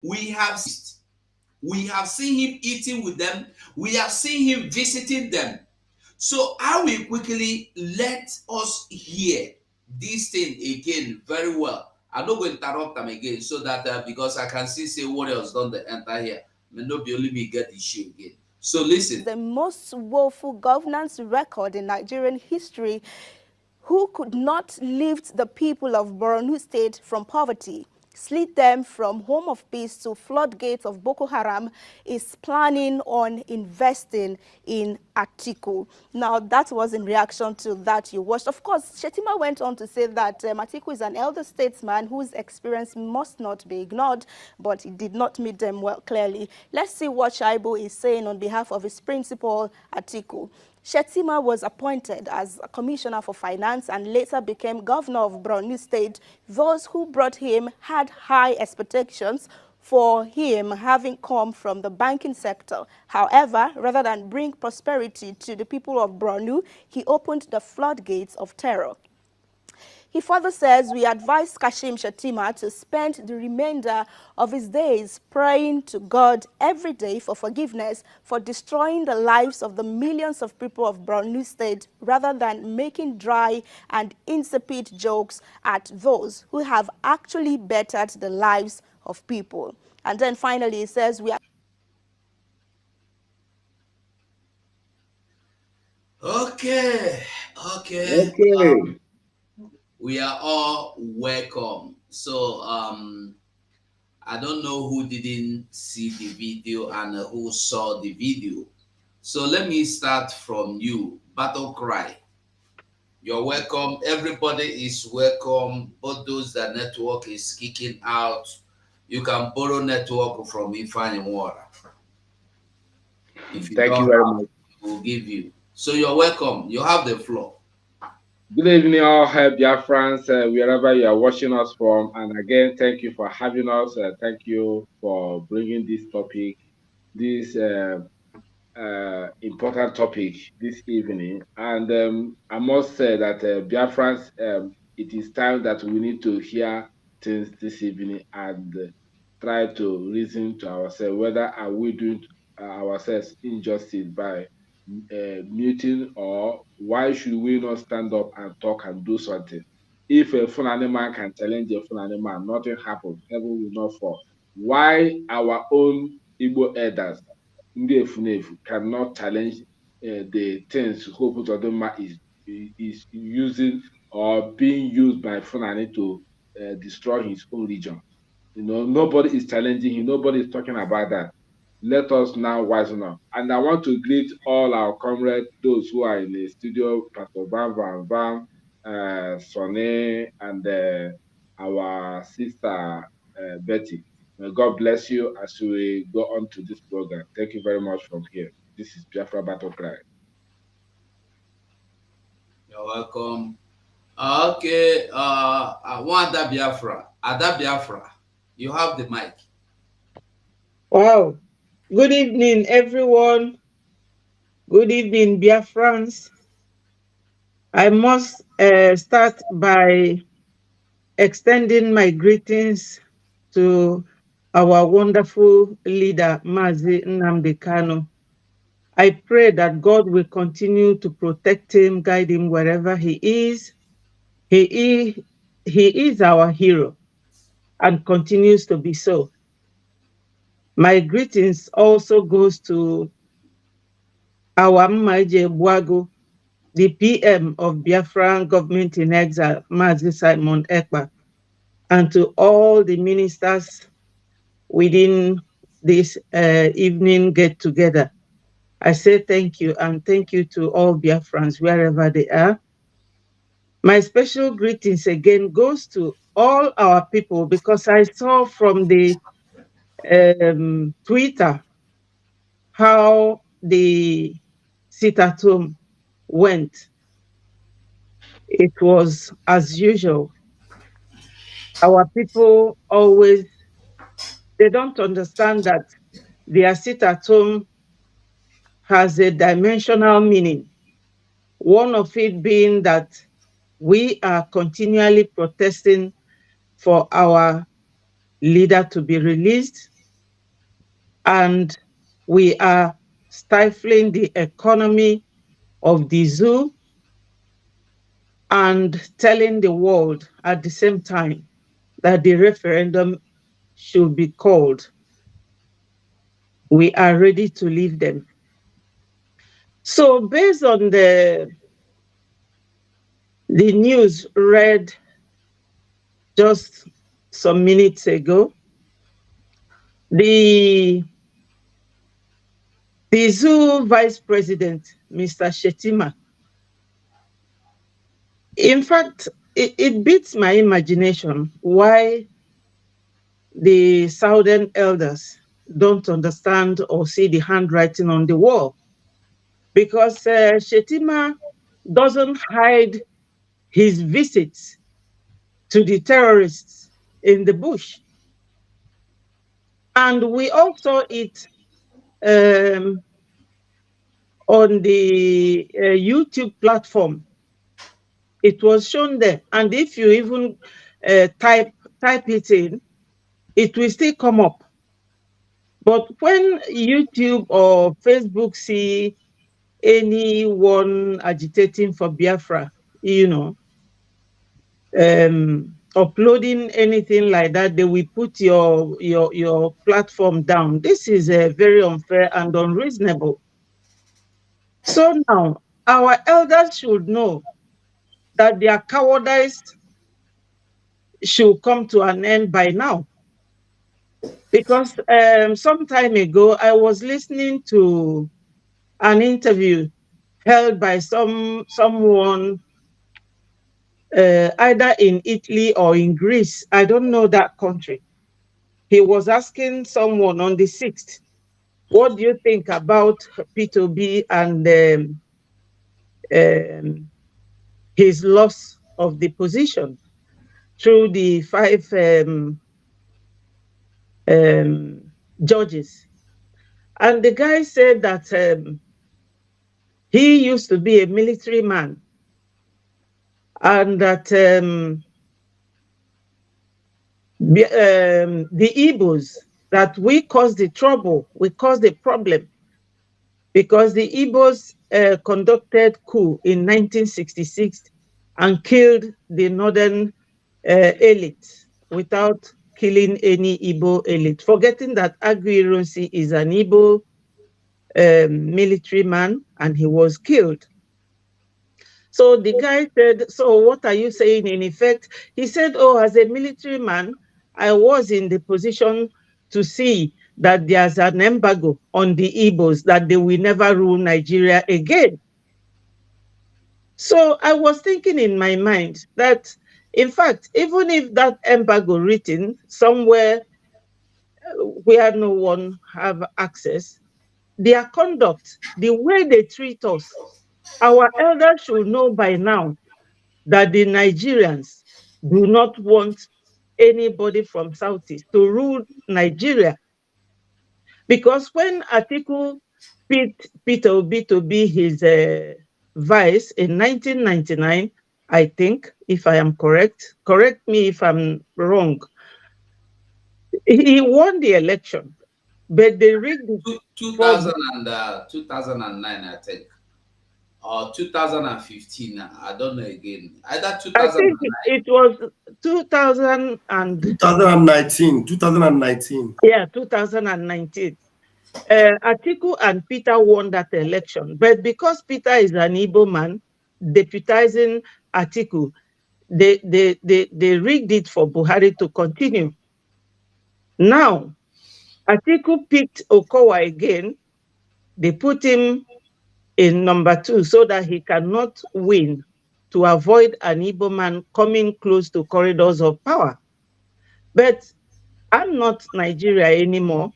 We have seen him eating with them. We have seen him visiting them. So I will quickly let us hear this thing again very well. I'm not going to interrupt them again so that because I can see what else done the enter here. May not be only me get the issue again. So listen. The most woeful governance record in Nigerian history, who could not lift the people of Borno State from poverty, slid them from home of peace to floodgates of Boko Haram, is planning on investing in Atiku. Now, that was in reaction to that you watched. Of course, Shettima went on to say that Atiku is an elder statesman whose experience must not be ignored, but he did not meet them well clearly. Let's see what Shaibu is saying on behalf of his principal, Atiku. Shettima was appointed as a commissioner for finance and later became governor of Borno State. Those who brought him had high expectations for him, having come from the banking sector. However, rather than bring prosperity to the people of Borno, he opened the floodgates of terror. He further says, we advise Kashim Shettima to spend the remainder of his days praying to God every day for forgiveness for destroying the lives of the millions of people of Borno State rather than making dry and insipid jokes at those who have actually bettered the lives of people. And then finally, he says, we are Okay, okay. Okay. We are all welcome. So I don't know who didn't see the video and who saw the video. So let me start from you. Battle Cry. You're welcome. Everybody is welcome. Both those that network is kicking out. You can borrow network from Ifan Water. If you Thank don't you very have, much. we'll give you. So you're welcome. You have the floor. Good evening, all BIAFRANS, wherever you are watching us from. And again, thank you for having us. Thank you for bringing this topic, this important topic this evening. And I must say that BIAFRANS, it is time that we need to hear things this evening and try to reason to ourselves whether are we doing ourselves injustice by muting, or why should we not stand up and talk and do something? If a Fulani man can challenge a Fulani man, nothing happens, heaven will not fall. Why our own Igbo elders, Ndị Efunefu, cannot challenge the things Hope Uzodinma is using or being used by Fulani to destroy his own region? You know, nobody is challenging him, nobody is talking about that. Let us now wisen up. And I want to greet all our comrades, those who are in the studio, Pastor Van, Sonny, and our sister Betty. May God bless you as we go on to this program. Thank you very much from here. This is Biafra Battle Cry. You're welcome. Okay, one Ada Biafra. Ada Biafra, you have the mic. Wow. Good evening, everyone. Good evening, BIAFRANS. I must start by extending my greetings to our wonderful leader, Mazi Nnamdi Kanu. I pray that God will continue to protect him, guide him wherever he is. He is our hero and continues to be so. My greetings also goes to our Mmaije Buagu, the PM of Biafran government in exile, Mazi Simon Ekpa, and to all the ministers within this evening get together. I say thank you, and thank you to all Biafrans wherever they are. My special greetings again goes to all our people, because I saw from the Twitter how the sit at home went. It was as usual. Our people always, they don't understand that their sit at home has a dimensional meaning. One of it being that we are continually protesting for our leader to be released, and we are stifling the economy of the zoo and telling the world at the same time that the referendum should be called. We are ready to leave them. So based on the news read just some minutes ago, the zoo vice president, Mr. Shettima, in fact, it beats my imagination why the southern elders don't understand or see the handwriting on the wall. Because Shettima doesn't hide his visits to the terrorists in the bush. And we also it um, on the YouTube platform. It was shown there. And if you even type it in, it will still come up. But when YouTube or Facebook see anyone agitating for Biafra, uploading anything like that, they will put your platform down. This is very unfair and unreasonable. So now our elders should know that their cowardice should come to an end by now. Because some time ago, I was listening to an interview held by someone either in Italy or in Greece. I don't know that country. He was asking someone on the 6th, what do you think about P2B and um, his loss of the position through the 5 judges? And the guy said that he used to be a military man and that the Igbos, that we caused the trouble, we caused the problem because the Igbos conducted coup in 1966 and killed the northern elite without killing any Igbo elite, forgetting that Aguiyi is an Igbo military man and he was killed. So the guy said, so what are you saying in effect? He said, oh, as a military man, I was in the position to see that there's an embargo on the Igbos, that they will never rule Nigeria again. So I was thinking in my mind that, in fact, even if that embargo written somewhere where no one have access, their conduct, the way they treat us, our elders should know by now that the Nigerians do not want anybody from Southeast to rule Nigeria. Because when Atiku picked Peter Obi to be his vice in 1999, I think, if I am correct me if I'm wrong, he won the election, but they rigged it for 2009, I think, or 2015. I don't know again. Either I think 2009. it was 2000 and 2019. 2019. yeah, 2019. Atiku and Peter won that election, but because Peter is an Igbo man, deputizing Atiku, they rigged it for Buhari to continue. Now, Atiku picked Okowa again. They put him in number 2 so that he cannot win, to avoid an Igbo man coming close to corridors of power. But I'm not Nigeria anymore.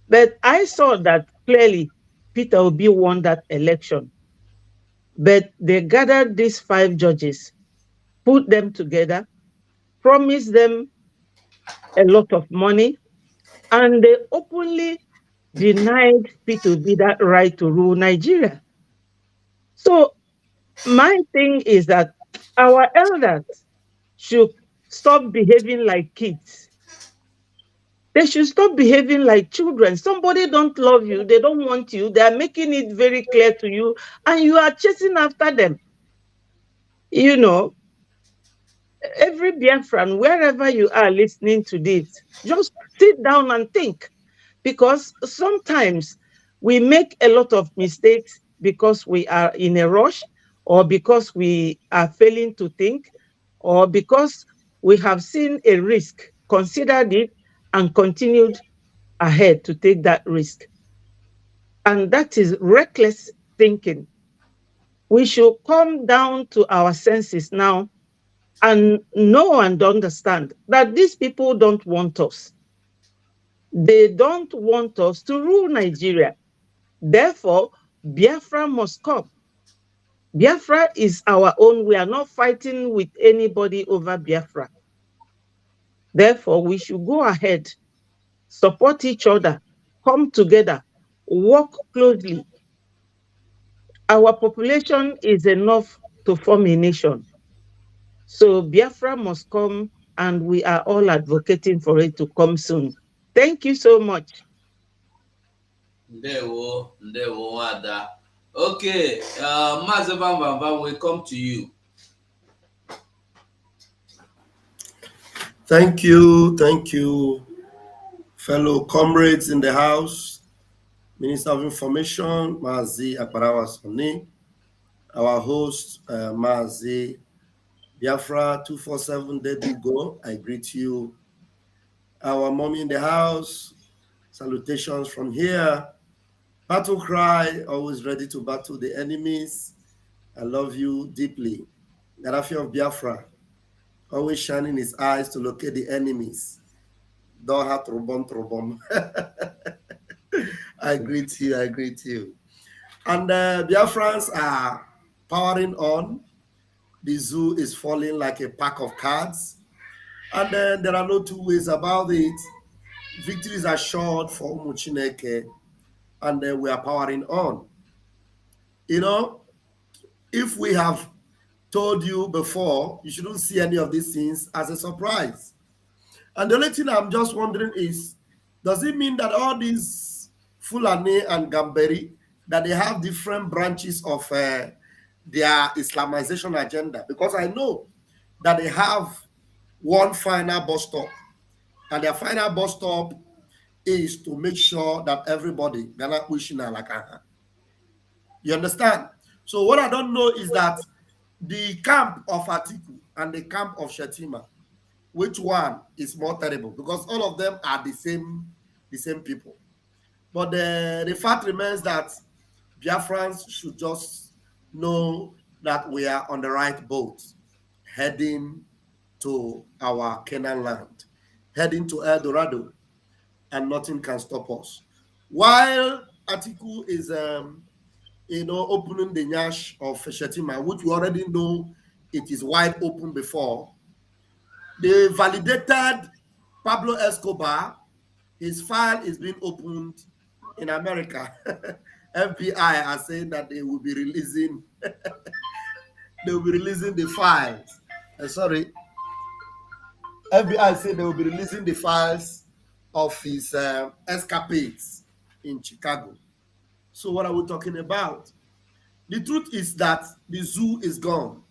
But I saw that clearly Peter Obi won that election. But they gathered these 5 judges, put them together, promised them a lot of money, and they openly denied Peter Obi that right to rule Nigeria. So my thing is that our elders should stop behaving like kids They should stop behaving like children. Somebody don't love you, they don't want you, they are making it very clear to you, and you are chasing after them. You know, every Biafran, wherever you are listening to this, just sit down and think. Because sometimes we make a lot of mistakes because we are in a rush, or because we are failing to think, or because we have seen a risk, considered it, and continued ahead to take that risk. And that is reckless thinking. We should come down to our senses now and know and understand that these people don't want us. They don't want us to rule Nigeria. Therefore, Biafra must come. Biafra is our own. We are not fighting with anybody over Biafra. Therefore, we should go ahead, support each other, come together, work closely. Our population is enough to form a nation. So Biafra must come, and we are all advocating for it to come soon. Thank you so much. Ndewo, ndewo, Wada. Okay, Mazi Bambam, we come to you. Thank you, fellow comrades in the House, Minister of Information, Mazi Akbarawa Soni, our host, Mazi Biafra 247, there you go. I greet you. Our mommy in the house, salutations from here. Battle cry, always ready to battle the enemies. I love you deeply. Gaddafi of Biafra, always shining his eyes to locate the enemies. Don't have trobom. I greet you. And Biafrans are powering on. The zoo is falling like a pack of cards. And then there are no two ways about it. Victories are assured for Umuchineke, and then we are powering on. You know, if we have told you before, you shouldn't see any of these things as a surprise. And the only thing I'm just wondering is, does it mean that all these Fulani and Gamberi, that they have different branches of their Islamization agenda? Because I know that they have one final bus stop, and their final bus stop is to make sure that everybody, they're not wishing like you understand? So what I don't know is that the camp of Atiku and the camp of Shettima, which one is more terrible? Because all of them are the same people. But the fact remains that Biafrans should just know that we are on the right boat, heading to our Canaan land, heading to El Dorado, and nothing can stop us. While Atiku is opening the nyash of Shettima, which we already know it is wide open before. They validated Pablo Escobar. His file is being opened in America. FBI are saying that they will be releasing the files. Sorry. FBI said they will be releasing the files of his escapades in Chicago. So what are we talking about? The truth is that the zoo is gone.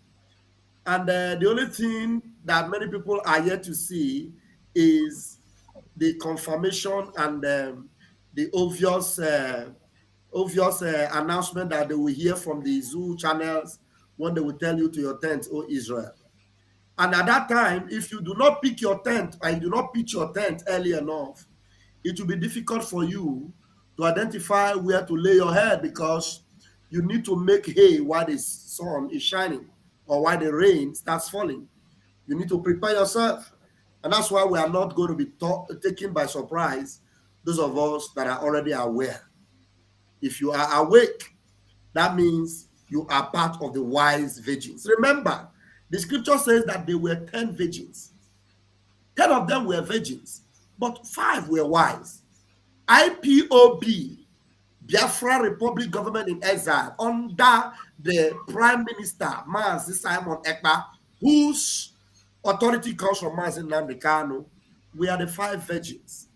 And the only thing that many people are yet to see is the confirmation and the obvious announcement that they will hear from the zoo channels when they will tell you to your tent, O Israel. And at that time, if you do not pick your tent and you do not pitch your tent early enough, it will be difficult for you to identify where to lay your head, because you need to make hay while the sun is shining or while the rain starts falling. You need to prepare yourself. And that's why we are not going to be taken by surprise, those of us that are already aware. If you are awake, that means you are part of the wise virgins. Remember, the scripture says that there were 10 virgins. 10 of them were virgins, but 5 were wise. IPOB, Biafra Republic Government in Exile, under the Prime Minister, Mazi Simon Ekpa, whose authority comes from Mazi Nnamdi Kanu, we are the 5 virgins.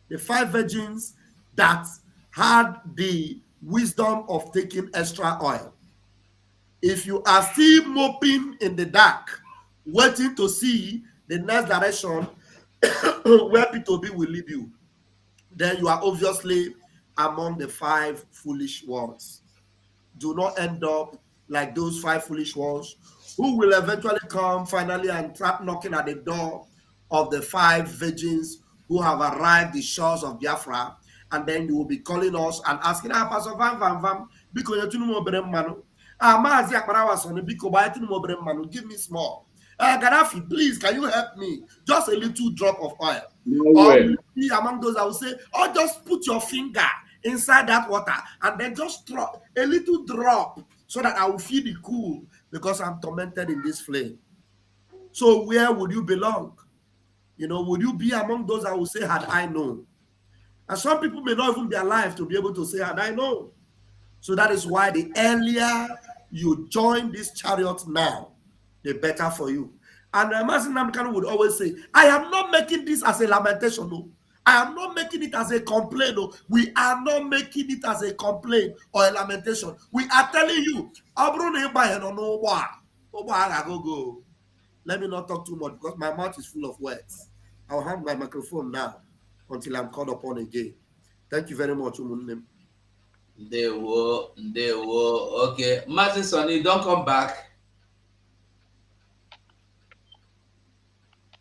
the 5 virgins that had the wisdom of taking extra oil. If you are still moping in the dark, waiting to see the next direction where P2B will lead you, then you are obviously among the 5 foolish ones. Do not end up like those 5 foolish ones who will eventually come finally and trap knocking at the door of the 5 virgins who have arrived the shores of Biafra, and then you will be calling us and asking, Pastor Van Van Van, because you're too manu. Maazi Akbarawa son, biko manu, give me small. Gaddafi, please, can you help me? Just a little drop of oil. No Or way. maybe among those I will say, or just put your finger inside that water and then just drop a little drop so that I will feel the cool because I'm tormented in this flame. So where would you belong? Would you be among those I will say, had I known? And some people may not even be alive to be able to say, had I known. So that is why the earlier you join this chariot now, the better for you. And Mazin Namkan would always say, I am not making this as a lamentation. No. I am not making it as a complaint. No. We are not making it as a complaint or a lamentation. We are telling you, go. Let me not talk too much because my mouth is full of words. I'll hand my microphone now until I'm called upon again. Thank you very much, Umunnem. They were okay. Martin Sonny, don't come back.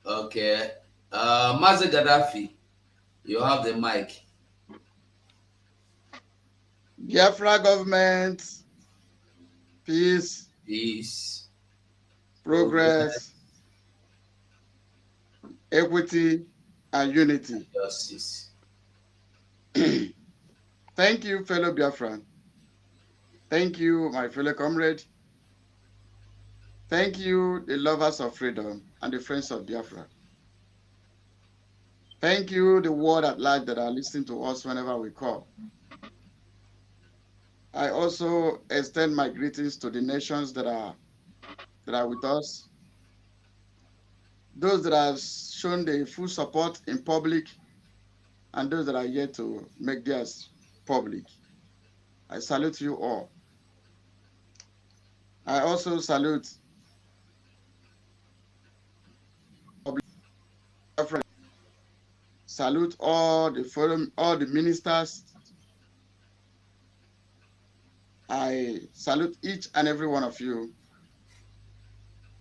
Okay. Mazi Gaddafi, you have the mic. Biafra government, peace, progress, equity, and unity. Justice. Thank you, fellow Biafran. Thank you, my fellow comrade. Thank you, the lovers of freedom and the friends of Biafra. Thank you, the world at large that are listening to us whenever we call. I also extend my greetings to the nations that are with us, those that have shown their full support in public, and those that are yet to make theirs public. I salute you all. I also salute all the forum, all the ministers. I salute each and every one of you.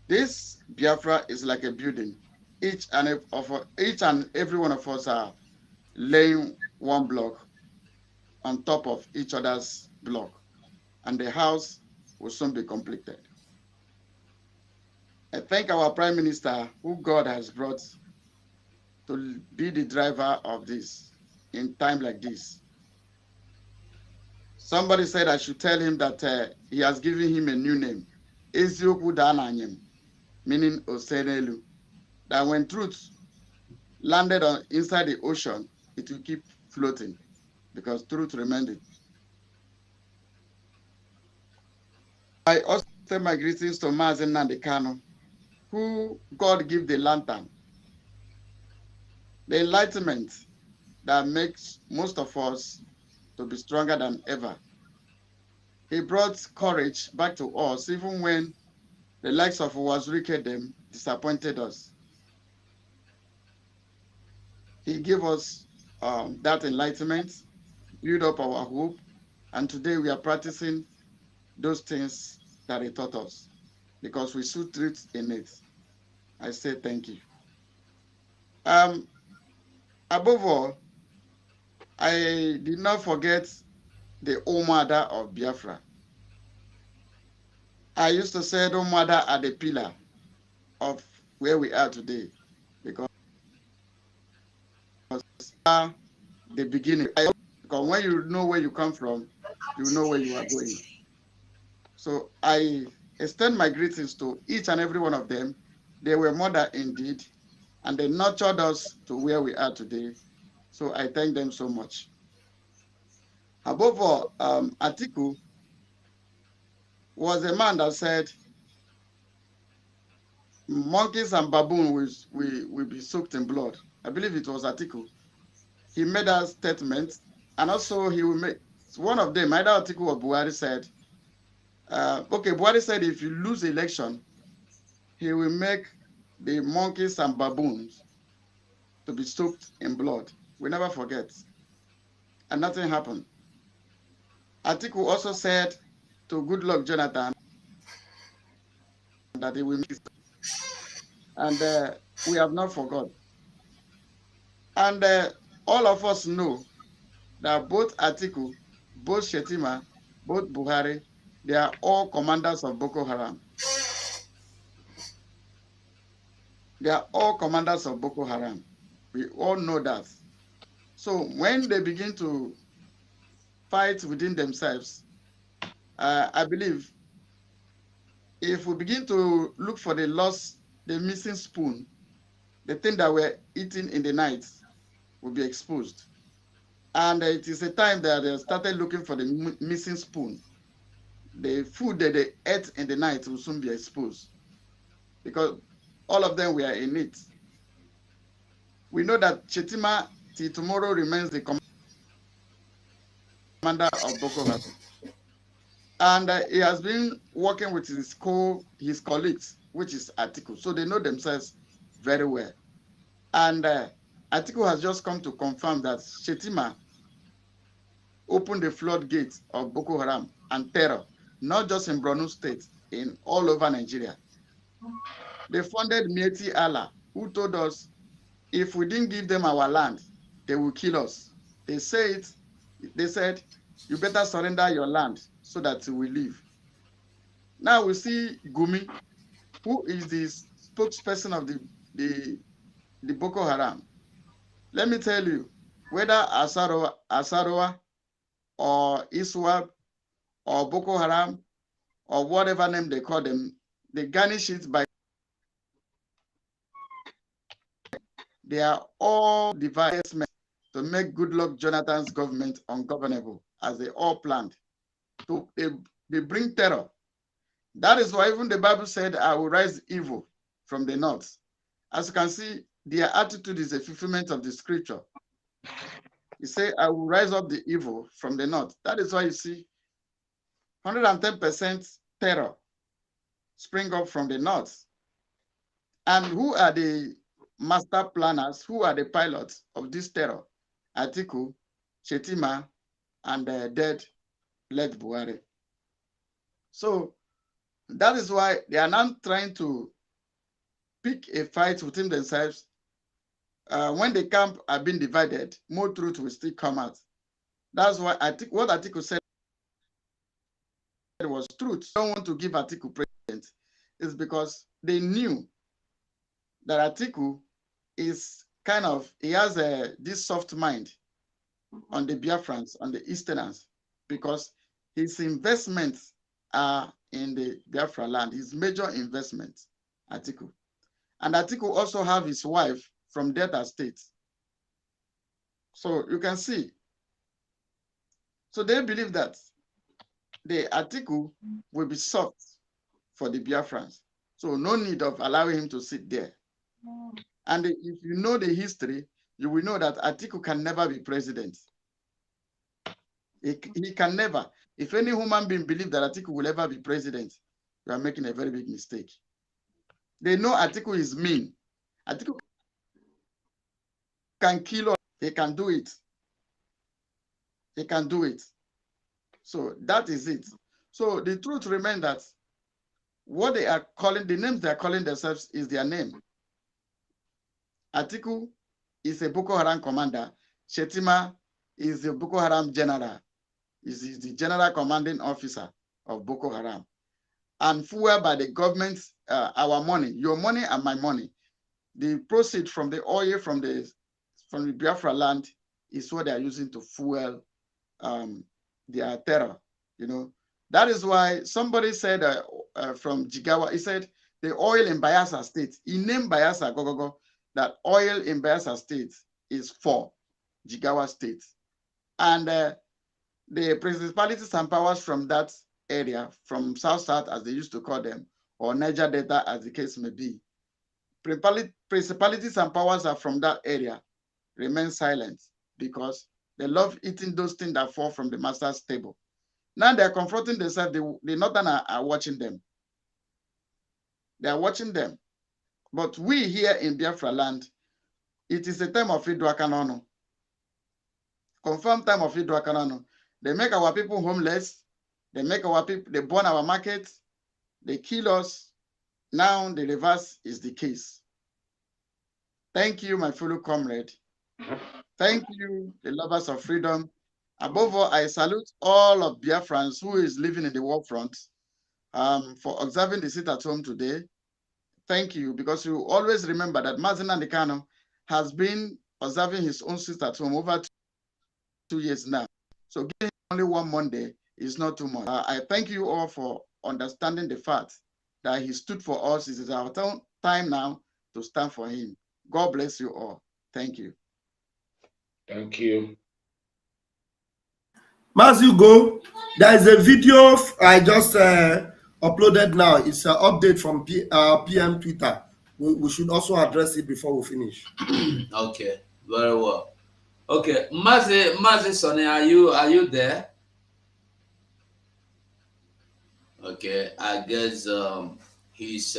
This Biafra is like a building. Each and every one of us are laying one block on top of each other's block, and the house will soon be completed. I thank our Prime Minister, who God has brought to be the driver of this in time like this. Somebody said I should tell him that he has given him a new name, Ezioku Dananyem, meaning Osenelu, that when truth landed inside the ocean, it will keep floating because truth remained. I also send my greetings to Mazen Nandekano, who God gave the lantern, the enlightenment that makes most of us to be stronger than ever. He brought courage back to us, even when the likes of Wazirike disappointed us. He gave us that enlightenment, build up our hope, and today we are practicing those things that he taught us because we see truth in it. I say thank you. Above all, I did not forget the Omada of Biafra. I used to say the Omada are the pillar of where we are today because the beginning. Because when you know where you come from, you know where you are going. So I extend my greetings to each and every one of them. They were mother indeed, and they nurtured us to where we are today. So I thank them so much. Above all, Atiku was a man that said, monkeys and baboons will be soaked in blood. I believe it was Atiku. he made a statement, and also he will make one of them, either Atiku or Buhari said, okay, Buhari said if you lose election, he will make the monkeys and baboons to be soaked in blood. We never forget. And nothing happened. Atiku also said to Goodluck Jonathan that he will make it. And we have not forgot. And all of us know that both Atiku, both Shettima, both Buhari, they are all commanders of Boko Haram. They are all commanders of Boko Haram. We all know that. So when they begin to fight within themselves, I believe if we begin to look for the missing spoon, the thing that we're eating in the night will be exposed. And it is a time that they started looking for the missing spoon. The food that they ate in the night will soon be exposed because all of them were in it. We know that Shettima till tomorrow remains the commander of Boko Haram. And he has been working with his colleagues, which is Atiku. So they know themselves very well. And Atiku has just come to confirm that Shettima opened the floodgates of Boko Haram and terror, not just in Borno State, in all over Nigeria. They funded Mieti Allah, who told us if we didn't give them our land, they will kill us. They said, you better surrender your land so that we live. Now we see Gumi, who is the spokesperson of the Boko Haram. Let me tell you, whether Asaroa or Iswap or Boko Haram or whatever name they call them, they garnish it by they are all devices to make Goodluck Jonathan's government ungovernable, as they all planned. They bring terror. That is why even the Bible said, I will rise evil from the north. As you can see, their attitude is a fulfillment of the scripture. He said, I will rise up the evil from the north. That is why you see 110% terror spring up from the north. And who are the master planners? Who are the pilots of this terror? Atiku, Shettima, and dead led Buhari. So that is why they are now trying to pick a fight within themselves. When the camp are being divided, more truth will still come out. That's why what Atiku said was truth. They don't want to give Atiku president is because they knew that Atiku is he has this soft mind on the Biafrans, on the Easterners, because his investments are in the Biafra land, his major investment, Atiku. And Atiku also have his wife from Delta State. So you can see. So they believe that the Atiku will be soft for the Biafrans. So no need of allowing him to sit there. And if you know the history, you will know that Atiku can never be president. He can never. If any human being believes that Atiku will ever be president, you are making a very big mistake. They know Atiku is mean. Atiku can kill us. He can do it. He can do it. So that is it. So the truth remains that what they are calling, the names they are calling themselves is their name. Atiku is a Boko Haram commander. Shettima is the Boko Haram general. Is the general commanding officer of Boko Haram. And fueled by the government, our money, your money and my money. The proceeds from the oil from the Biafra land is what they are using to fuel their terror. You know, that is why somebody said from Jigawa, he said the oil in Bayelsa State, he named Bayelsa Gogogo, that oil in Bayelsa State is for Jigawa State. And the principalities and powers from that area, from South, as they used to call them, or Niger Delta, as the case may be, principalities and powers are from that area remain silent. because they love eating those things that fall from the master's table. Now they're confronting themselves. The northern are watching them. They are watching them. But we here in Biafra land, it is a time of Idwakanono. Confirmed time of Idwakanono. They make our people homeless. They make our people, they burn our markets. They kill us. Now the reverse is the case. Thank you, my fellow comrade. Thank you, the lovers of freedom. Above all, I salute all of Biafrans who is living in the war front for observing the sit at home today. Thank you, because you always remember that Mazen Andekano has been observing his own sit at home over 2 years now. So giving only one Monday is not too much. I thank you all for understanding the fact that he stood for us. It is our time now to stand for him. God bless you all. Thank you. Thank you. As you go, there is a video I just uploaded now. It's an update from PM Twitter. We should also address it before we finish. Okay, very well. Okay, Mazi Sonny, are you there? Okay, I guess he's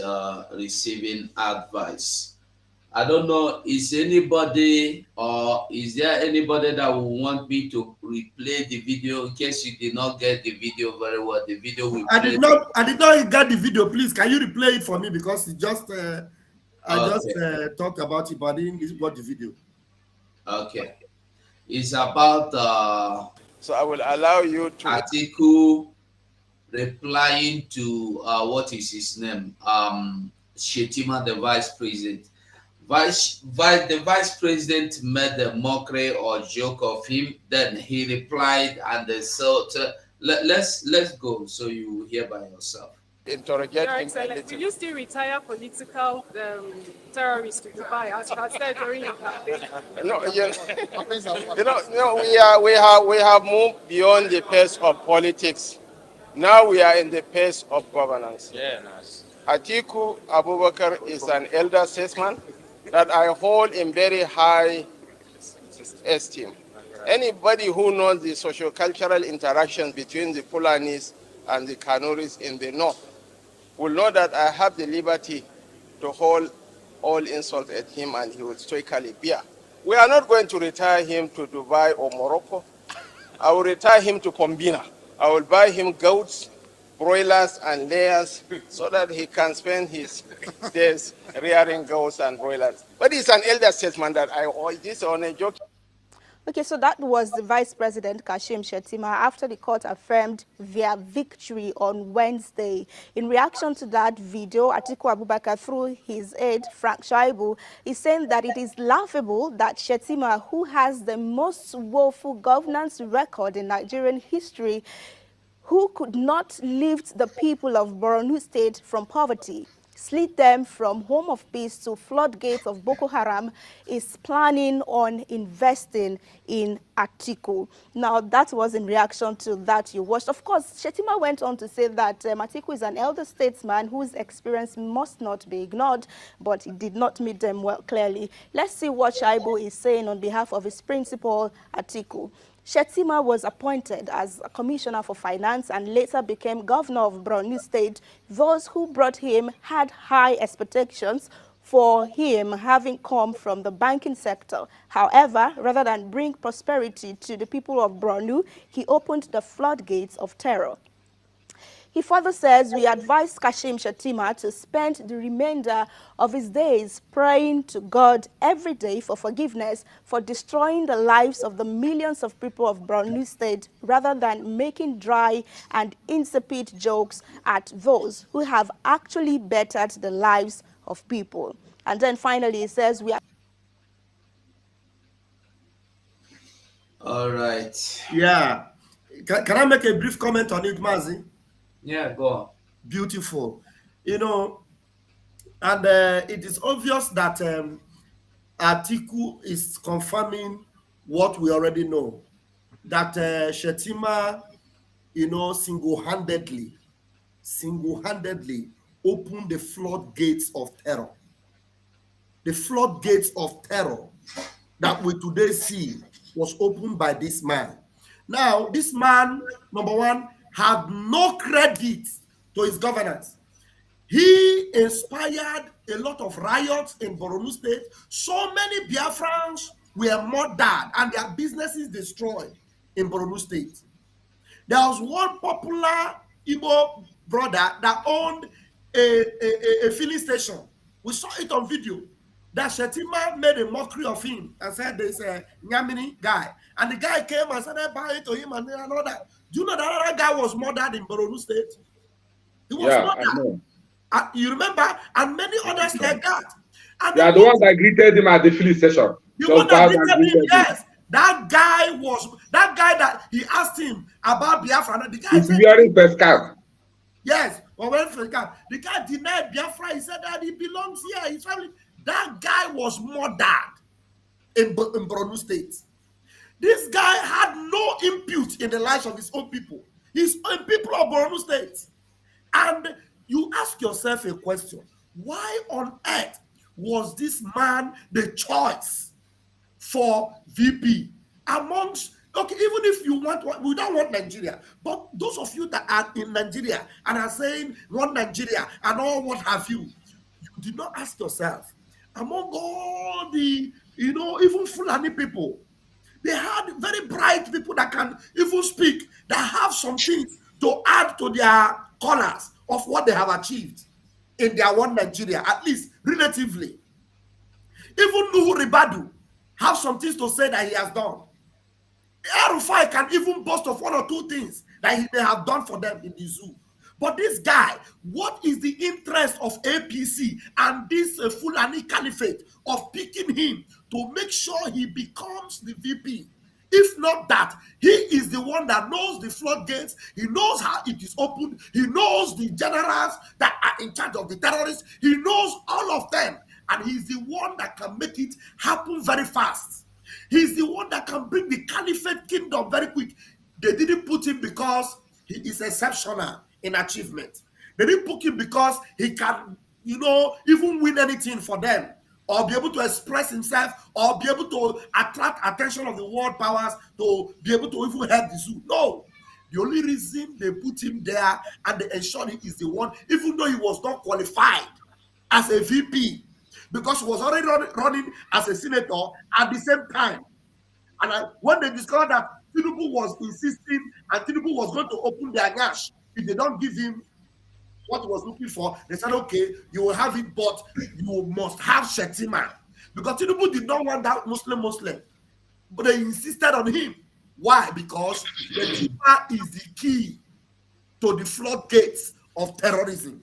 receiving advice. I don't know, is anybody or is there anybody that will want me to replay the video in case you did not get the video very well? The video will I play. did not get the video. Please, can you replay it for me, because it just just talked about it, but I didn't got the video. Okay, it's about so I will allow you to Atiku replying to what is his name? Shettima, the vice president. The vice president made a mockery or joke of him. Then he replied, and so let's go so you hear by yourself. interrogate Your him. Excellency, will you still retire political terrorists to Dubai, as you have said during your campaign? No, we have moved beyond the pace of politics. Now we are in the pace of governance. Yeah, nice. Atiku Abubakar is an elder statesman that I hold in very high esteem. Anybody who knows the socio-cultural interactions between the Fulanis and the Kanuris in the north will know that I have the liberty to hold all insult at him, and he will stoically bear. We are not going to retire him to Dubai or Morocco. I will retire him to Combina. I will buy him goats, broilers, and layers so that he can spend his days rearing goats and broilers. But he's an elder statesman that this on a joke. Okay, so that was the Vice President Kashim Shettima after the court affirmed their victory on Wednesday. In reaction to that video, Atiku Abubakar, through his aide, Frank Shaibu, is saying that it is laughable that Shettima, who has the most woeful governance record in Nigerian history, who could not lift the people of Borno State from poverty, slid them from home of peace to floodgates of Boko Haram, is planning on investing in Atiku. Now, that was in reaction to that you watched. Of course, Shettima went on to say that Atiku is an elder statesman whose experience must not be ignored, but he did not meet them well clearly. Let's see what Shaibu is saying on behalf of his principal, Atiku. Shettima was appointed as a commissioner for finance and later became governor of Borno State. Those who brought him had high expectations for him, having come from the banking sector. However, rather than bring prosperity to the people of Borno, he opened the floodgates of terror. He further says, we advise Kashim Shettima to spend the remainder of his days praying to God every day for forgiveness for destroying the lives of the millions of people of Borno State, rather than making dry and insipid jokes at those who have actually bettered the lives of people. And then finally, he says, we are... All right. Yeah. Can I make a brief comment on it, Mazi? Yeah, go on. Beautiful. And it is obvious that Atiku is confirming what we already know, that Shettima, single-handedly opened the floodgates of terror. The floodgates of terror that we today see was opened by this man. Now, this man, number one, had no credit to his governance. He inspired a lot of riots in Borno State. So many Biafrans were murdered and their businesses destroyed in Borno State. There was one popular Igbo brother that owned a filling station. We saw it on video. That Shettima made a mockery of him and said there's a Nyamini guy. And the guy came and started buying to him and another. Do you know that other guy was murdered in Borno State? He was Yeah, I murdered. know. You remember? And many others like that. And Yeah, the one that greeted him at the filling station. the one that greeted him, yes. That guy that he asked him about Biafra. The guy He's said, wearing first cap. yes, the guy denied Biafra. He said that he belongs here. His family. That guy was murdered in Borno State. This guy had no input in the lives of his own people. His own people of Borno State. And you ask yourself a question. Why on earth was this man the choice for VP amongst, okay, even if you want, we don't want Nigeria, but those of you that are in Nigeria and are saying want Nigeria and all what have you, you did not ask yourself, among all the, even Fulani people, they had very bright people that can even speak, that have some things to add to their colors of what they have achieved in their one Nigeria, at least relatively. Even Nuhu Ribadu have some things to say that he has done. El-Rufai can even boast of one or two things that he may have done for them in the zoo. But this guy, what is the interest of APC and this Fulani Caliphate of picking him to make sure he becomes the VP? If not that, he is the one that knows the floodgates, he knows how it is opened, he knows the generals that are in charge of the terrorists, he knows all of them, and he's the one that can make it happen very fast. He's the one that can bring the Caliphate kingdom very quick. They didn't put him because he is exceptional in achievement. They didn't put him because he can, even win anything for them, or be able to express himself, or be able to attract attention of the world powers to be able to even help the zoo. No. The only reason they put him there and they ensured he is the one, even though he was not qualified as a VP, because he was already running as a senator at the same time. And when they discovered that Tinubu was insisting and Tinubu was going to open their gash if they don't give him what he was looking for, they said, okay, you will have it, but you must have Shettima. Because Tinubu did not want that Muslim, but they insisted on him. Why? Because Shettima is the key to the floodgates of terrorism.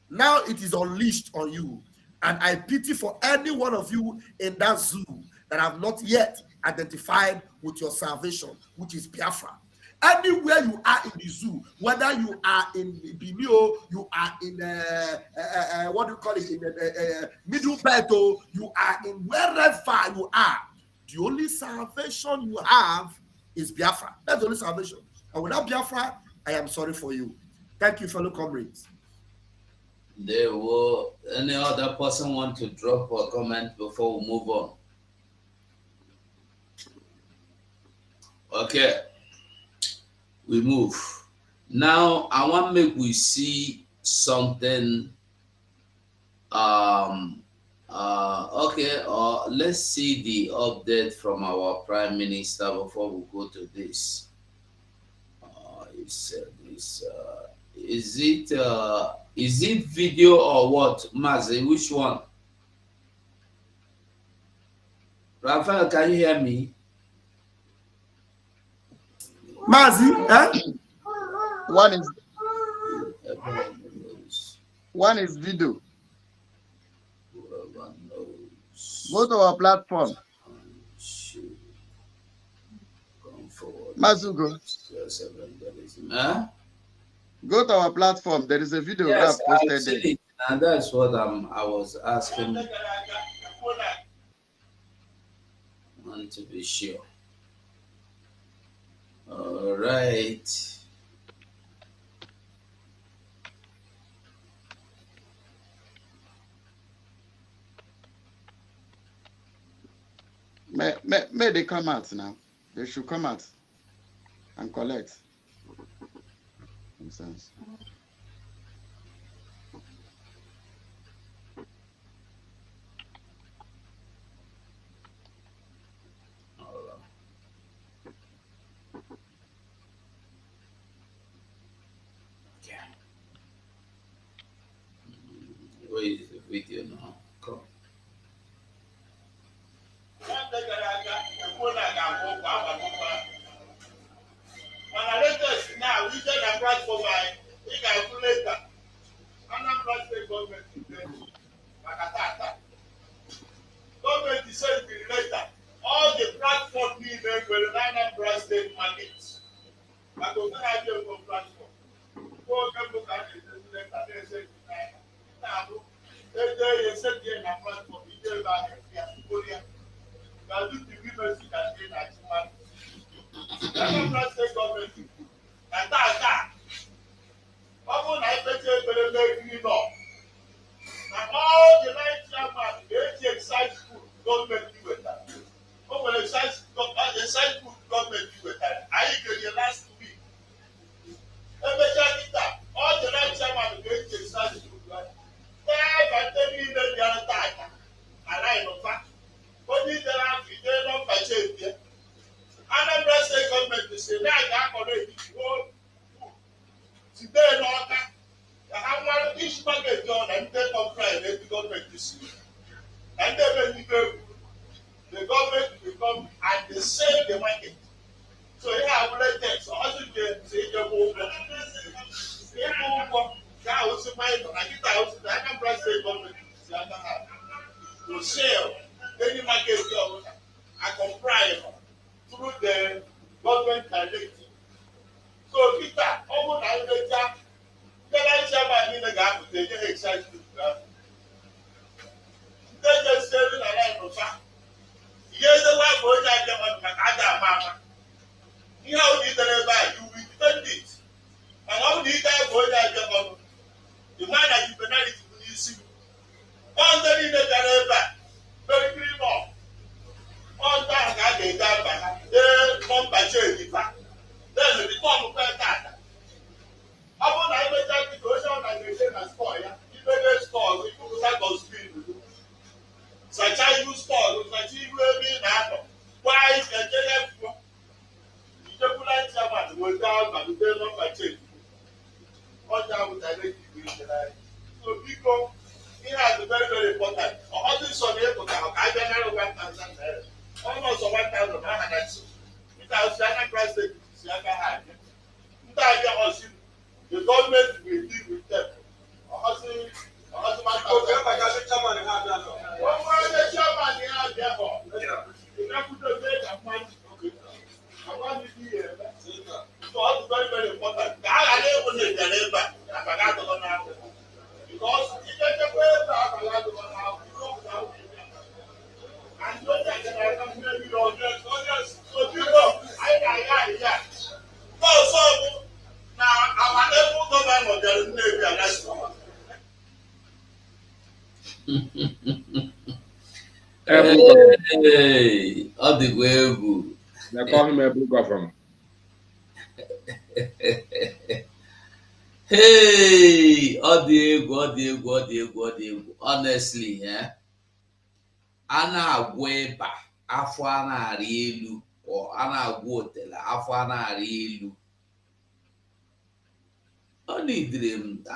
Now it is unleashed on you. And I pity for any one of you in that zoo that have not yet identified with your salvation, which is Biafra. Anywhere you are in the zoo, whether you are in Bimio, you are in what do you call it, in Middle Belt, you are in wherever you are, the only salvation you have is Biafra. That's the only salvation. And without Biafra, I am sorry for you. Thank you, fellow comrades. There were any other person want to drop a comment before we move on? Okay, we move. Now I want to make we see something. Let's see the update from our Prime Minister before we go to this. He said this. Is it video or what, Mazi? Which one? Raphael, can you hear me? Mazi, One is video. Go to our platform. Mazugo. Huh? Go to our platform. There is a video Yes, posted I've there. seen it, and that's what I was asking. Want to be sure. All right. May they come out now? They should come out and collect. Nonsense. Where is the video now? Come. Mana latest now, we just apply for my calculator. Anambra State government is Makatata. Government is saying later, all the platform needed for the Anambra State markets. But we don't have your platform. Go and look at it. They say, now, they said here in a platform, you don't have it. Now, do the women see that they are human? Anambra State government, and that. How would I bet you know? Now, all the night chairman, the excise food government do with that. What will excise food government do with that? I agree the last week. All the night chairman, the excise food. I tell you the other time. I know fact. What did they have? They don't purchase here. Anambra State government is saying, I already go. Today, Lord, I want each market done and take on Friday the government this year. And then when the government will come and they sell the market. So here I will let them. So also they say they will go. That was my I think I was the Anambra State government to sell any market I comply through the government directive. So Peter, almost I will the chairman in the gap, they get excited. They just tell you that I'm not. Here's the one for that Mama. You know, you will defend it. And how did I go that the man that you penalty to see? On the in the very green off. On that, I get that, they come by charity. Then the form of that. How about I make that situation and they say na store, yeah? You make a store, you put that on screen. Such as you store, such as you will be now. Why is the telephone? You don't put that chairman, will down, but you don't know my change. All that would directly be the so people, it has a very, very important. All this on the I don't know 1,000. Almost 1,000. It has a price that you have had. The government will deal with them. Hey, all the way. They call him a book of him. Hey, all the egwu. Honestly, yeah. A na-agwọ ịba afọ a na-arị elu or a na-agwọ otele afọ a na-arị elu. I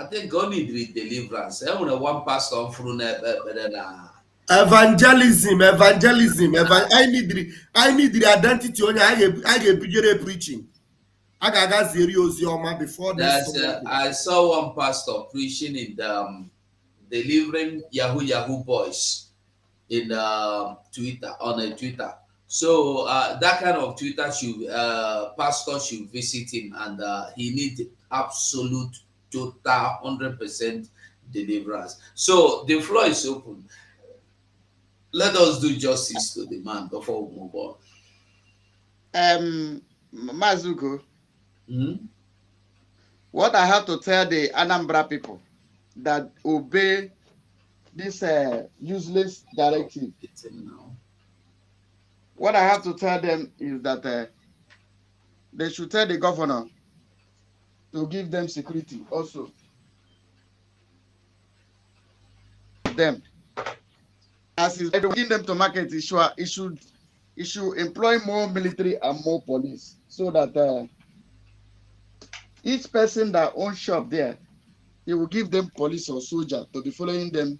think ọ nidiri deliverance. E nwere one pastor furu n'ebe ekpere na Evangelism. I need the identity only I get bigger preaching. I got zero ozioma before this. I saw one pastor preaching in the delivering Yahoo boys in Twitter on a Twitter. So that kind of Twitter should pastor should visit him, and he needs absolute total 100% deliverance. So the floor is open. Let us do justice to the man before we move on. Mazuko, what I have to tell the Anambra people that obey this useless directive. What I have to tell them is that they should tell the governor to give them security also. Them as he's bringing them to market, he should employ more military and more police so that each person that owns shop there, he will give them police or soldier to be following them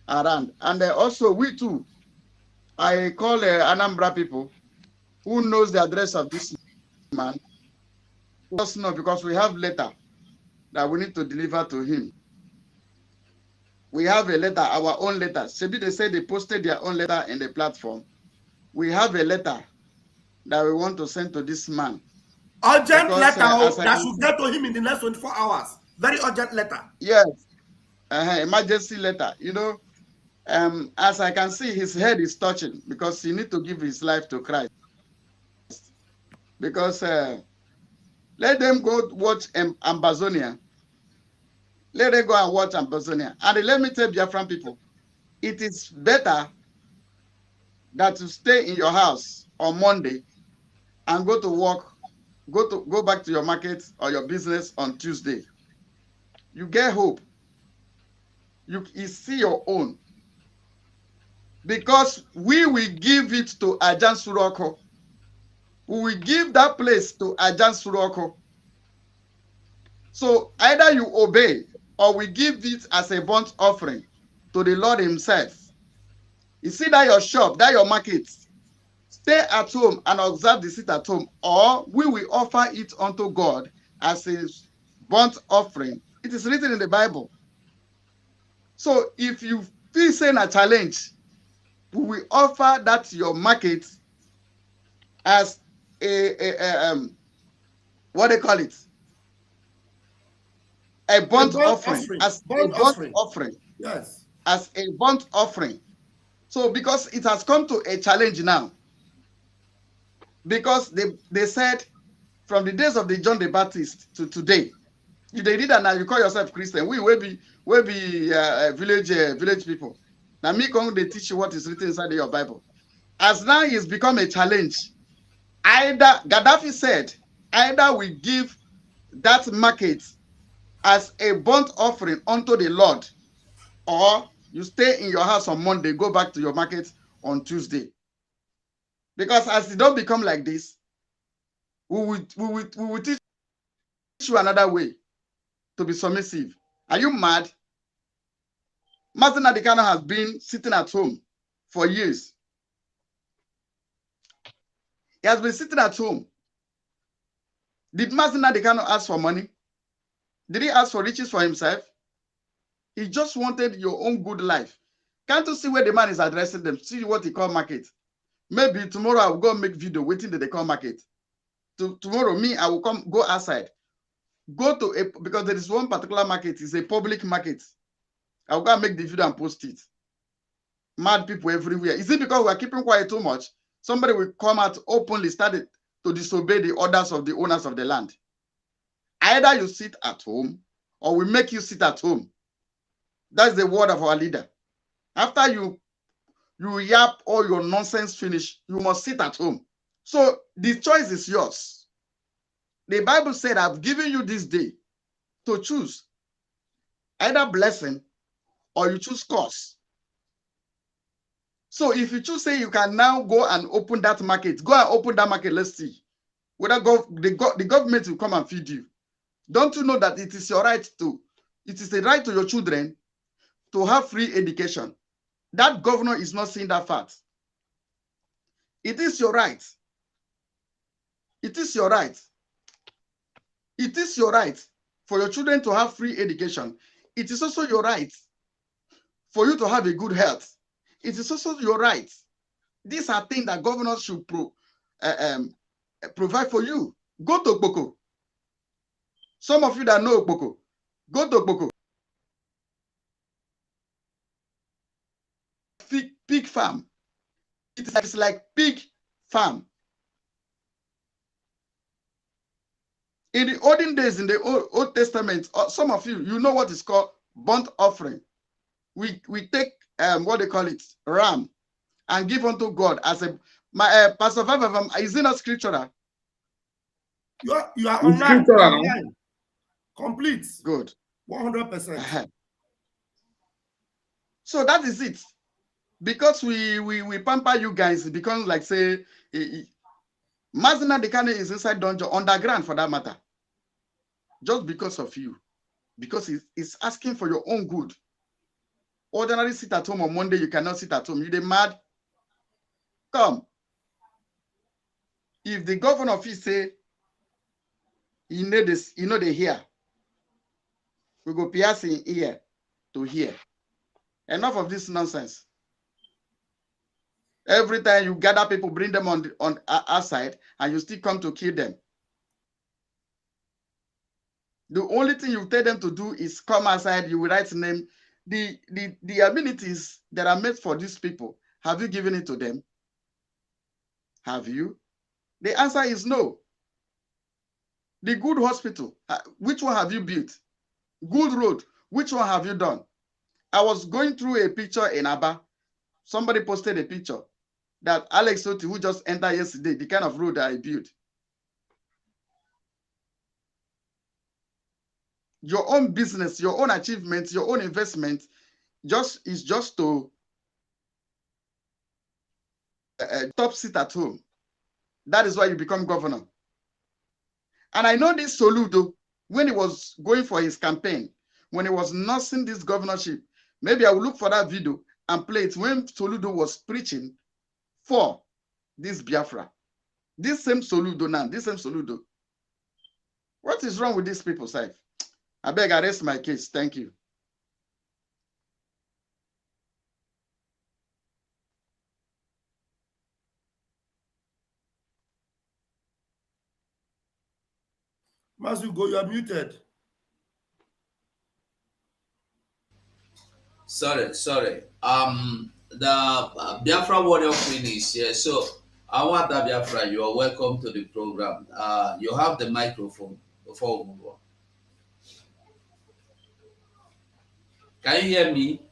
around. And also we too, I call Anambra people who knows the address of this man. Let us know, because we have letter that we need to deliver to him. We have a letter, our own letter. Maybe they say they posted their own letter in the platform. We have a letter that we want to send to this man. Urgent Because, letter that should get to him in the next 24 hours. Very urgent letter. Yes, emergency letter. You know, as I can see, his head is touching because he need to give his life to Christ. Because let them go watch Ambazonia. Let them go and watch Ambazonia. And let me tell Biafran people, it is better that to stay in your house on Monday and go to work, go back to your market or your business on Tuesday. You get hope. You see your own. Because we will give it to Ajan Suroko. We will give that place to Ajan Suroko. So either you obey or we give it as a burnt offering to the Lord himself. You see that your shop, that your market, stay at home and observe the sit at home, or we will offer it unto God as a burnt offering. It is written in the Bible. So if you feel saying a challenge, we will offer that your market as what they call it, a burnt offering. As a burnt offering. Yes. As a burnt offering. So because it has come to a challenge now, because they said from the days of the John the Baptist to today, if they did that now, you call yourself Christian. We will be village people. Now me come they teach you what is written inside your Bible. As now it's become a challenge. Either Gaddafi said, either we give that market as a burnt offering unto the Lord, or you stay in your house on Monday, go back to your market on Tuesday. Because as it don't become like this, we will teach you another way to be submissive. Are you mad? Martin Adikano has been sitting at home for years. He has been sitting at home. Did Martin Adikano ask for money? Did he ask for riches for himself? He just wanted your own good life. Can't you see where the man is addressing them? See what he call market. Maybe tomorrow I will go make video waiting that they call market. Tomorrow, me, I will go outside. Go to because there is one particular market, it's a public market. I will go and make the video and post it. Mad people everywhere. Is it because we are keeping quiet too much? Somebody will come out openly, started to disobey the orders of the owners of the land. Either you sit at home or we make you sit at home. That's the word of our leader. After you yap all your nonsense finish, you must sit at home. So the choice is yours. The Bible said, I've given you this day to choose either blessing or you choose curse. So if you choose, say you can now go and open that market, go and open that market, let's see. Whether the government will come and feed you. Don't you know that it is your right to, it is a right to your children to have free education? That governor is not seeing that fact. It is your right. It is your right. It is your right for your children to have free education. It is also your right for you to have a good health. It is also your right. These are things that governors should provide for you. Go to Boko. Some of you that know Boko, go to Boko. Pig farm. It's like pig farm. In the olden days, in the Old Testament, some of you, you know what is called burnt offering. We take what they call it, ram, and give unto God as a My Pastor Five, is it not scriptural? You are It's online. scriptural. Online. Complete. Good. 100%. So that is it. Because we pamper you guys, because like say Mazina Dekane is inside dungeon, underground for that matter. Just because of you. Because it's asking for your own good. Ordinary sit at home on Monday, you cannot sit at home. You dey mad? Come. If the governor of it say you know this, you know they hear. We go piercing ear to hear. Enough of this nonsense. Every time you gather people, bring them on our side, and you still come to kill them. The only thing you tell them to do is come outside, you will write name. The abilities that are made for these people, have you given it to them? Have you? The answer is no. The good hospital, which one have you built? Good road, which one have you done? I was going through a picture in Aba. Somebody posted a picture that Alex Oti, who just entered yesterday, the kind of road that I built. Your own business, your own achievements, your own investment, is just to top seat at home. That is why you become governor. And I know this Soludo, when he was going for his campaign, when he was nursing this governorship, maybe I will look for that video and play it when Soludo was preaching for this Biafra. This same Soludo now, this same Soludo. What is wrong with these people, Saif? I beg, I rest my case. Thank you. Masugo, you are muted. Sorry. The Biafra Warrior Queen is here. So, our Biafra, you are welcome to the program. You have the microphone before we move on. Can you hear me?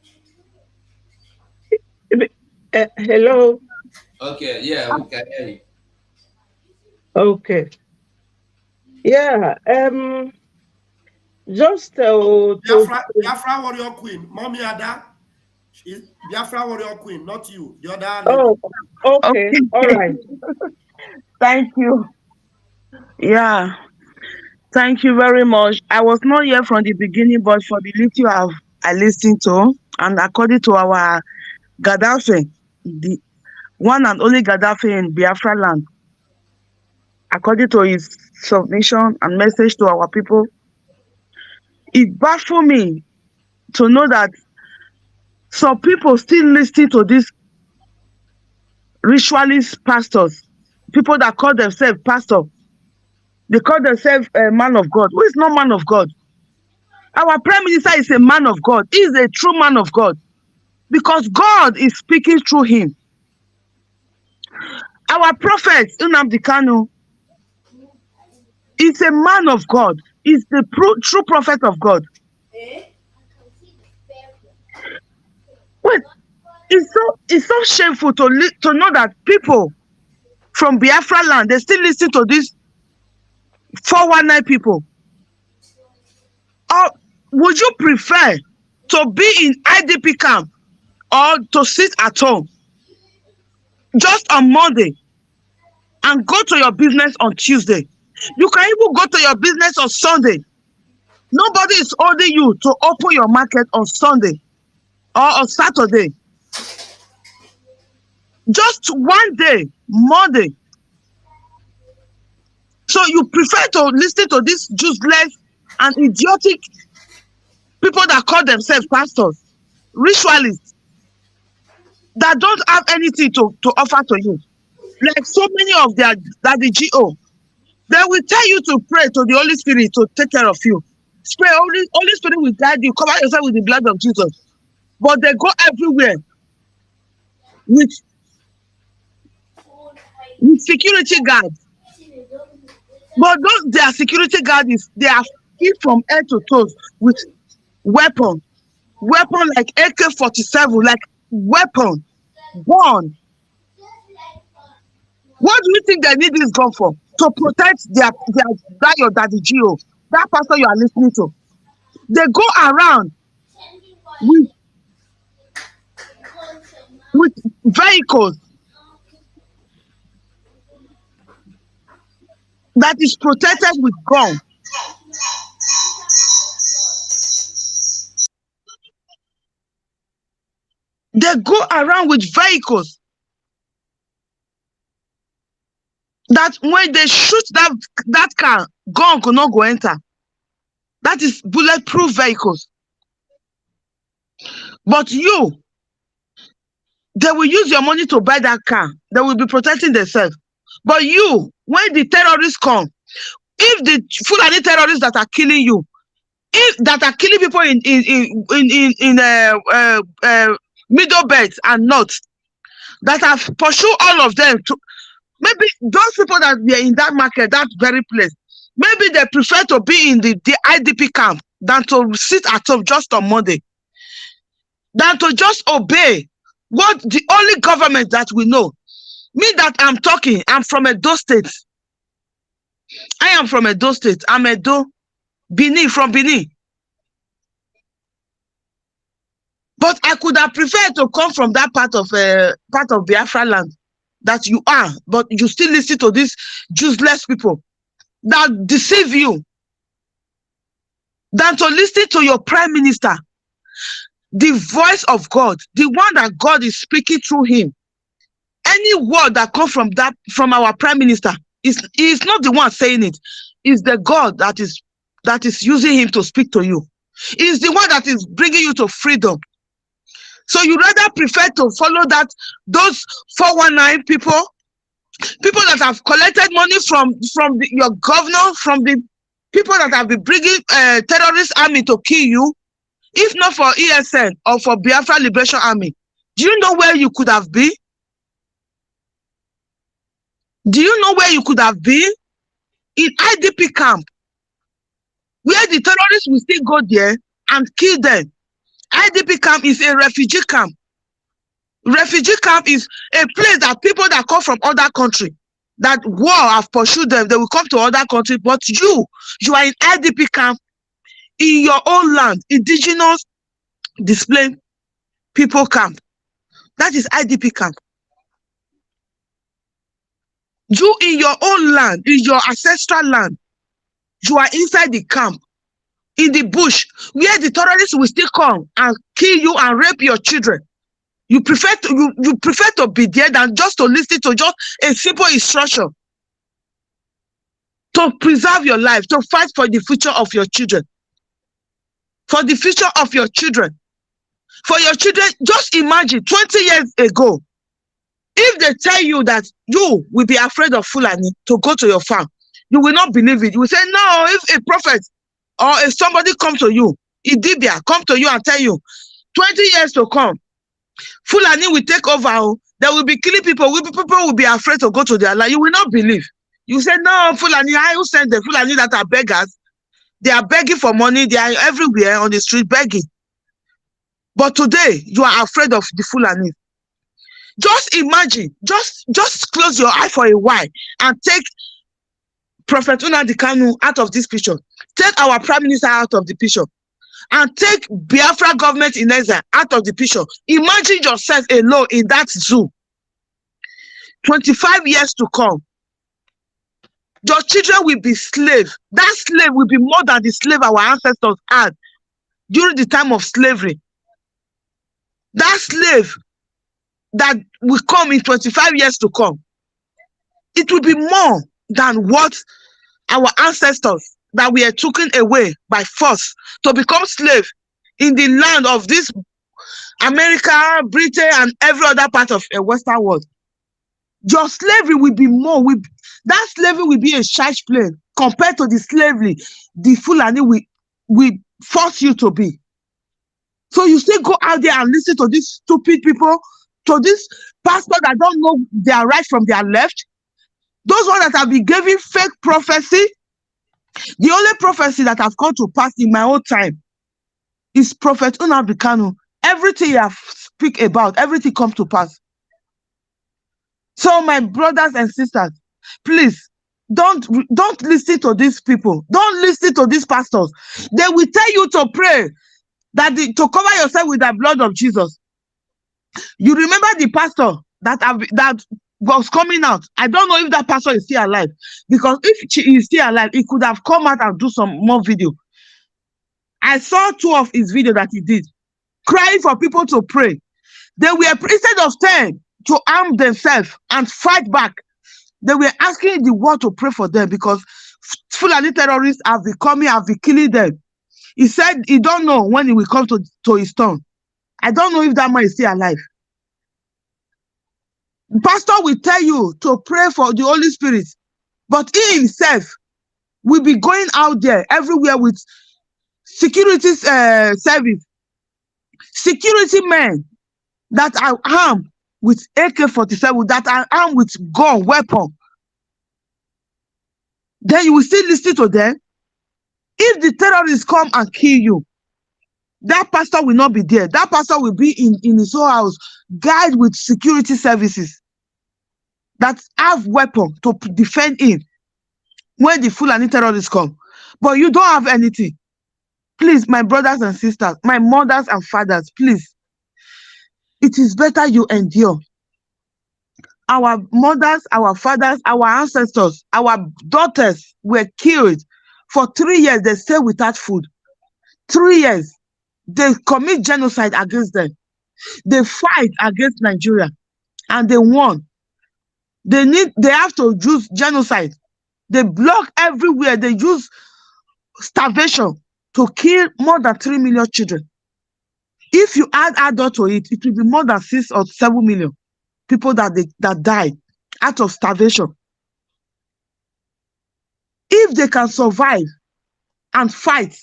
Hello. Okay, yeah, we can hear you. Okay. Yeah. Just Biafra Warrior Queen, Mommy Ada. She's Biafra Warrior Queen, not you. The other lady. Okay. All right. Thank you. Yeah. Thank you very much. I was not here from the beginning, but for the little I listened to, and according to our Gaddafi, the one and only Gaddafi in Biafra land, according to his submission and message to our people, it baffled me to know that some people still listen to these ritualist pastors, people that call themselves pastor. They call themselves a man of God. Who is not man of God? Our prime minister is a man of God. He is a true man of God because God is speaking through him. Our prophet, Nnamdi Kanu, is a man of God. He's the true prophet of God. Wait, it's so shameful to know that people from Biafra land, they still listen to these 419 people. Or would you prefer to be in IDP camp or to sit at home just on Monday and go to your business on Tuesday? You can even go to your business on Sunday. Nobody is holding you to open your market on Sunday or on Saturday. Just one day, Monday. So you prefer to listen to these useless and idiotic people that call themselves pastors, ritualists, that don't have anything to offer to you. Like so many of that the GO. They will tell you to pray to the Holy Spirit to take care of you. Pray, Holy Spirit will guide you, cover yourself with the blood of Jesus. But they go everywhere with security guards. But their security guards, they are fit from head to toes with weapon like AK-47, like weapon, gun. What do you think they need this gun for? To protect that your daddy Gio, that pastor you are listening to. They go around with vehicles that is protected with gun. They go around with vehicles that when they shoot that car, gun could not go enter. That is bulletproof vehicles. But you, they will use your money to buy that car. They will be protecting themselves. But you, when the terrorists come, if the Fulani terrorists that are killing you, if that are killing people in middle belt and north, that have pursued all of them to, maybe those people that were in that market, that very place, maybe they prefer to be in the IDP camp than to sit at home just on Monday, than to just obey what the only government that we know. Me that I'm talking, I'm from Edo State. I am from Edo State. I'm Edo, Benin, from Benin. But I could have preferred to come from that part of Biafra land that you are, but you still listen to these useless people that deceive you, than to listen to your prime minister, the voice of God, the one that God is speaking through him. Any word that comes from our prime minister is not the one saying it. It's the God that is using him to speak to you. It's the one that is bringing you to freedom. So you rather prefer to follow those 419 people that have collected money from your governor, from the people that have been bringing terrorist army to kill you, if not for ESN or for Biafra Liberation Army. Do you know where you could have been? Do you know where you could have been? In IDP camp, where the terrorists will still go there and kill them. IDP camp is a refugee camp. Refugee camp is a place that people that come from other countries, that war have pursued them, they will come to other countries, but you are in IDP camp in your own land, indigenous displaced people camp. That is IDP camp. You in your own land, in your ancestral land, you are inside the camp, in the bush, where the terrorists will still come and kill you and rape your children. You prefer to be there than just to listen to just a simple instruction to preserve your life, to fight for the future of your children. For the future of your children. For your children, just imagine 20 years ago, if they tell you that you will be afraid of Fulani to go to your farm, you will not believe it. You will say, no, if a prophet or if somebody come to you, Idibia come to you and tell you, 20 years to come, Fulani will take over, they will be killing people, people will be afraid to go to their land. You will not believe. You say, no, Fulani, I will send the Fulani that are beggars. They are begging for money, they are everywhere on the street begging. But today, you are afraid of the Fulani. Just imagine, just close your eye for a while and take Prophet Nnamdi Kanu out of this picture. Take our Prime Minister out of the picture. And take Biafra government in exile out of the picture. Imagine yourself alone in that zoo. 25 years to come. Your children will be slaves. That slave will be more than the slave our ancestors had during the time of slavery. That slave that will come in 25 years to come, it will be more than what our ancestors that we are taken away by force to become slaves in the land of this America, Britain, and every other part of the Western world. Your slavery will be more. That slavery will be a charge plane compared to the slavery the Fulani will force you to be. So you still go out there and listen to these stupid people, to these pastors that don't know their right from their left, those ones that have been giving fake prophecy. The only prophecy that have come to pass in my own time is Prophet Nnamdi Kanu. Everything you have speak about, everything comes to pass. So my brothers and sisters, please don't listen to these people. Don't listen to these pastors. They will tell you to pray to cover yourself with the blood of Jesus. You remember the pastor that was coming out? I don't know if that pastor is still alive, because if he is still alive, he could have come out and do some more video. I saw 2 of his video that he did, crying for people to pray. They were, instead of saying to arm themselves and fight back, they were asking the world to pray for them, because Fulani terrorists have been coming, have been killing them. He said he don't know when he will come to his turn. I don't know if that man is still alive. The pastor will tell you to pray for the Holy Spirit, but he himself will be going out there everywhere with security service, security men that are armed with AK-47, that are armed with gun, weapon. Then you will still listen to them. If the terrorists come and kill you, that pastor will not be there. That pastor will be in his own house, guide with security services that have weapon to defend him when the Fulani terrorists come. But you don't have anything. Please, my brothers and sisters, my mothers and fathers, please, it is better you endure. Our mothers, our fathers, our ancestors, our daughters were killed. For 3 years, they stay without food. 3 years. They commit genocide against them. They fight against Nigeria, and they won. They have to use genocide. They block everywhere. They use starvation to kill more than 3 million children. If you add adult to it, it will be more than 6 or 7 million people that died out of starvation. If they can survive and fight,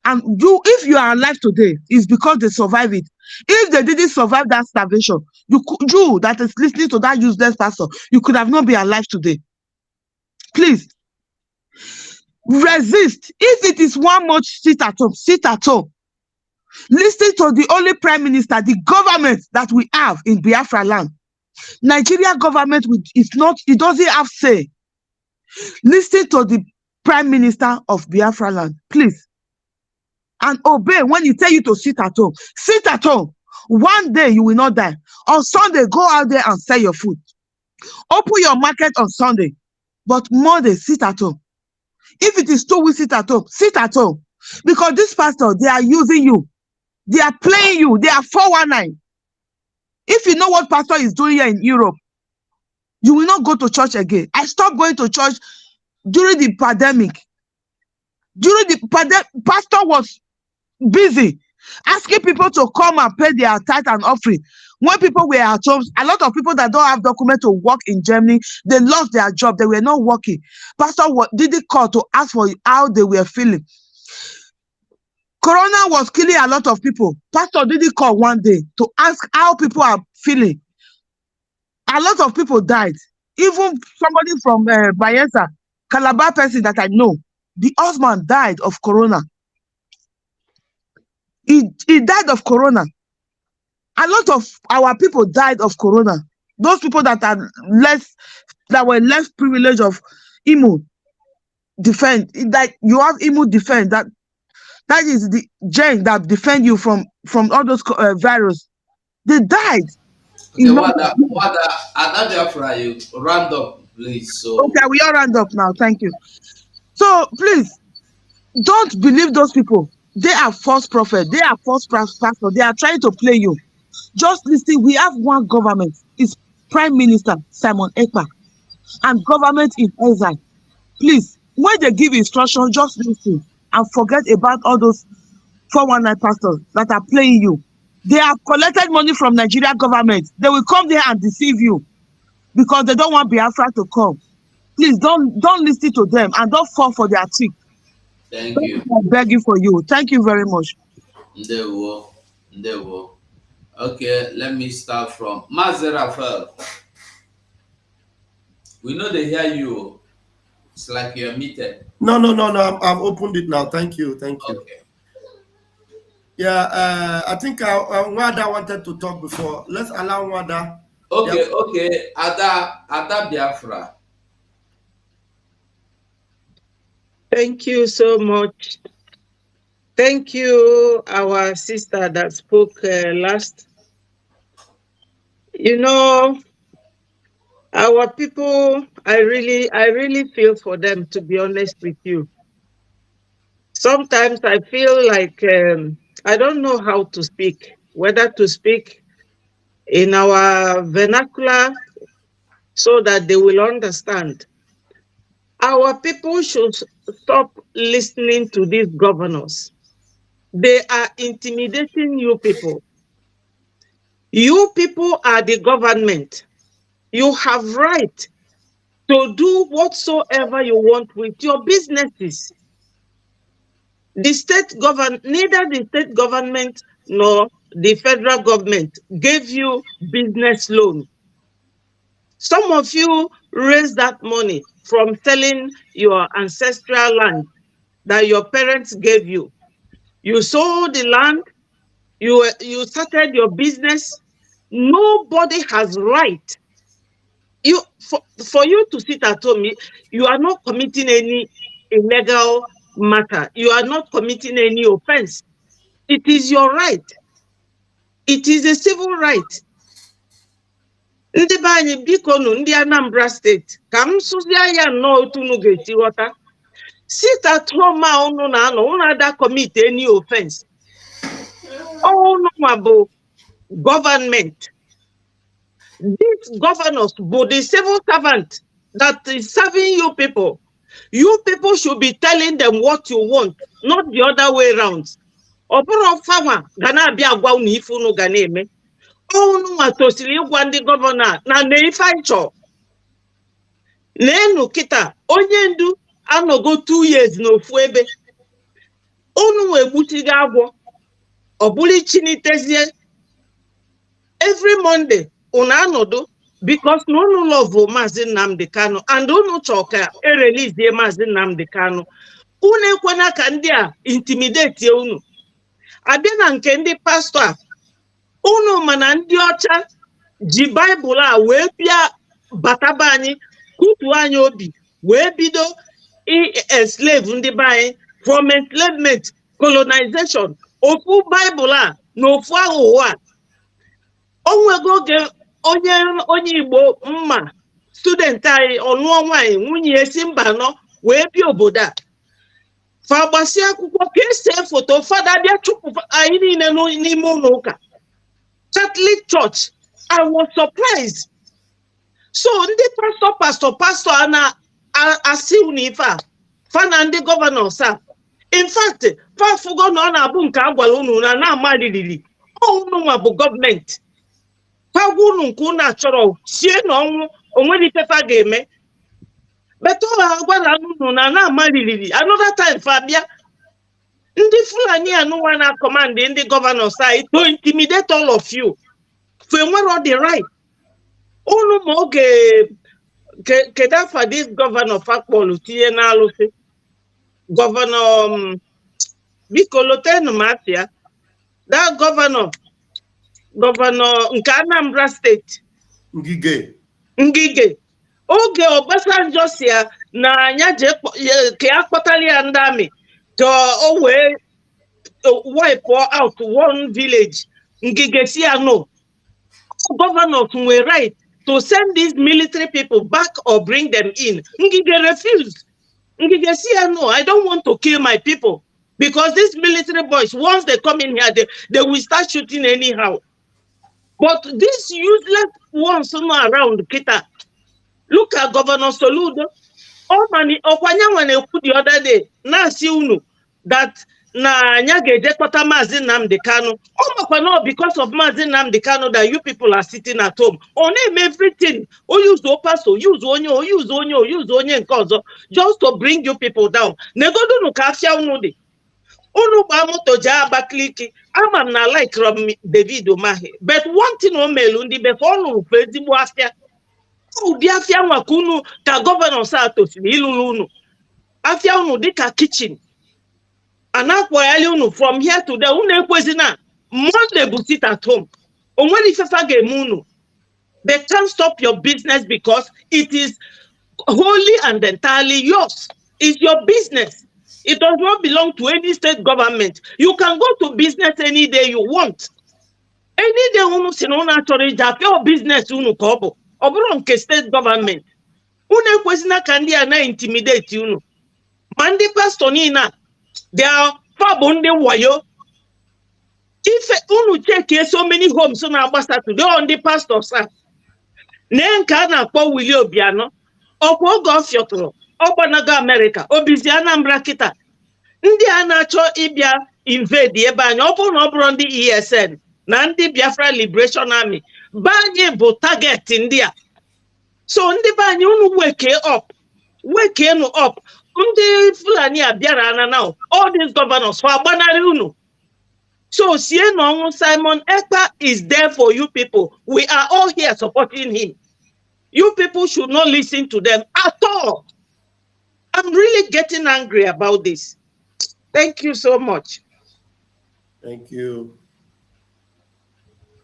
and if you are alive today, it's because they survived it. If they didn't survive that starvation, you that is listening to that useless pastor, you could have not been alive today. Please resist. If it is one month, sit at home. Sit at home. Listen to the only prime minister, the government that we have in Biafra land. Nigeria government it doesn't have say. Listen to the prime minister of Biafra land, please, and obey when he tell you to sit at home. Sit at home. One day you will not die. On Sunday, go out there and sell your food. Open your market on Sunday, but Monday, sit at home. If it is 2 weeks, sit at home. Sit at home. Because this pastor, they are using you. They are playing you. They are 419. If you know what pastor is doing here in Europe, you will not go to church again. I stopped going to church during the pandemic. During the pandemic, pastor was busy asking people to come and pay their tithe and offering. When people were at home, a lot of people that don't have documents to work in Germany, they lost their job. They were not working. Pastor didn't call to ask for how they were feeling. Corona was killing a lot of people. Pastor didn't call one day to ask how people are feeling. A lot of people died. Even somebody from Bayelsa, Calabar person that I know, the husband died of Corona. He died of Corona. A lot of our people died of Corona. Those people that were less privileged of immune defense. That you have immune defense. That is the gene that defend you from all those virus. They died. Okay, Biafra, you round up, please. So okay, we all round up now. Thank you. So please don't believe those people. They are false prophets. They are false pastors. They are trying to play you. Just listen. We have one government. It's Prime Minister Simon Ekpa and government in exile. Please, when they give instruction, just listen and forget about all those 419 pastors that are playing you. They have collected money from Nigeria government. They will come there and deceive you because they don't want Biafra to come. Please don't listen to them and don't fall for their trick. Thank you. I'm begging for you. Thank you very much. Ndewo. Okay, let me start from Mazerafel. We know they hear you. It's like you're muted. No. I've opened it now. Thank you. Okay. Yeah, I think Wada wanted to talk before. Let's allow Wada Okay. Ada Biafra. Thank you so much. Thank you, our sister that spoke last. You know, our people, I really feel for them, to be honest with you. Sometimes I feel like I don't know how to speak, whether to speak in our vernacular so that they will understand. Our people should stop listening to these governors. They are intimidating you people. You people are the government. You have right to do whatsoever you want with your businesses. The neither the state government nor the federal government gave you business loan. Some of you raised that money from selling your ancestral land that your parents gave you. You sold the land, you started your business. Nobody has right. For you to sit at home, you are not committing any illegal matter. You are not committing any offense. It is your right. It is a civil right. Ndị be anyị biko nụ ndị Anambra steeti ka m sụzie ya nnọọ otu unu ga-esi ghọta. Sit at home a unu na-anọ, unu ada commit any offense. Unu nwa bụ government. These governors bụ the civil servant that is serving you people. You people should be telling them what you want, not the other way around. Ọ bụrụ ọfanwa ga na-abịa agwa unu ife unu ga na-eme. Unu nwa tosiri ịgwa ndị gọvanọ na ife anyị chọrọ. N'enu kịta onye ndu anọgo 2 years n'ofu ebe. Unu nwe egbuchigo agwọ. Ọ bụrụ chinitezie. Every Monday unu anọdụ because na unu love Maazị Nnamdi Kanu and unu chọọ ka erelease Maazị Nnamdi Kanu. Unu ekwena ka ndị a intimidate unu. Abịa na nke ndị pastọ a, unu mana ndị ọcha ji Baịbụl a wee bịa bataba anyị, kutu anyị obi, wee bido enslave ndị be anyị from enslavement, colonization, ofu Baịbụl a na ofu aghụghọ a. Onwego oge onye Igbo mma student anyị ọnụọ nwaanyị nwunye esi mba nọ wee bịa obodo a. Fa gbasịa akwụkwọ ka ese foto fada bịa chụpụ anyị niile n'ime ụlọ ụka. Catholic Church, I was surprised. So ndị pastor a na-asị unu ife a, fa na ndị governors a. In fact, fa fugo na ọ na-abụ nke a gwara unu na na-amaliriri. Unu nwa bụ gọọmenti. Fa gwa unu nke unu achọrọ sie na ọnwụ onwere ifefa ga-eme. Beto ha gwara unu na na-amaliriri. Another time fa bịa. Ndị Fulani anụnwa na command ndị governors anyị to intimidate all of you. For nwere the right. Unu ma oge kedafa this governor fakpolu tinye n'alụsị. Governor biko lotenu mafia. That governor nke Anambra State. Ngige. Oge Obasanjo si ya na anya je ke akpọtali ya ndị amị. To wee wipe out one village. Ngige si ya no. Governors were right to send these military people back or bring them in. Ngige refused. Ngige si ya no, I don't want to kill my people. Because these military boys, once they come in here, they will start shooting anyhow. But these useless ones around Kita. Look at Governor Soludo. The other day, na si unu that na nyage dekota Maazị Nnamdi Kanu. No, because of Maazị Nnamdi Kanu that you people are sitting at home. On name everything. Use Opaso, use onye nke ọzọ just to bring you people down. Negodu nu ka afia unu di. Unu ba moto ja Abakaliki. Amam na like from David Umahi. But one thing o melu ndi before unu ezigbo afia. Ụdị afia nwa ka unu ka gọvanọ sa tosiri ilulu unu. Afia unu dị ka kitchen. Anakwayali unu from here to there. Unu ekwezi na Monday bụ sit at home. Onwere ifefa ga-eme unu. They can't stop your business because it is wholly and entirely yours. It's your business. It does not belong to any state government. You can go to business any day you want. Any day unu si na unu achọrọ ije apịa business unu ka ọ bụ. Ọ bụrụ nke state government. Unu ekwesịna ka ndị a na-intimidate unu. Ma ndị pastor niile a, they are fabụ ndị wayo. If unu check so many homes na-agbasa today on the pastors are. Nee nke a na-akpọ Willie Obiano. Ọkwa oge ọ fịọtụrụ ọgbanago America obizi Anambra kịta ndị a na-achọ ịbịa invade ebe anyị ọ bụrụ na ọ bụrụ ndị ESN na ndị Biafra Liberation Army be anyị bụ target ndị a. So ndị be anyị unu wake up ndị Fulani a bịara na now all these governors for agbanarị unu. So sie n'ọnwụ Simon Ekpa is there for you people. We are all here supporting him. You people should not listen to them at all. I'm really getting angry about this. Thank you so much. Thank you.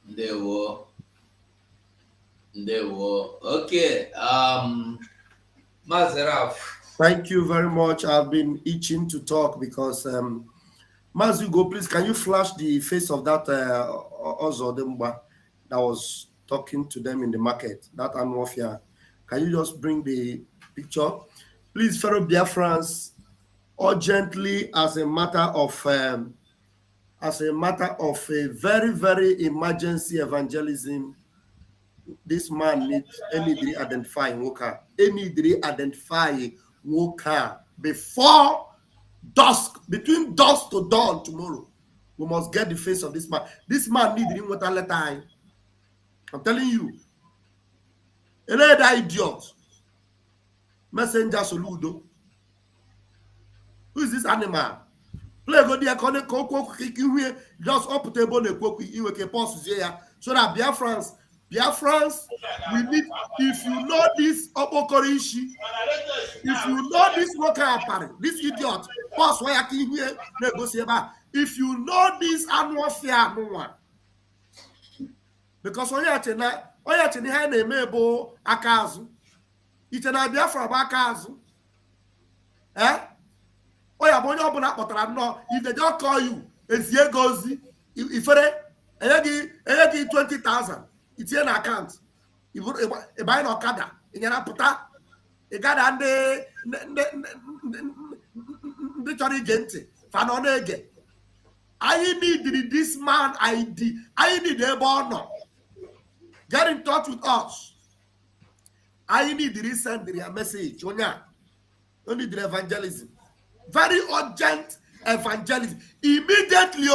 There were. Okay. Mazaraf. Thank you very much. I've been itching to talk because Mazugo, please, can you flash the face of that Ozodemba that was talking to them in the market, that Anwafia? Can you just bring the picture? Please, fellow Biafrans, urgently, as a matter of a very, very emergency evangelism, this man needs any identifying worker, before dusk, between dusk to dawn tomorrow. We must get the face of this man. This man needs him with a time. I'm telling you. Another idiot. Messenger Soludo. Who is this animal? Play go there, just up table the post here. So that Biafrans, we need, if you know this Obokorishi, if you know this worker apparent, this idiot, post where I can hear negotiate. If you know this annual fair, no one. Because when you're Akazu, it's an idea from Akazu. Eh? If they don't call you, it's ye goes if they 20,000, it's in account. You buy no kada, in your puta, a gada and the gente, Fanonege. I need this man ID. I need a bono. Get in touch with us. I need to send their message. Only the evangelism. Very urgent evangelism. Immediately,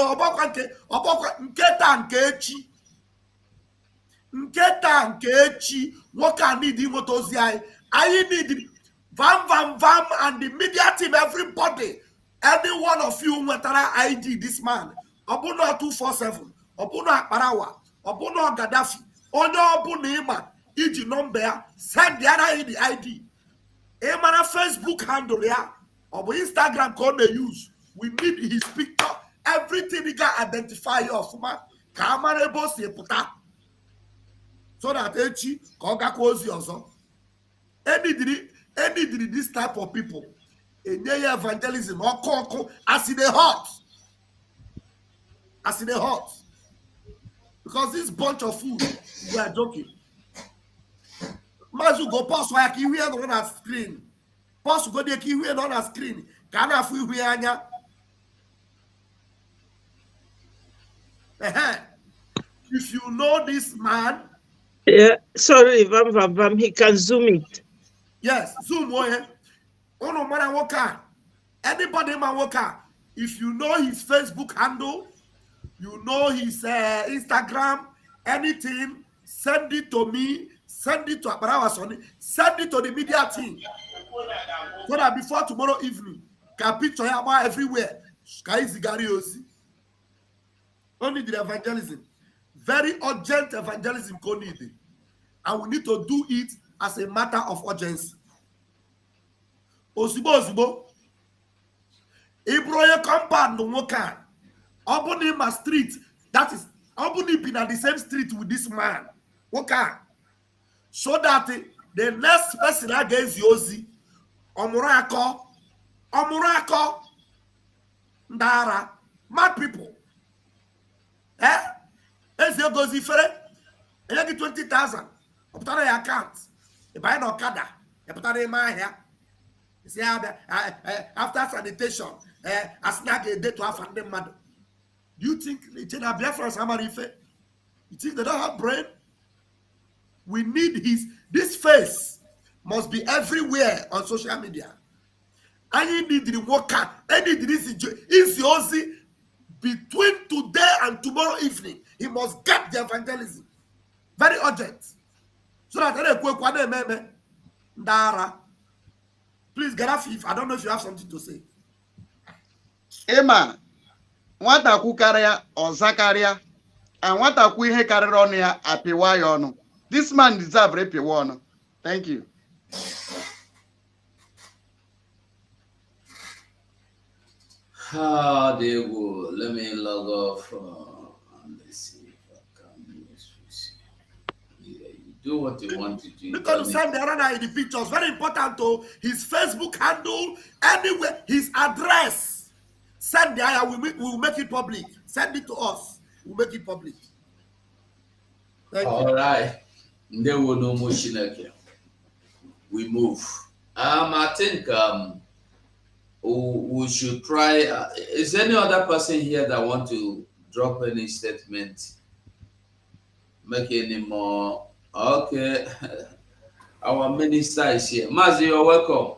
Nketa Nkechi, what can need him to I need Vam, and the media team, everybody. Any one of you who ID this man. Obuno 247, Obuno Akbarawa, Obuno Gaddafi, Ono Obunima, Iji number, send the other ID. Emana Facebook handle ya, or Instagram code they use. We need his picture. Everything he can identify your man. Kamarebo se puta. So that Echi, Koga Kozi also. Any this type of people. In their evangelism or conquer as in the heart. As in the heart. Because this bunch of food, we are joking. Mazu go pause why you hear on a screen. Pause go there you hear on a screen. Can I feel here? If you know this man. Yeah, sorry, Vam, he can zoom it. Yes, zoom away. Oh no man worker. Anybody man worker. If you know his Facebook handle, you know his Instagram, anything, send it to me, send it to Abarawasoni, send it to the media team. So that before tomorrow evening, can picture about everywhere. Sky Zigariosi. Only the evangelism. Very urgent evangelism needed. And we need to do it as a matter of urgency. Osibo. Ibroye compound no woka. Obunima street. That is Obuni been at the same street with this man. Woka. so that the next person against Yozi, Omurako, Ndara, mad people. Eh? As you go zifere, you get 20,000. You put on your account. You buy an Okada. You put on my hair. You see, after sanitation, I snag a day to have them mad. Do you think the BIAFRANS Amarife? You think they don't have brain? We need this face must be everywhere on social media. And you need the worker, any this is Yosi between today and tomorrow evening. He must get the evangelism. Very urgent. So that Ndara. Please get off if I don't know if you have something to say. Emma, nwata kwu karịa ọza karịa, and nwata kwu ihe karịrị ọnụ ya apịwa ya ọnụ. This man deserves ịpịwa ọnụ. Thank you. There you go. Let me log off. Let's see if I can use this. Yeah, you do what you want to do. Because you send the other in the pictures. Very important to his Facebook handle, anywhere, his address. Send there, we'll make it public. Send it to us. We'll make it public. Thank All you. right. There will no motion again. We move. I think we should try. Is there any other person here that want to drop any statement? Make any more? Okay. Our minister is here. Mazi, you're welcome.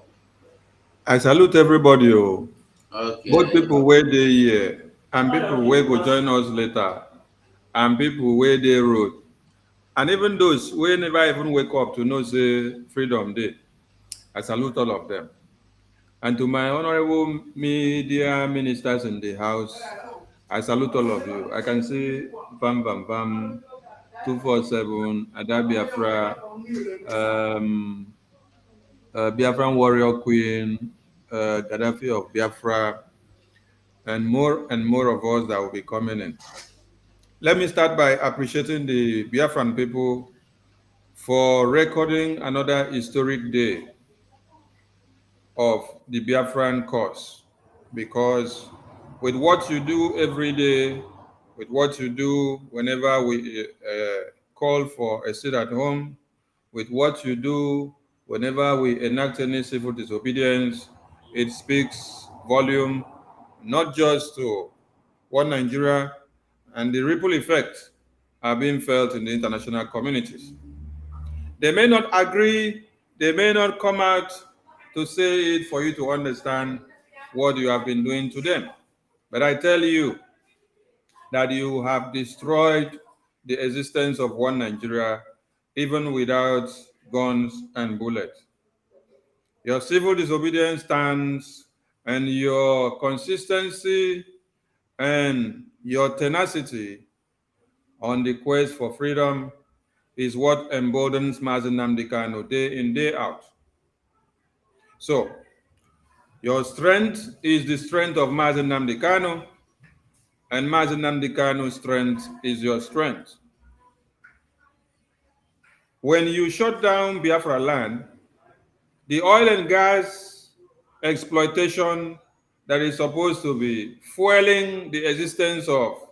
I salute everybody. Okay. Both people where they here and people where go join us later and people where they wrote. And even those who never even wake up to know say Freedom Day. I salute all of them. And to my honorable media ministers in the house, I salute all of you. I can see Bam Bam Bam, 247, Ada Biafra, Biafran Warrior Queen, Gaddafi of Biafra, and more of us that will be coming in. Let me start by appreciating the Biafran people for recording another historic day of the Biafran cause, because with what you do every day, with what you do whenever we call for a sit at home, with what you do whenever we enact any civil disobedience, it speaks volume, not just to one Nigeria, and the ripple effects are being felt in the international communities. They may not agree, they may not come out to say it for you to understand what you have been doing to them. But I tell you that you have destroyed the existence of one Nigeria, even without guns and bullets. Your civil disobedience stance and your consistency and your tenacity on the quest for freedom is what emboldens Mazi Nnamdi Kanu day in, day out. So, your strength is the strength of Mazi Nnamdi Kanu, and Mazi Nnamdi Kanu's strength is your strength. When you shut down Biafra land, the oil and gas exploitation that is supposed to be fueling the existence of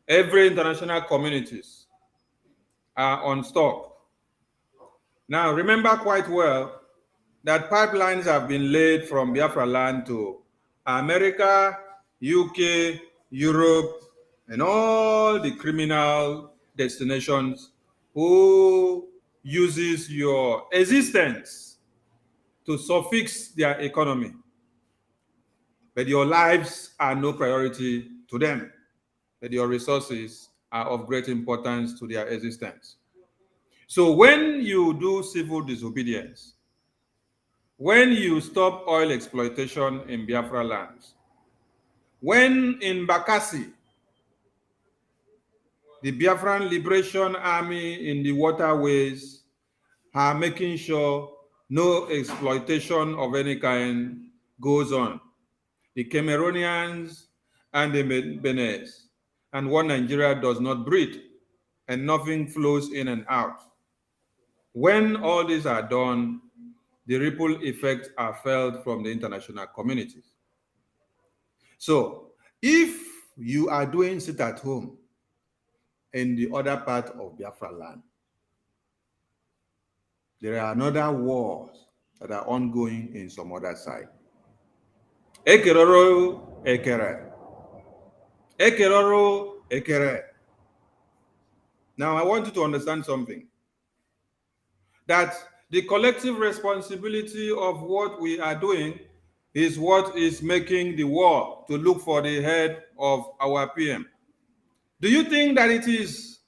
every international communities are unstopped. Now, remember quite well that pipelines have been laid from Biafra land to America, UK, Europe, and all the criminal destinations who uses your existence to suffix their economy. But your lives are no priority to them, but your resources are of great importance to their existence. So when you do civil disobedience, when you stop oil exploitation in Biafra lands, when in Bakassi, the Biafran Liberation Army in the waterways are making sure no exploitation of any kind goes on. The Cameroonians and the Benes and one Nigeria does not breed, and nothing flows in and out. When all these are done, the ripple effects are felt from the international communities. So, if you are doing sit at home in the other part of Biafra land, there are another wars that are ongoing in some other side. Ekeroro ekere. Ekeroro ekere. Now, I want you to understand something. That the collective responsibility of what we are doing is what is making the war to look for the head of our PM. Do you think that it is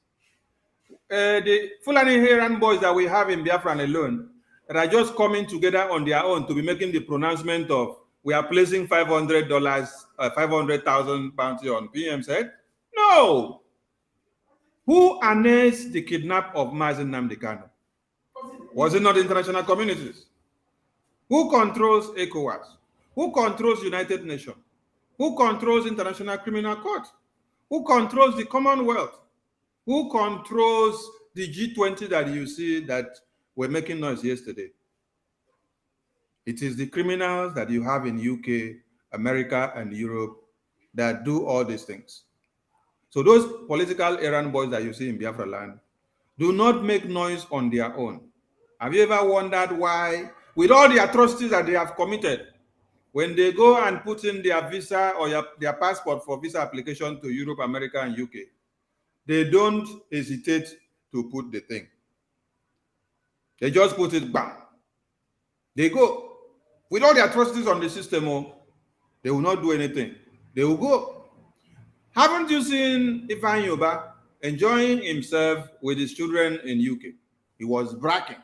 the Fulani Heran boys that we have in Biafran alone that are just coming together on their own to be making the pronouncement of we are placing $500, 500,000 bounty on PM's head? No. Who announced the kidnap of Mazen Nnamdi Kanu? Was it not international communities? Who controls ECOWAS? Who controls United Nations? Who controls International Criminal Court? Who controls the Commonwealth? Who controls the G20 that you see that were making noise yesterday? It is the criminals that you have in UK, America, and Europe that do all these things. So those political errand boys that you see in Biafra land do not make noise on their own. Have you ever wondered why, with all the atrocities that they have committed, when they go and put in their visa or their passport for visa application to Europe, America, and UK, they don't hesitate to put the thing. They just put it bam. They go. With all the atrocities on the system, they will not do anything. They will go. Haven't you seen Ifeanyi Oba enjoying himself with his children in UK? He was bragging.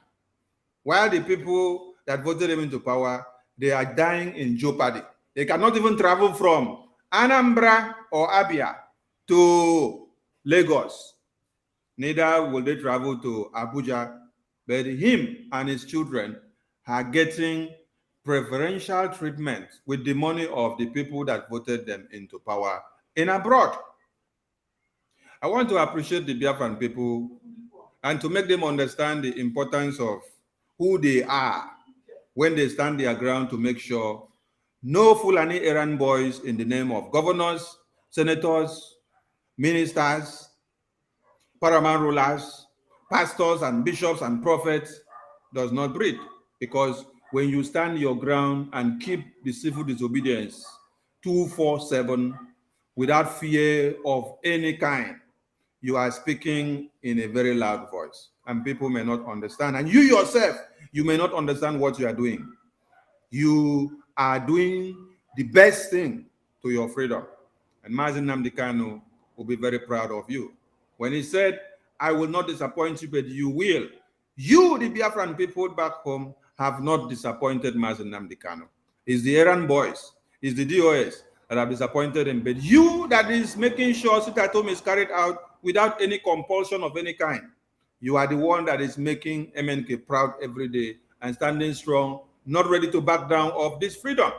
While the people that voted him into power, they are dying in jeopardy. They cannot even travel from Anambra or Abia to Lagos. Neither will they travel to Abuja, but him and his children are getting preferential treatment with the money of the people that voted them into power in abroad. I want to appreciate the Biafran people and to make them understand the importance of who they are when they stand their ground to make sure no Fulani errand boys in the name of governors, senators, ministers, paramount rulers, pastors and bishops and prophets does not breed. Because when you stand your ground and keep the civil disobedience 24/7 without fear of any kind, you are speaking in a very loud voice and people may not understand. And you yourself, you may not understand what you are doing. You are doing the best thing to your freedom. And Mazen Nnamdi Kanu will be very proud of you. When he said, I will not disappoint you, but you will. You, the Biafran people back home, have not disappointed Mazen Nnamdi Kanu. It's the errand boys, it's the DOS that have disappointed him. But you that is making sure sit at home is carried out without any compulsion of any kind. You are the one that is making MNK proud every day and standing strong, not ready to back down of this freedom.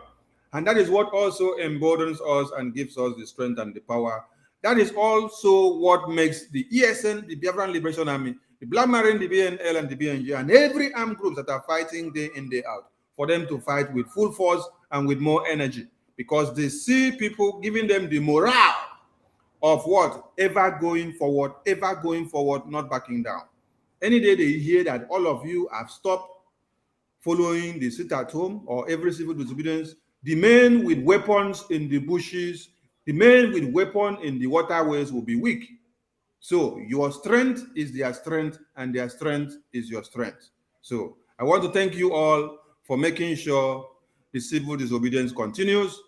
And that is what also emboldens us and gives us the strength and the power. That is also what makes the ESN, the Biafran Liberation Army, the Black Marine, the BNL, and the BNG, and every armed groups that are fighting day in, day out, for them to fight with full force and with more energy, because they see people giving them the morale of what? Ever going forward, not backing down. Any day they hear that all of you have stopped following the sit at home or every civil disobedience, the men with weapons in the bushes, the men with weapons in the waterways will be weak. So your strength is their strength and their strength is your strength. So I want to thank you all for making sure the civil disobedience continues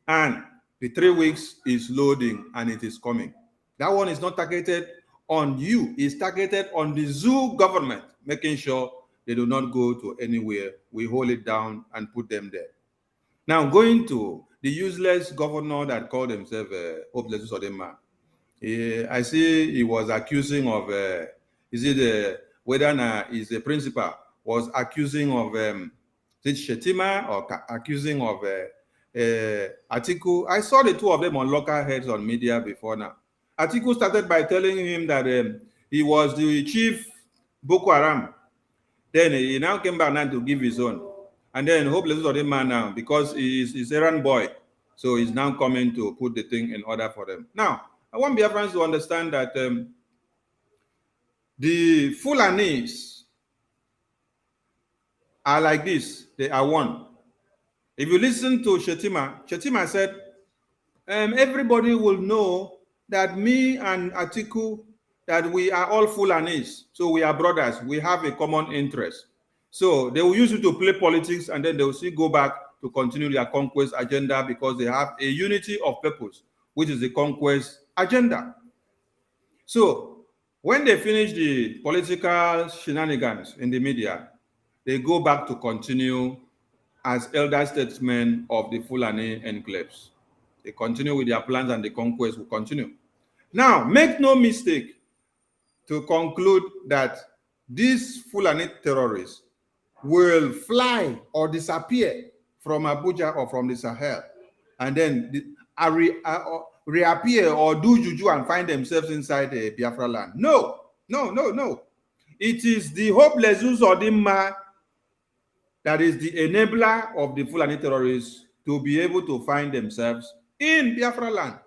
and the 3 weeks is loading and it is coming. That one is not targeted on you, it's targeted on the zoo government, making sure they do not go to anywhere. We hold it down and put them there. Now, going to the useless governor that called himself Hopeless Sodema. I see he was accusing of, whether is the principal, was accusing of, is it Shettima or accusing of Atiku. I saw the two of them on local heads on media before now. Atiku started by telling him that he was the chief Boko Haram Then he now came back now to give his own. And then hopeless of the man now, because he's errand boy. So he's now coming to put the thing in order for them. Now, I want Biafrans to understand that the Fulanis are like this. They are one. If you listen to Shettima, Shettima said, everybody will know that me and Atiku, that we are all Fulanis. So we are brothers. We have a common interest. So they will use it to play politics, and then they will still go back to continue their conquest agenda because they have a unity of purpose, which is the conquest agenda. So when they finish the political shenanigans in the media, they go back to continue as elder statesmen of the Fulani enclaves. They continue with their plans, and the conquest will continue. Now, make no mistake to conclude that these Fulani terrorists will fly or disappear from Abuja or from the Sahel, and then reappear or do juju and find themselves inside the Biafra land. No, no, no, no. It is the hopeless Uzodinma that is the enabler of the Fulani terrorists to be able to find themselves in Biafra land.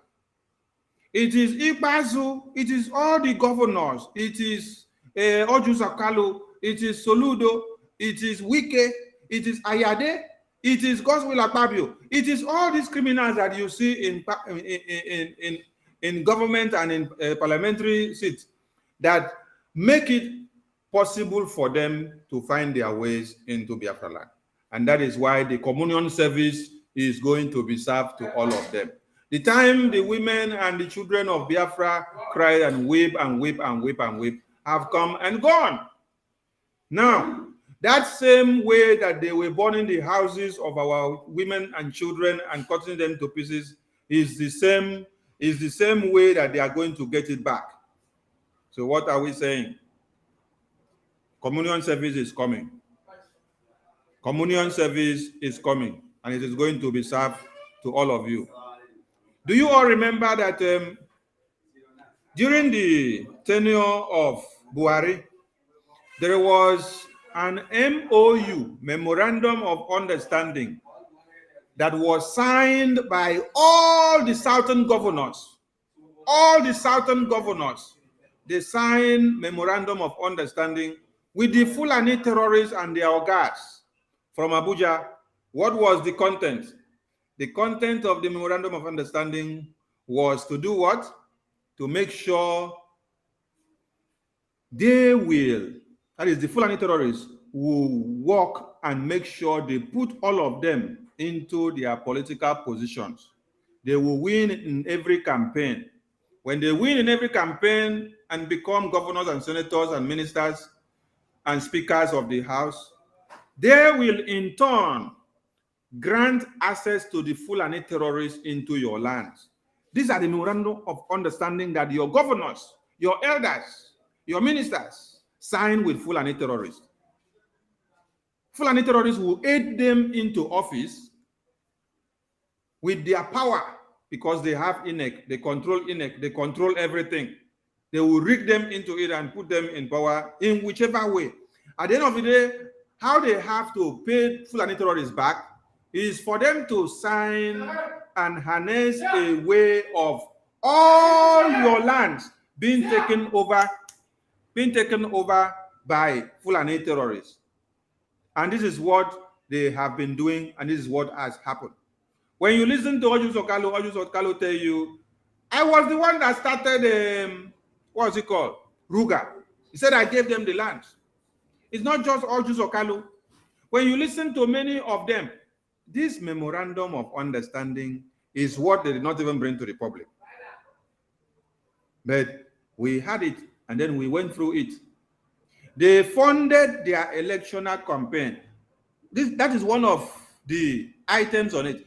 It is Ikpazu, it is all the governors, it is Ojusakalu, it is Soludo, it is Wike, it is Ayade, it is Godswill Akpabio. It is all these criminals that you see in government and in parliamentary seats that make it possible for them to find their ways into Biafra land. And that is why the communion service is going to be served to all of them. The time the women and the children of Biafra cried and weep and weep and weep and weep have come and gone. Now, that same way that they were burning the houses of our women and children and cutting them to pieces is the same way that they are going to get it back. So what are we saying? Communion service is coming. Communion service is coming, and it is going to be served to all of you. Do you all remember that during the tenure of Buhari, there was an MOU, Memorandum of Understanding, that was signed by all the southern governors. All the southern governors, they signed Memorandum of Understanding with the Fulani terrorists and their guards from Abuja. What was the content? The content of the Memorandum of Understanding was to do what? To make sure they will, that is the Fulani terrorists, will work and make sure they put all of them into their political positions. They will win in every campaign. When they win in every campaign and become governors and senators and ministers and speakers of the House, they will in turn grant access to the Fulani terrorists into your lands. These are the memorandum of understanding that your governors, your elders, your ministers sign with Fulani terrorists. Fulani terrorists will aid them into office with their power because they have INEC, they control INEC, they control everything. They will rig them into it and put them in power in whichever way. At the end of the day, how they have to pay Fulani terrorists back is for them to sign and harness a way of all your lands being taken over by Fulani terrorists. And this is what they have been doing, and this is what has happened. When you listen to Ojus Okalo tell you, I was the one that started, what's it called? Ruga. He said, I gave them the land. It's not just Ojus Okalo. When you listen to many of them, this memorandum of understanding is what they did not even bring to the public. But we had it, and then we went through it. They funded their electional campaign. That is one of the items on it.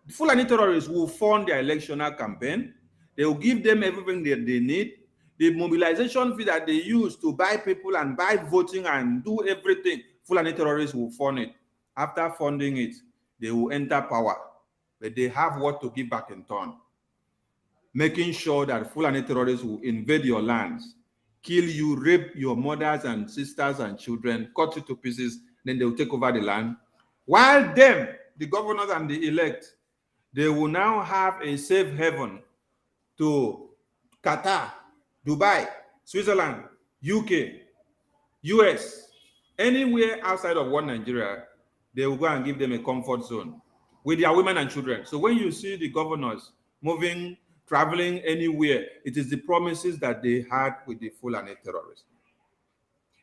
The Fulani terrorists will fund their electional campaign. They will give them everything that they need. The mobilization fee that they use to buy people and buy voting and do everything, Fulani terrorists will fund it. After funding it, they will enter power. But they have what to give back in turn. Making sure that Fulani terrorists will invade your lands kill you, rape your mothers and sisters and children, cut you to pieces, then they will take over the land. While them, the governors and the elect, they will now have a safe haven to Qatar, Dubai, Switzerland, UK, US, anywhere outside of one Nigeria, they will go and give them a comfort zone with their women and children. So when you see the governors moving, traveling anywhere, it is the promises that they had with the Fulani terrorists.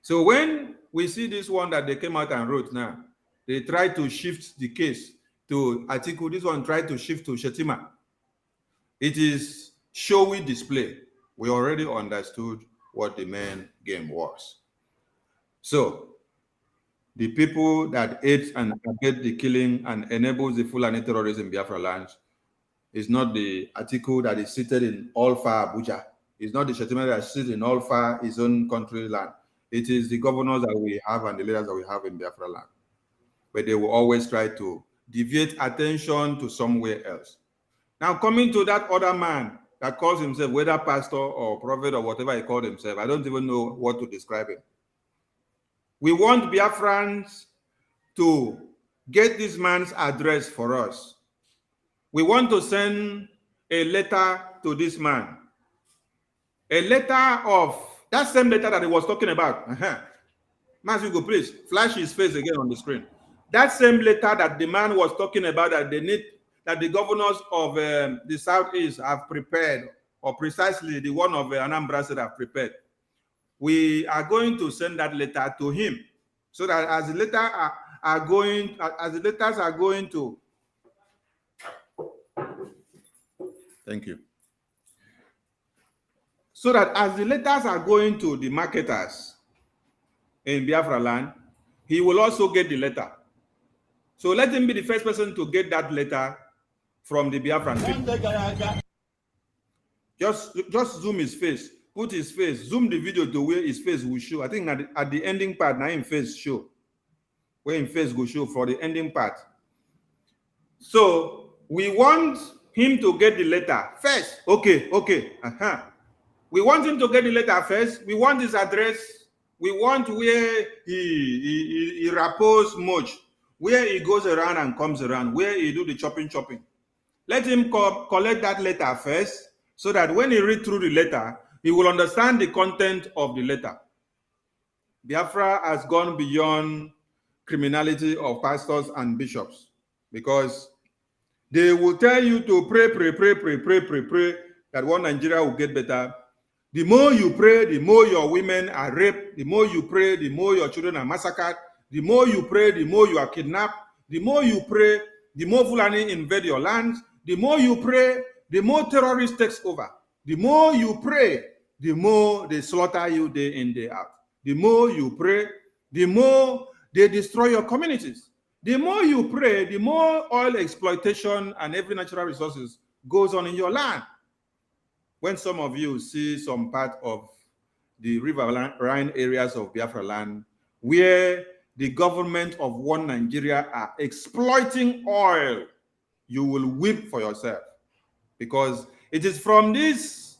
So when we see this one that they came out and wrote now, they try to shift the case to Atiku. This one tried to shift to Shettima. It is showy display. We already understood what the main game was. So the people that aid and abet the killing and enables the Fulani terrorism in Biafra lands is not the Atiku that is seated in Alfa, Abuja. It's not the Shettima that is seated in Alfa, his own country land. It is the governors that we have and the leaders that we have in Biafra land. But they will always try to deviate attention to somewhere else. Now, coming to that other man that calls himself whether pastor or prophet or whatever he called himself, I don't even know what to describe him. We want Biafrans to get this man's address for us. We want to send a letter to this man. A letter of that same letter that he was talking about. Masugo, please flash his face again on the screen. That same letter that the man was talking about that they need, that the governors of the Southeast have prepared, or precisely the one of Anambra State have prepared. We are going to send that letter to him, so that as the letters are going to, thank you. So that as the letters are going to the marketers in Biafra land, he will also get the letter. So let him be the first person to get that letter from the Biafran people. Just zoom his face, put his face, zoom the video to where his face will show. I think at the ending part, now his face show. Where his face will show for the ending part. So we want him to get the letter first. Okay. We want him to get the letter first. We want his address. We want where he rappos much, where he goes around and comes around, where he do the chopping. Let him collect that letter first, so that when he read through the letter, he will understand the content of the letter. Biafra has gone beyond criminality of pastors and bishops, because they will tell you to pray that one Nigeria will get better. The more you pray, the more your women are raped. The more you pray, the more your children are massacred. The more you pray, the more you are kidnapped. The more you pray, the more Fulani invade your lands. The more you pray, the more terrorists takes over. The more you pray, the more they slaughter you day in, day out. The more you pray, the more they destroy your communities. The more you pray, the more oil exploitation and every natural resources goes on in your land. When some of you see some part of the riverine areas of Biafra land, where the government of one Nigeria are exploiting oil, you will weep for yourself, because it is from this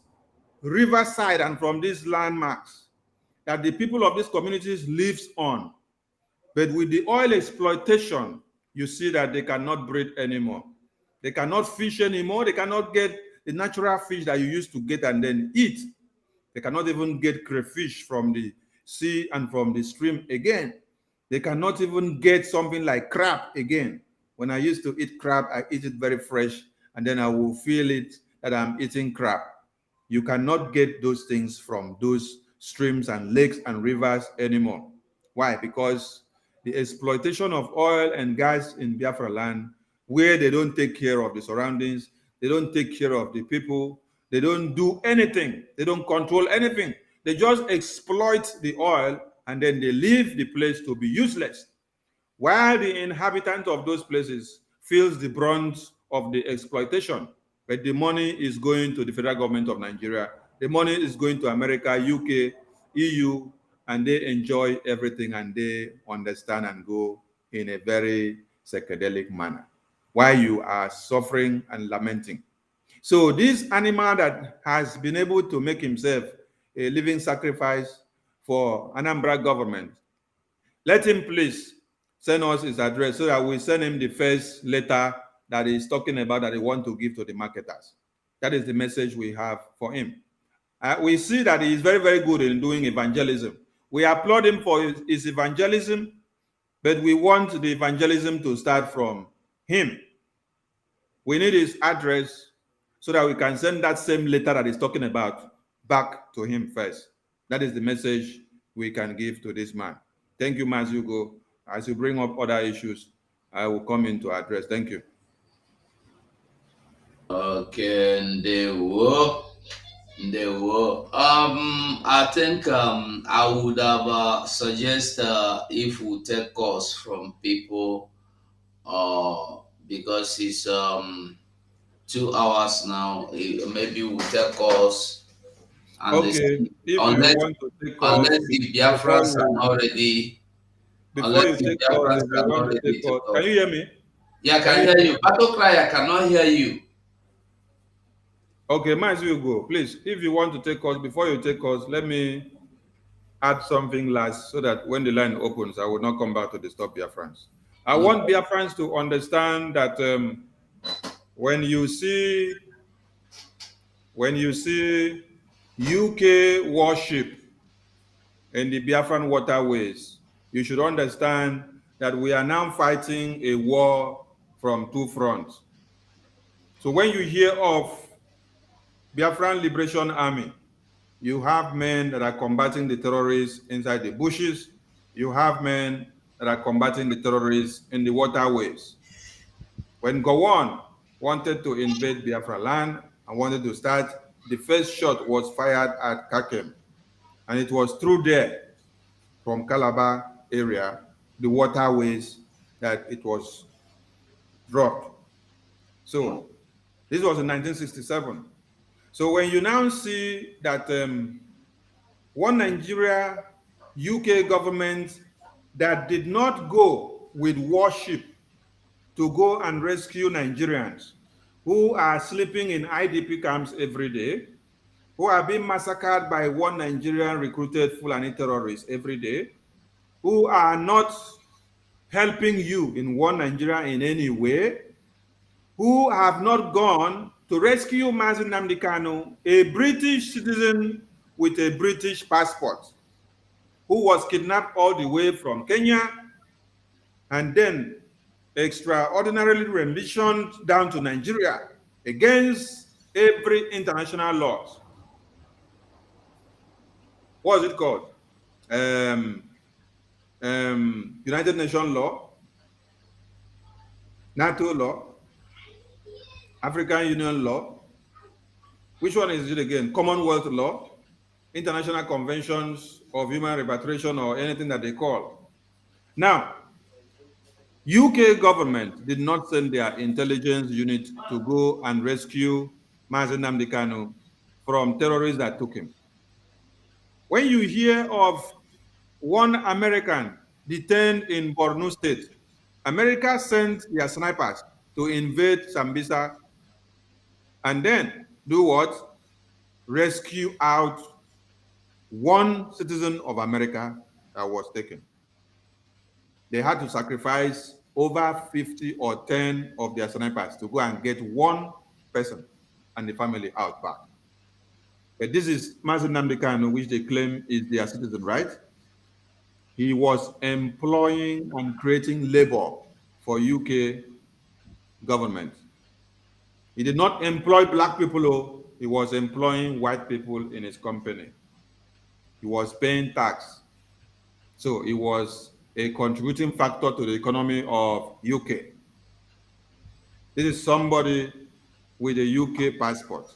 riverside and from these landmarks that the people of these communities lives on. But with the oil exploitation, you see that they cannot breathe anymore. They cannot fish anymore. They cannot get the natural fish that you used to get and then eat. They cannot even get crayfish from the sea and from the stream again. They cannot even get something like crab again. When I used to eat crab, I eat it very fresh, and then I will feel it that I'm eating crab. You cannot get those things from those streams and lakes and rivers anymore. Why? Because the exploitation of oil and gas in Biafra land, where they don't take care of the surroundings, they don't take care of the people, they don't do anything, they don't control anything. They just exploit the oil, and then they leave the place to be useless, while the inhabitant of those places feels the brunt of the exploitation. But the money is going to the federal government of Nigeria. The money is going to America, UK, EU, and they enjoy everything, and they understand and go in a very psychedelic manner, while you are suffering and lamenting. So this animal that has been able to make himself a living sacrifice for Anambra government. Let him please send us his address so that we send him the first letter that he's talking about that he wants to give to the marketers. That is the message we have for him. We see that he is very, very good in doing evangelism. We applaud him for his evangelism, but we want the evangelism to start from him. We need his address so that we can send that same letter that he's talking about back to him first. That is the message we can give to this man. Thank you, Mas Hugo. As you bring up other issues, I will come in to address. Thank you. Okay, ndewo. I think I would have suggest if we take calls from people, because it's 2 hours now. Maybe we'll take calls. And Okay, if unless, you want to take calls, the Biafrans are not ready. Before you take calls, if you want to take calls, can you hear me? Yeah, I can hear you. Battle Cry, I cannot hear you. Okay, might as well go. Please, if you want to take calls, before you take calls, let me add something last so that when the line opens, I will not come back to disturb Biafrans. I want Biafrans to understand that when you see UK warship in the Biafran waterways, you should understand that we are now fighting a war from two fronts. So when you hear of Biafran Liberation Army, you have men that are combating the terrorists inside the bushes. You have men that are combating the terrorists in the waterways. When Gowon wanted to invade Biafra land and wanted to start, the first shot was fired at Kakem. And it was through there, from Calabar area, the waterways, that it was dropped. So this was in 1967. So when you now see that one Nigeria, UK government that did not go with warship to go and rescue Nigerians who are sleeping in IDP camps every day, who are being massacred by one Nigerian recruited Fulani terrorists every day, who are not helping you in one Nigeria in any way, who have not gone to rescue Mazi Nnamdi Kanu, a British citizen with a British passport, who was kidnapped all the way from Kenya and then extraordinarily remissioned down to Nigeria against every international law. What is it called? United Nations law, NATO law, African Union law. Which one is it again? Commonwealth law, international conventions of human repatriation, or anything that they call. Now, UK government did not send their intelligence unit to go and rescue Mazi Nnamdi Kanu from terrorists that took him. When you hear of one American detained in Borno State, America sent their snipers to invade Sambisa and then do what? Rescue out one citizen of America that was taken. They had to sacrifice over 50 or 10 of their snipers to go and get one person and the family out back. But this is Mazi Nnamdi Kanu, which they claim is their citizen, right? He was employing and creating labor for UK government. He did not employ black people, he was employing white people in his company. He was paying tax. So he was a contributing factor to the economy of UK. This is somebody with a UK passport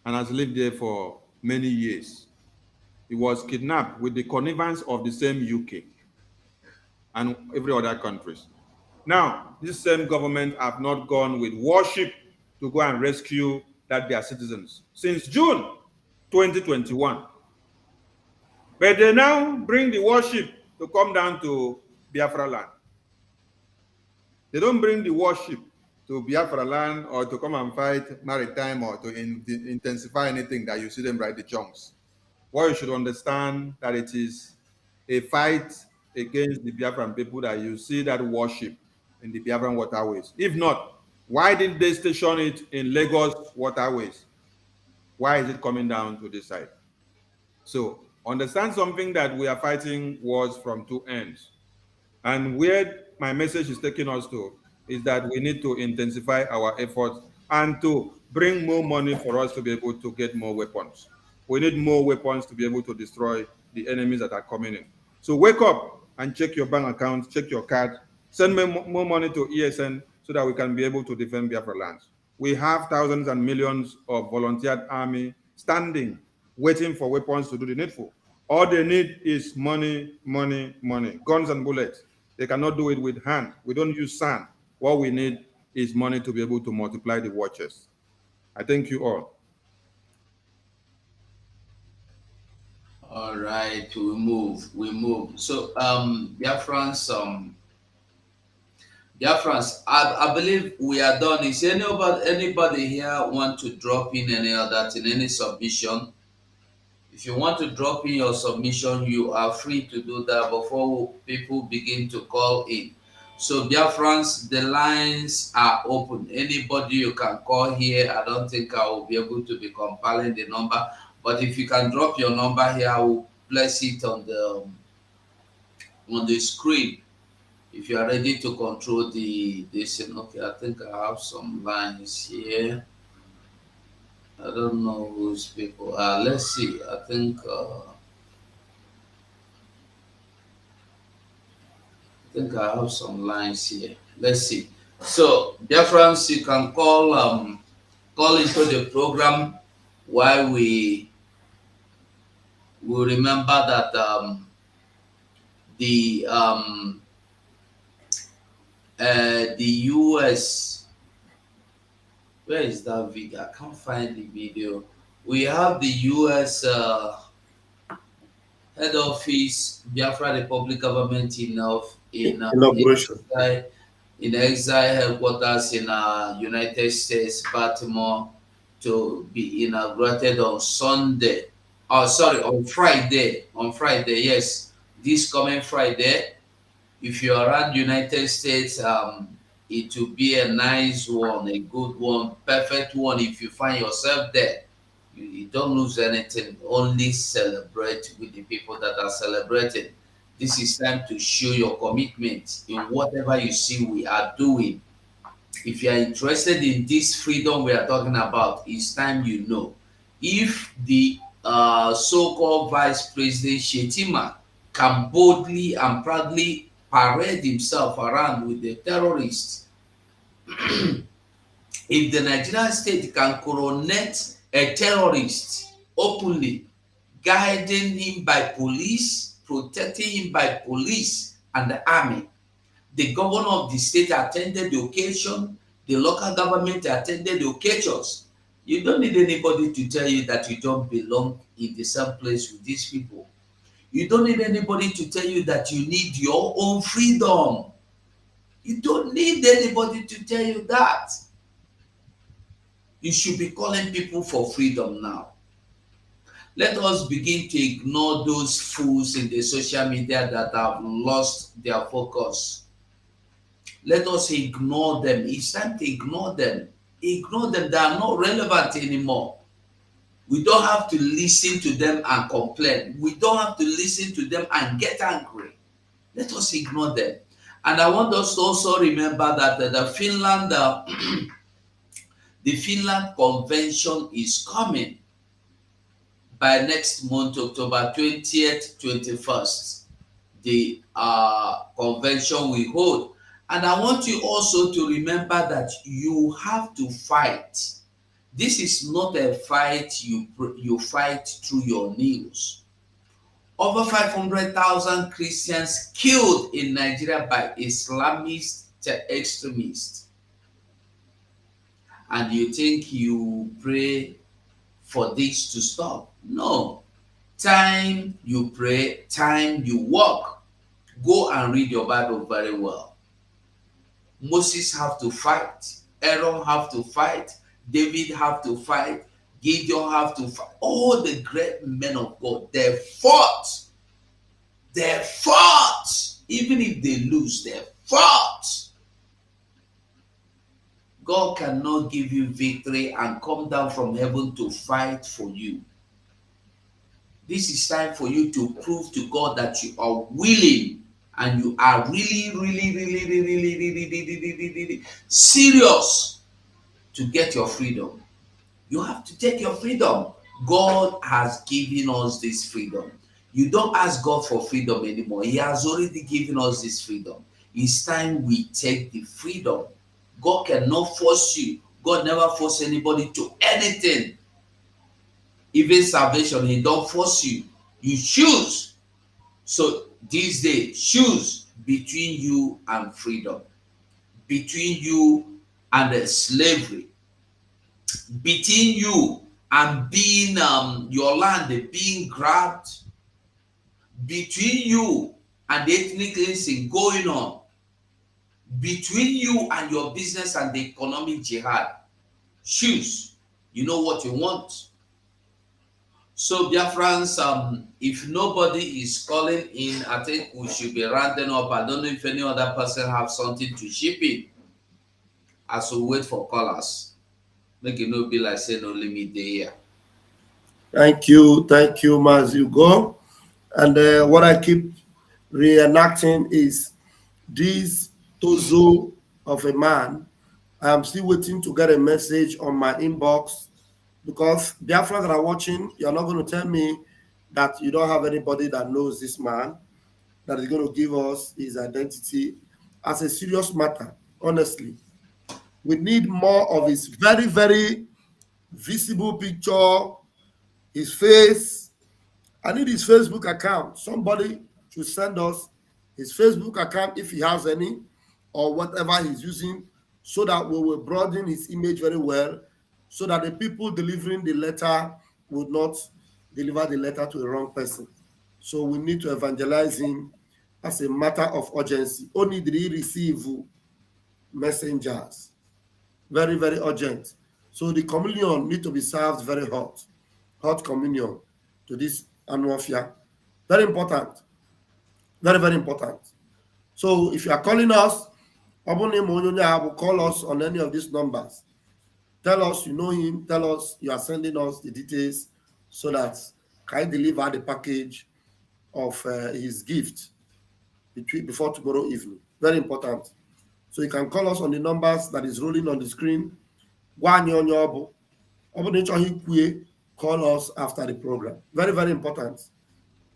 and has lived there for many years. He was kidnapped with the connivance of the same UK and every other countries. Now, this same government have not gone with warship to go and rescue their citizens since June 2021. But they now bring the warship to come down to Biafra land. They don't bring the warship to Biafra land or to come and fight maritime or to intensify anything that you see them ride the junks. what you should understand that it is a fight against the Biafran people that you see that worship in the Biafran waterways. If not, why did they station it in Lagos waterways? Why is it coming down to this side? So understand something, that we are fighting wars from two ends. And where my message is taking us to is that we need to intensify our efforts and to bring more money for us to be able to get more weapons. We need more weapons to be able to destroy the enemies that are coming in. So wake up and check your bank account, check your card, send me more money to ESN so that we can be able to defend Biafra lands. We have thousands and millions of volunteered army standing, waiting for weapons to do the needful. All they need is money, money, money, guns and bullets. They cannot do it with hand. We don't use sand. What we need is money to be able to multiply the watches. I thank you all. All right, we move. So, Biafrans, I believe we are done. Is anybody here want to drop in any other thing, any submission? If you want to drop in your submission, you are free to do that before people begin to call in. So, Biafrans, the lines are open. Anybody you can call here. I don't think I will be able to be compiling the number, but if you can drop your number here, I will place it on the screen. If you are ready to control this, okay, I think I have some lines here. I don't know whose people are. Let's see. I think I have some lines here. Let's see. So, dear friends, you can call into the program while we remember that the US. Where is that video? I can't find the video. We have the US head office, Biafra Republic government Inauguration. in exile headquarters in United States, Baltimore, to be inaugurated on Sunday. Oh, sorry, on Friday. On Friday, yes, this coming Friday. If you're around United States, it will be a nice one, a good one, perfect one. If you find yourself there, you don't lose anything, only celebrate with the people that are celebrating. This is time to show your commitment in whatever you see we are doing. If you are interested in this freedom we are talking about, it's time you know. If the so-called Vice President Shettima can boldly and proudly parade himself around with the terrorists, if the Nigerian state can coronate a terrorist openly, guiding him by police, protecting him by police and the army, the governor of the state attended the occasion, the local government attended the occasions. You don't need anybody to tell you that you don't belong in the same place with these people. You don't need anybody to tell you that you need your own freedom. You don't need anybody to tell you that. You should be calling people for freedom now. Let us begin to ignore those fools in the social media that have lost their focus. Let us ignore them. It's time to ignore them. Ignore them. They are not relevant anymore. We don't have to listen to them and complain. We don't have to listen to them and get angry. Let us ignore them. And I want us to also remember that the Finland Convention is coming by next month, October 20th, 21st. The convention we hold. And I want you also to remember that you have to fight. This is not a fight you fight through your news. Over 500,000 Christians killed in Nigeria by Islamist extremists. And you think you pray for this to stop? No. Time you pray, time you walk. Go and read your Bible very well. Moses have to fight. Aaron have to fight. David have to fight. Gideon have to fight. All the great men of God, they fought. They fought. Even if they lose, they fought. God cannot give you victory and come down from heaven to fight for you. This is time for you to prove to God that you are willing and you are really serious to get your freedom. You have to take your freedom. God has given us this freedom. You don't ask God for freedom anymore. He has already given us this freedom. It's time we take the freedom. God cannot force you. God never force anybody to anything. Even salvation, He don't force you. You choose. So this day, choose between you and freedom, between you and the slavery, between you and being your land being grabbed, between you and the ethnic cleansing going on, between you and your business and the economic jihad. Choose. You know what you want. So, Biafrans, if nobody is calling in, I think we should be rounding up. I don't know if any other person have something to ship in as we wait for callers. Make it no be like saying only me day here. Thank you, Mazugo. And what I keep reenacting is this tozo of a man. I am still waiting to get a message on my inbox because Biafra that are watching, you're not going to tell me that you don't have anybody that knows this man that is going to give us his identity as a serious matter. Honestly, we need more of his very, very visible picture, his face. I need his Facebook account. Somebody should send us his Facebook account if he has any, or whatever he's using, so that we will broaden his image very well, so that the people delivering the letter would not deliver the letter to the wrong person. So we need to evangelize him as a matter of urgency. Only did he receive messengers. Very, very urgent. So the communion need to be served very hot communion to this annual fair. Very important. Very, very important. So if you are calling us, will call us on any of these numbers. Tell us you know him. Tell us you are sending us the details so that can deliver the package of his gift before tomorrow evening. Very important. So you can call us on the numbers that is rolling on the screen. Call us after the program. Very, very important.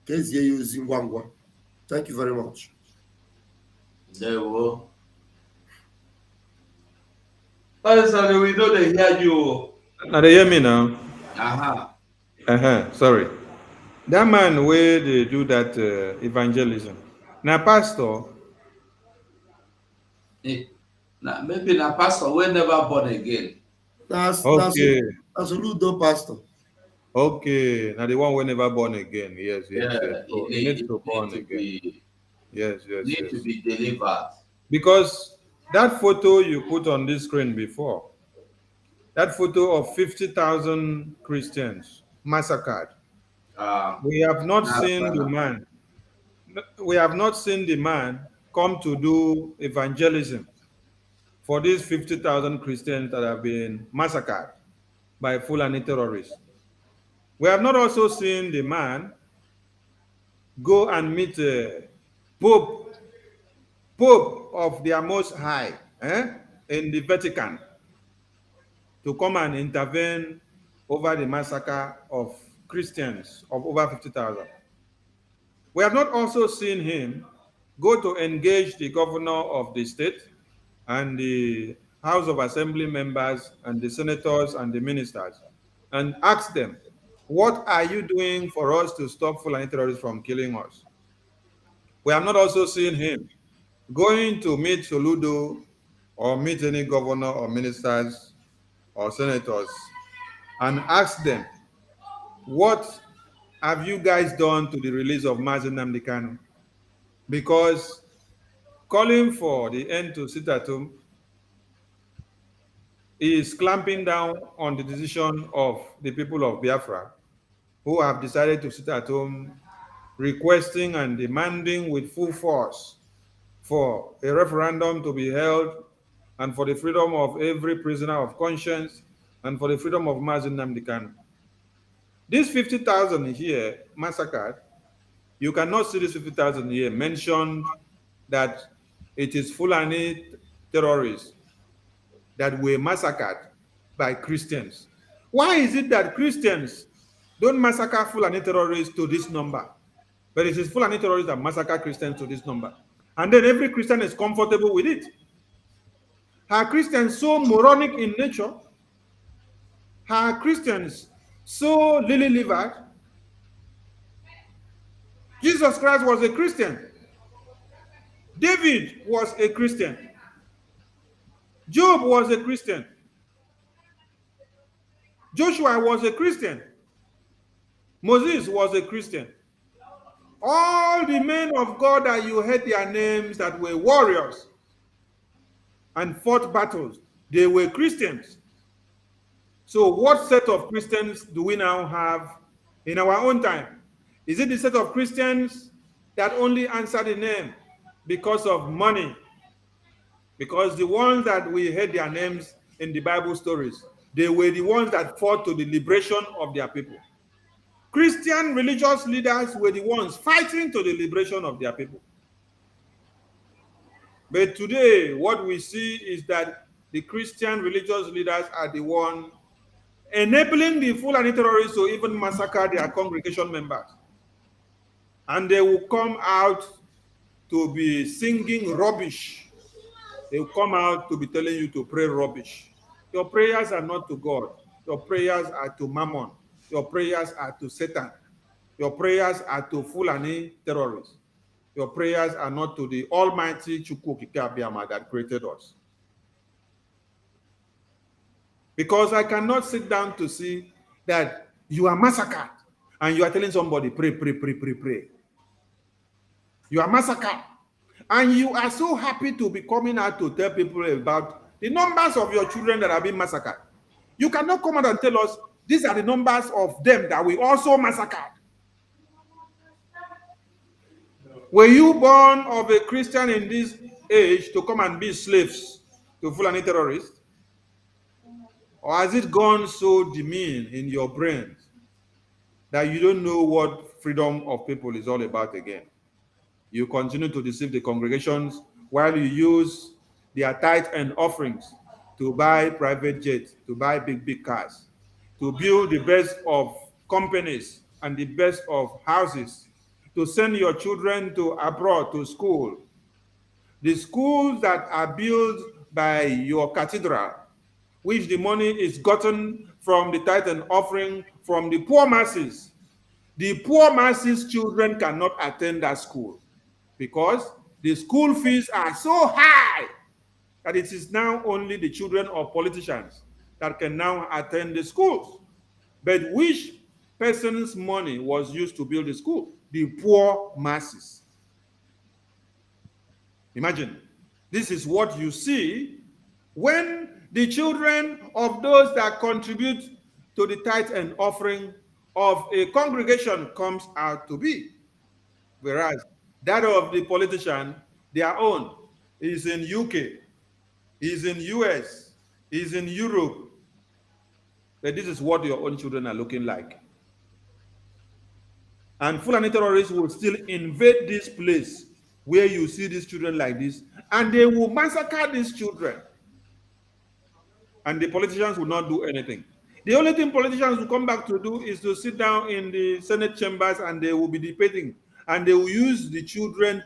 Thank you very much. There we go. Sorry, we know they hear you. Now they hear me now. Uh-huh. Sorry. That man where they do that evangelism. Now, pastor. Maybe na pastor we never born again. That's Okay. That's a Ludo pastor. Okay. Now the one we never born again. Yes. Yeah, So he needs to born again. Yes. Need to be delivered. Because that photo you put on this screen before, that photo of 50,000 Christians massacred, we have not seen the man. We have not seen the man come to do evangelism for these 50,000 Christians that have been massacred by Fulani terrorists. We have not also seen the man go and meet Pope of their Most High in the Vatican to come and intervene over the massacre of Christians of over 50,000. We have not also seen him go to engage the governor of the state and the House of Assembly members and the senators and the ministers and ask them, what are you doing for us to stop Fulani terrorists from killing us? We have not also seen him going to meet Soludo or meet any governor or ministers or senators and ask them, what have you guys done to the release of Mazi Nnamdi Kanu? Because calling for the end to sit at home is clamping down on the decision of the people of Biafra, who have decided to sit at home requesting and demanding with full force for a referendum to be held and for the freedom of every prisoner of conscience and for the freedom of Mazi Nnamdi Kanu. These 50,000 here massacred, you cannot see this 50,000 here mentioned that it is Fulani terrorists that were massacred by Christians. Why is it that Christians don't massacre Fulani terrorists to this number? But it is Fulani terrorists that massacre Christians to this number. And then every Christian is comfortable with it. Are Christians so moronic in nature? Are Christians so lily-livered? Jesus Christ was a Christian. David was a Christian. Job was a Christian. Joshua was a Christian. Moses was a Christian. All the men of God that you heard their names that were warriors and fought battles, they were Christians. So what set of Christians do we now have in our own time? Is it the set of Christians that only answer the name because of money? Because the ones that we heard their names in the Bible stories, they were the ones that fought to the liberation of their people. Christian religious leaders were the ones fighting to the liberation of their people. But today, what we see is that the Christian religious leaders are the ones enabling the Fulani terrorists to even massacre their congregation members. And they will come out to be singing rubbish. They will come out to be telling you to pray rubbish. Your prayers are not to God. Your prayers are to Mammon. Your prayers are to Satan. Your prayers are to Fulani terrorists. Your prayers are not to the Almighty Chukwu Okike Abiama that created us. Because I cannot sit down to see that you are massacred and you are telling somebody, pray, pray, pray, pray, pray. You are massacred. And you are so happy to be coming out to tell people about the numbers of your children that have been massacred. You cannot come out and tell us, these are the numbers of them that we also massacred. Were you born of a Christian in this age to come and be slaves to Fulani terrorists? Or has it gone so demean in your brain that you don't know what freedom of people is all about again? You continue to deceive the congregations while you use their tithe and offerings to buy private jets, to buy big, big cars, to build the best of companies and the best of houses, to send your children to abroad to school. The schools that are built by your cathedral, which the money is gotten from the tithe and offering from the poor masses. The poor masses' children cannot attend that school because the school fees are so high that it is now only the children of politicians that can now attend the schools. But which person's money was used to build the school? The poor masses. Imagine, this is what you see when the children of those that contribute to the tithe and offering of a congregation comes out to be. Whereas that of the politician, their own, is in UK, is in US, is in Europe. But this is what your own children are looking like. And Fulani terrorists will still invade this place where you see these children like this, and they will massacre these children. And the politicians will not do anything. The only thing politicians will come back to do is to sit down in the Senate chambers and they will be debating. And they will use the children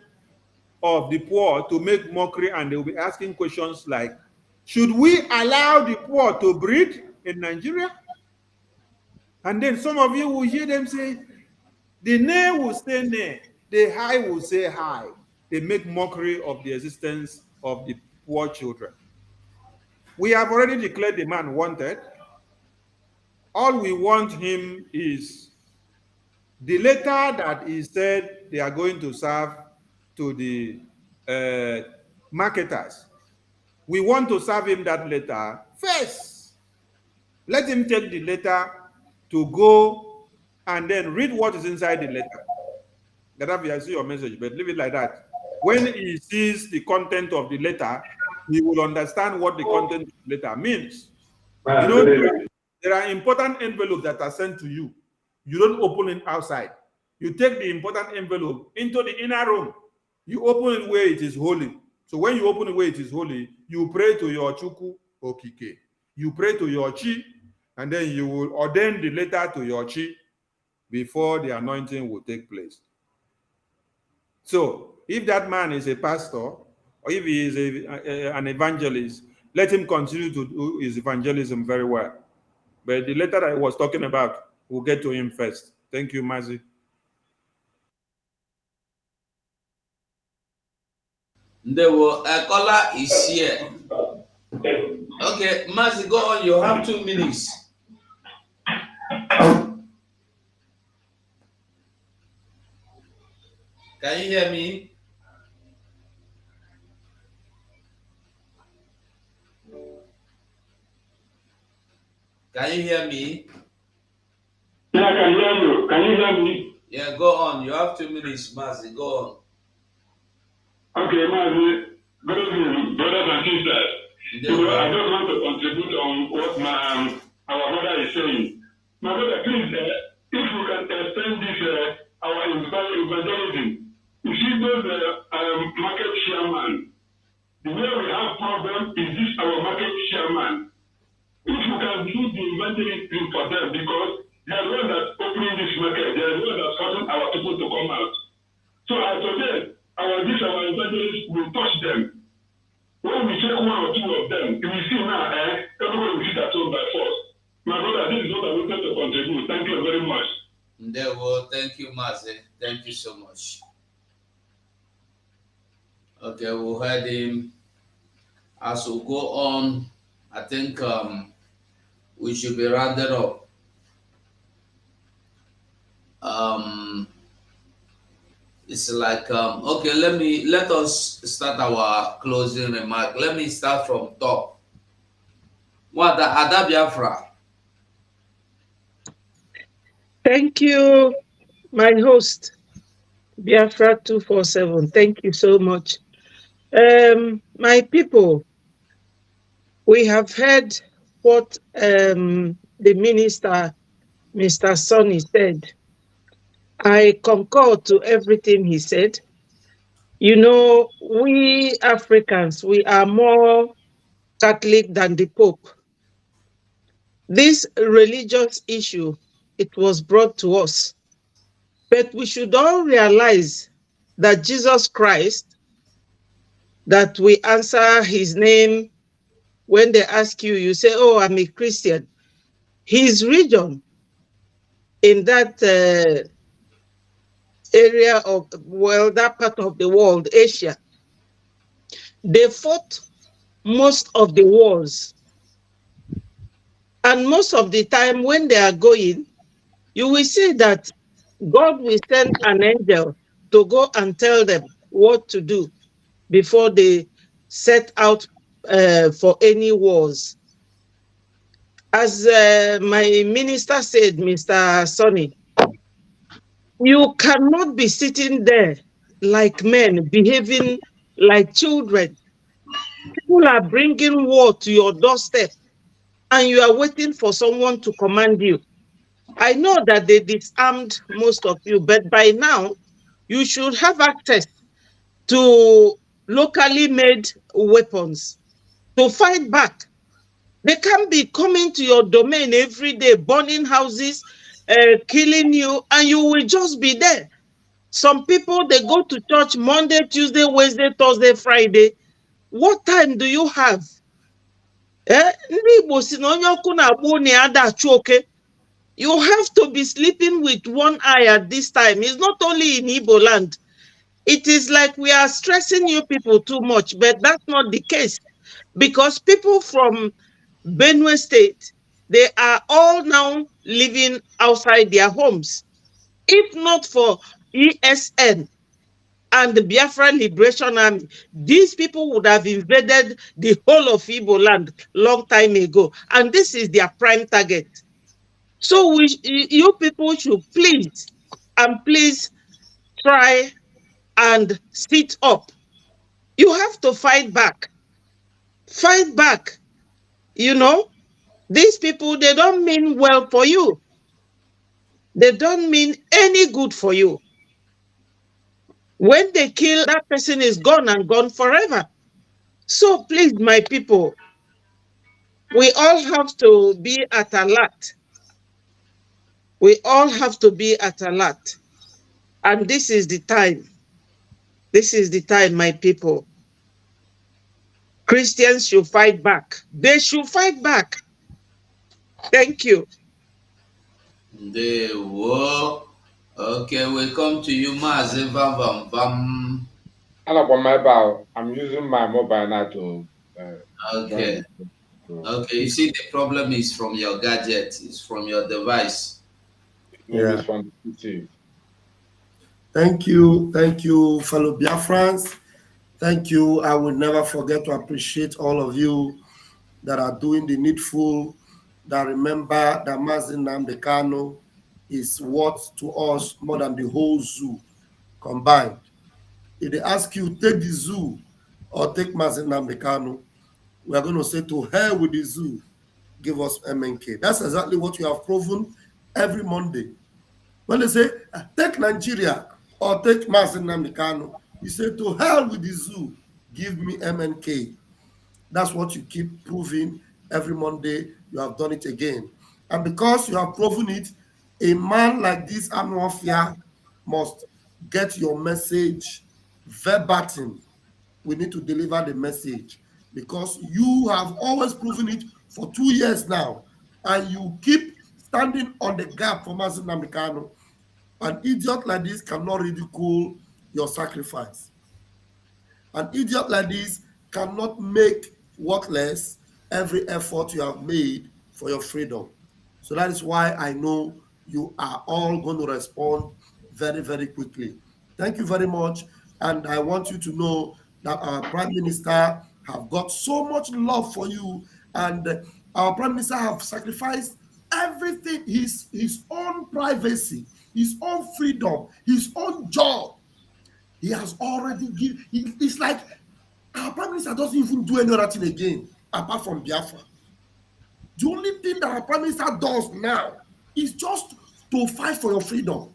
of the poor to make mockery, and they will be asking questions like, should we allow the poor to breed in Nigeria? And then some of you will hear them say, the nay will say nay, the high will say high. They make mockery of the existence of the poor children. We have already declared the man wanted. All we want him is the letter that he said they are going to serve to the marketers. We want to serve him that letter first. Let him take the letter to go and then read what is inside the letter. Gaddafi, I see your message, but leave it like that. When he sees the content of the letter, he will understand what the content of the letter means. You know, there are important envelopes that are sent to you. You don't open it outside. You take the important envelope into the inner room. You open it where it is holy. So when you open it where it is holy, you pray to your Chuku Okike. You pray to your Chi, and then you will ordain the letter to your Chi before the anointing will take place. So if that man is a pastor, or if he is an evangelist, let him continue to do his evangelism very well. But the letter I was talking about, we'll get to him first. Thank you, Mazi. Ndewo, caller is here. Okay, Mazi, go on. You have 2 minutes. Can you hear me? Can you hear me? Yeah, I can hear you. Can you hear me? Yeah, go on. You have 2 minutes, Mazi. Go on. Okay, Mazi. Good evening, brothers and sisters. I just want to contribute on what our brother is saying. My brother, please, if you can extend this, our evangelism, you see those market chairman, the way we have problem is this our market chairman. If you can do the evangelism for them, because they are the ones that opening this market, they are the ones that causing our people to come out. So as today, our evangelists will touch them. When we take 1 or 2 of them, you will see now, everybody will sit at home by force. My brother, this is what I wanted to contribute. Thank you very much. Ndewo, thank you, Mazi. Thank you so much. Okay, we heard him. As we go on, I think we should be rounded up. It's like okay, let us start our closing remark. Let me start from top. What Ada Biafra? Thank you, my host, Biafra 247. Thank you so much. My people, we have heard what the minister, Mr. Sonny, said. I concur to everything he said. You know, we Africans, we are more Catholic than the Pope. This religious issue, it was brought to us. But we should all realize that Jesus Christ, that we answer his name when they ask you, you say, oh, I'm a Christian. His region in that area of, well, that part of the world, Asia, they fought most of the wars. And most of the time when they are going, you will see that God will send an angel to go and tell them what to do before they set out for any wars. As my minister said, Mr. Sonny, you cannot be sitting there like men, behaving like children. People are bringing war to your doorstep, and you are waiting for someone to command you. I know that they disarmed most of you, but by now, you should have access to locally made weapons to fight back. They can't be coming to your domain every day, burning houses, killing you, and you will just be there. Some people, they go to church Monday, Tuesday, Wednesday, Thursday, Friday. What time do you have? You have to be sleeping with one eye at this time. It's not only in Igbo land. It is like we are stressing you people too much, but that's not the case. Because people from Benue State, they are all now living outside their homes. If not for ESN, and the Biafra Liberation Army, these people would have invaded the whole of Igbo land long time ago. And this is their prime target. So you people should please and please try and sit up. You have to fight back. Fight back. You know, these people, they don't mean well for you. They don't mean any good for you. When they kill, that person is gone and gone forever. So please, my people, we all have to be at alert. We all have to be at alert. And this is the time. This is the time, my people. Christians should fight back. They should fight back. Thank you. They were. Okay, we come to you, Mazi Vam Vam. I'm using my mobile now to. Okay. Okay, you see, the problem is from your gadget, it's from your device. Yeah. From the PC. Thank you, fellow Biafrans. Thank you. I will never forget to appreciate all of you that are doing the needful, that remember that Mazi Nnamdi Kanu is worth to us more than the whole zoo combined. If they ask you, take the zoo or take Mazi Nnamdi Kanu, we are going to say, to hell with the zoo, give us MNK. That's exactly what you have proven every Monday. When they say, take Nigeria or take Mazi Nnamdi Kanu, you say, to hell with the zoo, give me MNK. That's what you keep proving every Monday. You have done it again. And because you have proven it, a man like this, Anwafia, must get your message verbatim. We need to deliver the message because you have always proven it for 2 years now. And you keep standing on the gap for Mazi Nnamdi Kanu. An idiot like this cannot ridicule your sacrifice. An idiot like this cannot make worthless every effort you have made for your freedom. So that is why I know you are all going to respond very, very quickly. Thank you very much. And I want you to know that our Prime Minister have got so much love for you. And our Prime Minister have sacrificed everything, his own privacy, his own freedom, his own job. He has already given. It's like our Prime Minister doesn't even do any other thing again apart from Biafra. The only thing that our Prime Minister does now is just to fight for your freedom.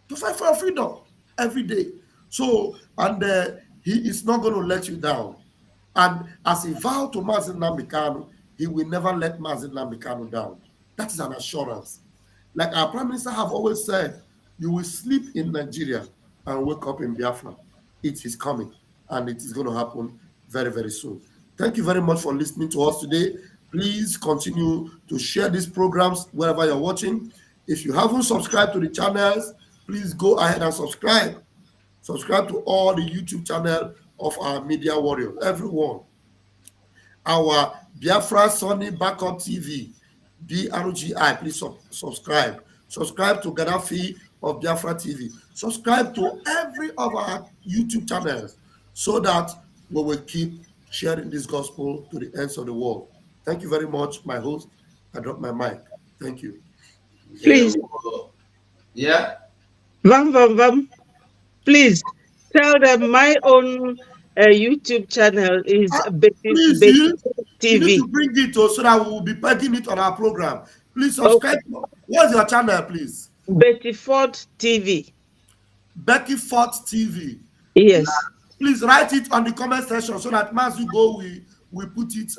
To fight for your freedom every day. So, and he is not going to let you down. And as a vow to Mazi Nnamdi Kanu, he will never let Mazi Nnamdi Kanu down. That is an assurance. Like our Prime Minister have always said, you will sleep in Nigeria and wake up in Biafra. It is coming, and it is going to happen very, very soon. Thank you very much for listening to us today. Please continue to share these programs wherever you're watching. If you haven't subscribed to the channels, please go ahead and subscribe. Subscribe to all the YouTube channel of our media warriors, everyone. Our Biafra Sunny Backup TV, BRGI, please subscribe. Subscribe to Gaddafi of Biafra TV. Subscribe to every of our YouTube channels so that we will keep sharing this gospel to the ends of the world. Thank you very much, my host. I dropped my mic. Thank you. Please. Yeah. Vam. Please tell them my own YouTube channel is Betty TV. You need to bring it so that we will be putting it on our program. Please subscribe. Okay. What's your channel, please? Betty Ford TV. Becky Ford TV. Yes. Please write it on the comment section so that as you go, we put it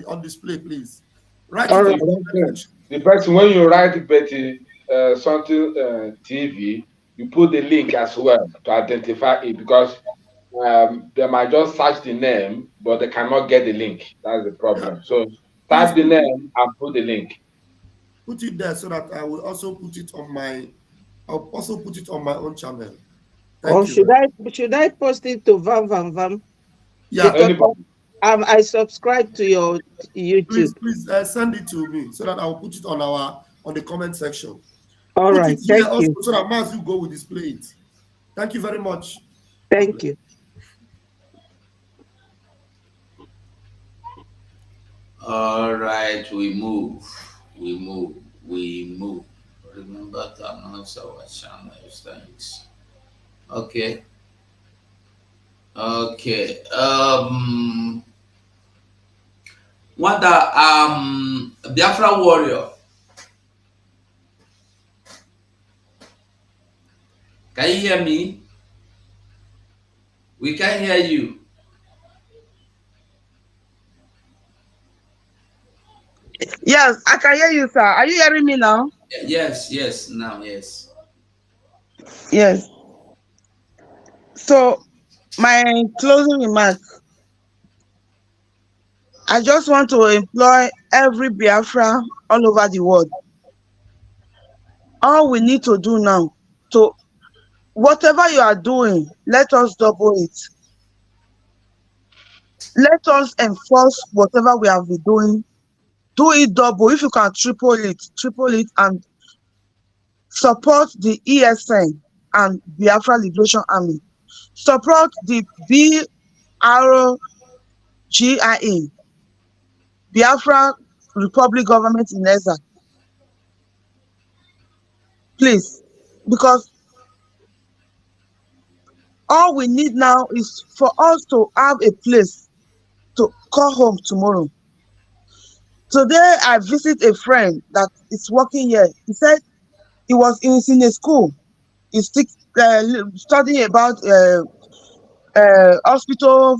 on display, please. Write it. On the person, when you write Betty something TV, you put the link as well to identify it because they might just search the name, but they cannot get the link. That's the problem. So type the name and put the link. Put it there so that I will also put it on my. I'll also put it on my own channel. Thank you. Should I post it to Vam? Yeah. I subscribe to your YouTube. Please send it to me so that I will put it on the comment section. All right. Thank you. So that Mazu go will display it. Thank you very much. Thank you. All right, we move. We move. We move. Remember to announce our channels. Thanks. Okay. Okay. What the Biafra warrior? Can you hear me? We can hear you. Yes, I can hear you, sir. Are you hearing me now? Yes, yes, now, yes. Yes. So, my closing remark, I just want to employ every Biafra all over the world. All we need to do now, to whatever you are doing, let us double it. Let us enforce whatever we have been doing. Do it double. If you can triple it, and support the ESN and Biafra Liberation Army. Support the BRGIA, Biafra Republic Government in Ezza. Please, because all we need now is for us to have a place to call home tomorrow. Today, I visit a friend that is working here. He said he was in a school. He's studying about hospital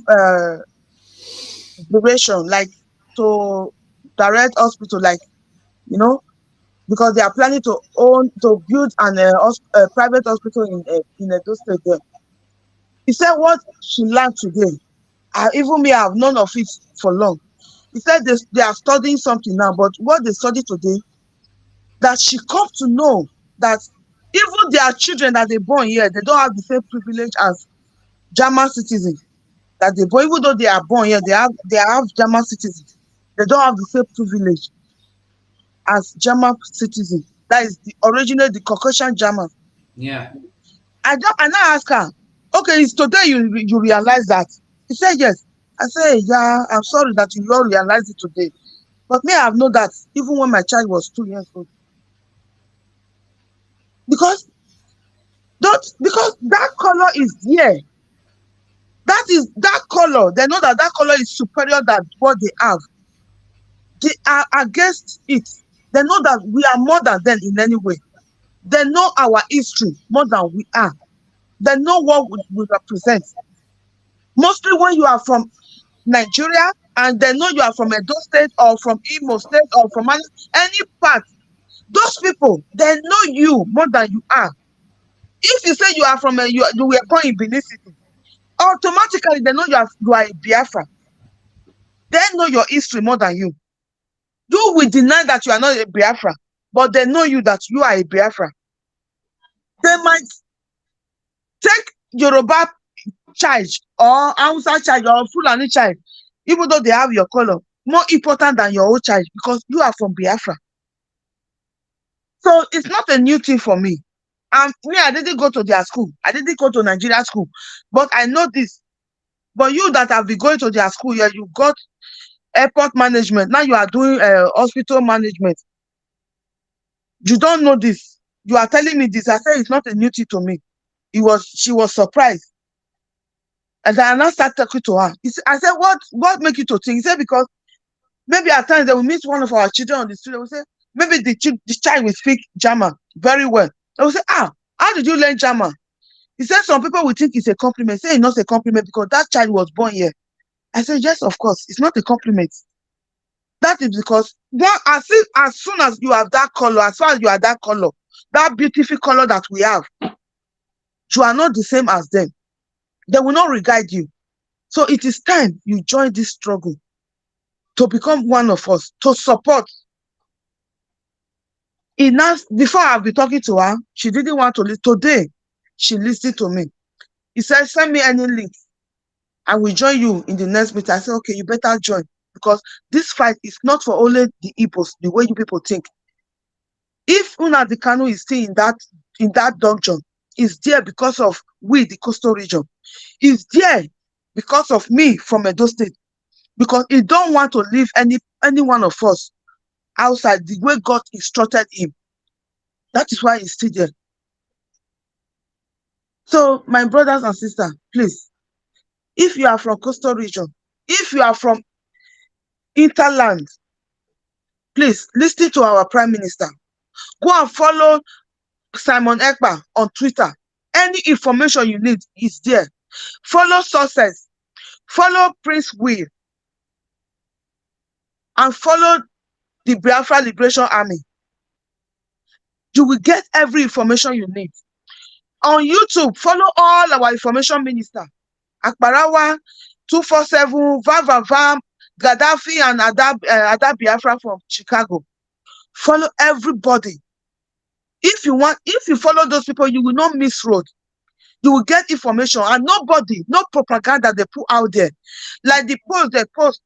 duration, like to direct hospital, like, because they are planning to build an private hospital in Edo State there. He said what she learned today, even me, I have known of it for long. He said they are studying something now, but what they study today, that she come to know that even their children that they born here, they don't have the same privilege as German citizens that they born. Even though they are born here, they have German citizens. They don't have the same privilege as German citizens. That is the Caucasian German. Yeah. I now ask her, okay, it's today you realize that? He said yes. I said, yeah, I'm sorry that you all realize it today. But me, I have known that even when my child was 2 years old. Because that color is there. That color. They know that color is superior than what they have. They are against it. They know that we are more than them in any way. They know our history more than we are. They know what we represent. Mostly when you are from Nigeria and they know you are from Edo State or from Imo State or from any part, those people, they know you more than you are. If you say you are from you were born in Benin City, automatically they know you are a Biafra. They know your history more than you. You will deny that you are not a Biafra, but they know you that you are a Biafra. They might take Yoruba child or Hausa child or Fulani child, even though they have your color, more important than your own child because you are from Biafra. So it's not a new thing for me. Me, I didn't go to their school. I didn't go to Nigeria school. But I know this. But you that have been going to their school, yeah, you got airport management. Now you are doing hospital management. You don't know this. You are telling me this. I said it's not a new thing to me. She was surprised. And then I now start talking to her. I said, what make you to think? He said, because maybe at times they will meet one of our children on the street. They will say, maybe the child will speak German very well. They will say, how did you learn German? He said some people will think it's a compliment. Say it's not a compliment because that child was born here. I said, yes, of course. It's not a compliment. That is because as soon as you have that color, as far as you are that color, that beautiful color that we have, you are not the same as them. They will not regard you. So it is time you join this struggle to become one of us, to support. Before I've been talking to her, she didn't want to listen. Today, she listened to me. He said, send me any link. I will join you in the next meeting. I said, okay, you better join. Because this fight is not for only the Igbos, the way you people think. If Nnamdi Kanu is still in that dungeon, is there because of we, the coastal region. Is there because of me from Edo State. Because he don't want to leave any one of us outside the way God instructed him. That is why he's still there. So, my brothers and sisters, please, if you are from coastal region, if you are from interland, please listen to our Prime Minister. Go and follow Simon Ekpa on Twitter. Any information you need is there. Follow sources. Follow Prince Will. And follow the Biafra Liberation Army. You will get every information you need. On YouTube, follow all our information minister. Akbarawa, 247, Vam, Gaddafi, and Ada Biafra from Chicago. Follow everybody. If you follow those people, you will not miss road. You will get information, and nobody, no propaganda they put out there. Like the post they post,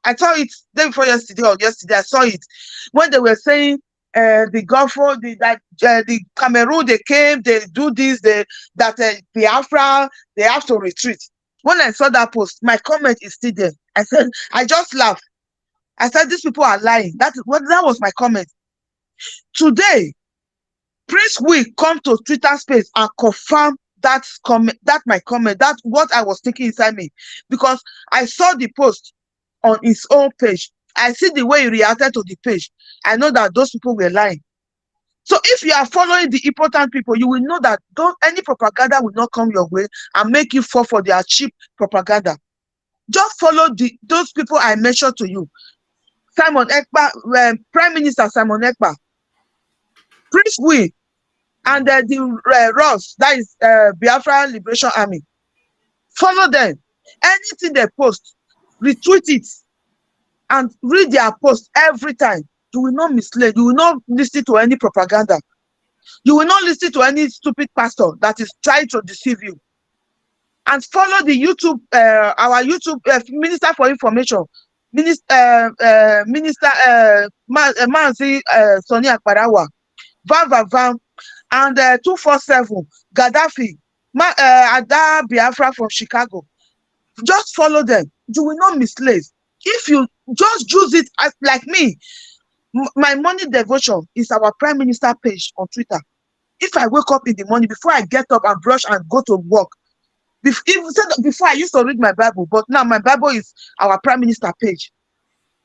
I saw it day before yesterday or yesterday. I saw it when they were saying the Gulf, the Cameroon, they came, they do this, Biafra, they have to retreat. When I saw that post, my comment is still there. I said, I just laughed. I said, these people are lying. That was my comment. Today, Prince will come to Twitter space and confirm that my comment, that what I was thinking inside me, because I saw the post on his own page. I see the way he reacted to the page. I know that those people were lying. So if you are following the important people, you will know that any propaganda will not come your way and make you fall for their cheap propaganda. Just follow those people I mentioned to you. Simon Ekpa, Prime Minister Simon Ekpa, Prince Will, and the Ross, that is Biafra Liberation Army. Follow them. Anything they post, retweet it, and read their post every time. You will not mislead. You will not listen to any propaganda. You will not listen to any stupid pastor that is trying to deceive you. And follow the YouTube, our YouTube Minister for Information, Manzi Sonny Akparawa, Vam, and 247 Gaddafi, Ada Biafra from Chicago. Just follow them. You will not mislead. If you just use it as like me, my morning devotion is our Prime Minister page on Twitter. If I wake up in the morning, before I get up and brush and go to work, before I used to read my Bible, but now my Bible is our Prime Minister page.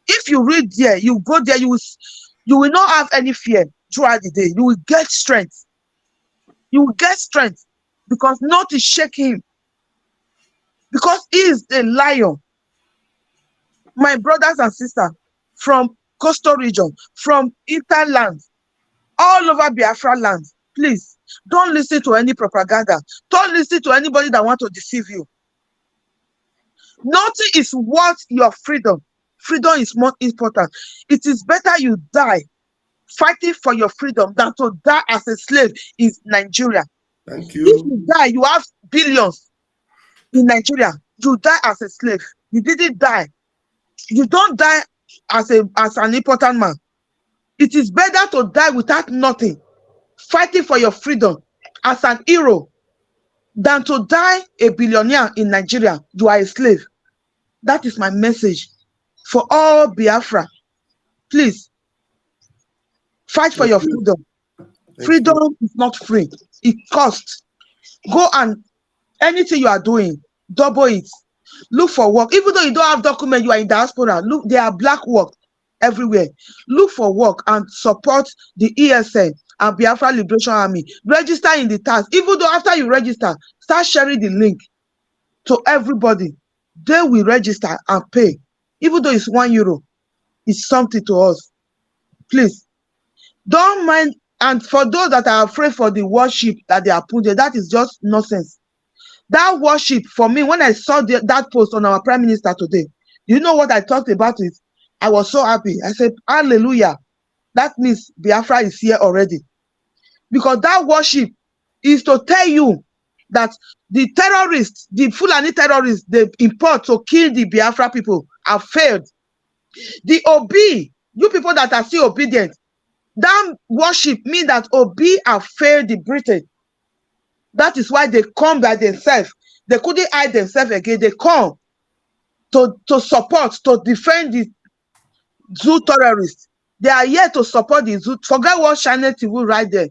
If you read there, you go there, you will not have any fear throughout the day. You will get strength. You will get strength because nothing shaking him. Because he is a lion. My brothers and sisters from coastal region, from interland, all over Biafra land, please don't listen to any propaganda. Don't listen to anybody that wants to deceive you. Nothing is worth your freedom. Freedom is more important. It is better you die fighting for your freedom than to die as a slave in Nigeria. Thank you. If you die, you have billions in Nigeria. You die as a slave. You didn't die. You don't die as an important man. It is better to die without nothing, fighting for your freedom as an hero, than to die a billionaire in Nigeria. You are a slave. That is my message for all Biafra. Please, fight for your freedom. Freedom is not free. It costs. Go and anything you are doing, double it. Look for work. Even though you don't have document, you are in diaspora. Look, there are black work everywhere. Look for work and support the ESN and Biafra Liberation Army. Register in the task. Even though after you register, start sharing the link to everybody. They will register and pay. Even though it's €1, it's something to us. Please, don't mind. And for those that are afraid for the worship that they are put there, that is just nonsense. That worship, for me, when I saw that post on our Prime Minister today, you know what I talked about it? I was so happy. I said, hallelujah. That means Biafra is here already. Because that worship is to tell you that the terrorists, the Fulani terrorists, they import to kill the Biafra people have failed. The Obi, you people that are still obedient, that worship means that Obi have failed the Britain. That is why they come by themselves. They couldn't hide themselves again. They come to support, to defend the zoo terrorists. They are here to support the zoo. Forget what Channel TV will write there.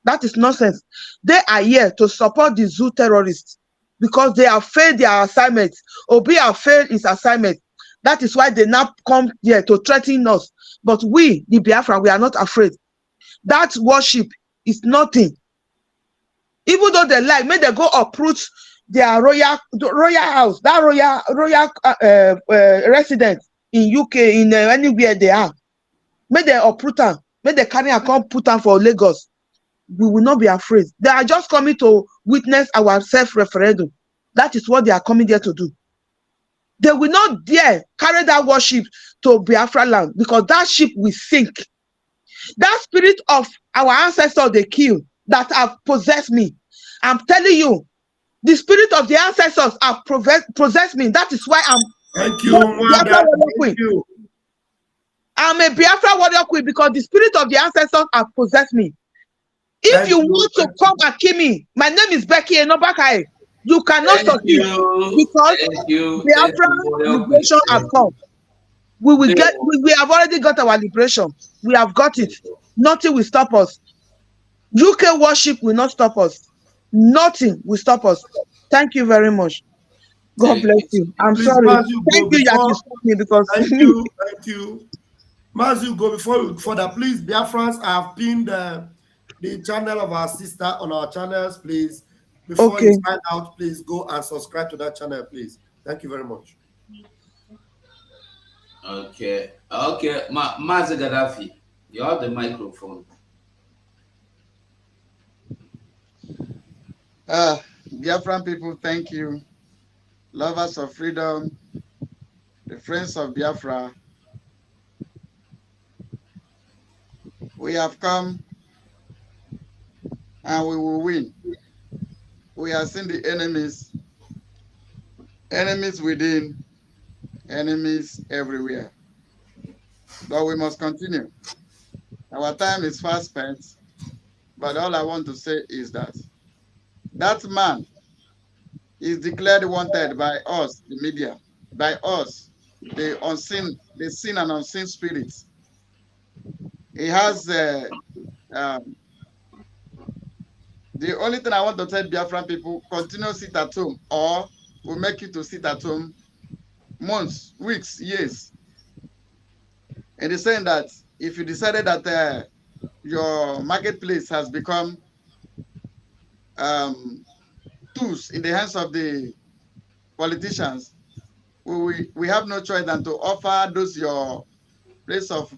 That is nonsense. They are here to support the zoo terrorists because they have failed their assignment. Obi have failed his assignment. That is why they now come here to threaten us. But we, the Biafra, we are not afraid. That worship is nothing. Even though they like, may they go uproot their royal house, that royal resident in UK, in anywhere they are. May they uproot them. May they carry and come put them for Lagos. We will not be afraid. They are just coming to witness our self-referendum. That is what they are coming there to do. They will not dare carry that worship to Biafra land because that ship will sink. That spirit of our ancestors they killed that have possessed me. I'm telling you, the spirit of the ancestors have possessed me. That is why I'm Thank you, Wanda. Thank you. I'm a Biafra warrior queen because the spirit of the ancestors have possessed me. If you want to come and kill me, my name is Becky Enobakai. You cannot succeed because Biafra liberation has come. We will get. We have already got our liberation. We have got it. Nothing will stop us. UK worship will not stop us. Nothing will stop us. Thank you very much. God bless you. I'm sorry. Thank you that you stopped me because. Thank you. Mazu, go before that, please. Biafrans, I have pinned the channel of our sister on our channels, please. Before you sign out, please go and subscribe to that channel, please. Thank you very much. Okay. Mazi Gaddafi, you have the microphone. Biafran people, thank you. Lovers of freedom, the friends of Biafra, we have come and we will win. We have seen the enemies within, enemies everywhere. But we must continue. Our time is fast spent, but all I want to say is that that man is declared wanted by us, the media, by us, the seen and unseen spirits. He has the only thing I want to tell Biafran people, continue sit at home, or we'll make you to sit at home months, weeks, years. And he's saying that if you decided that your marketplace has become tools in the hands of the politicians, we have no choice than to offer those your place of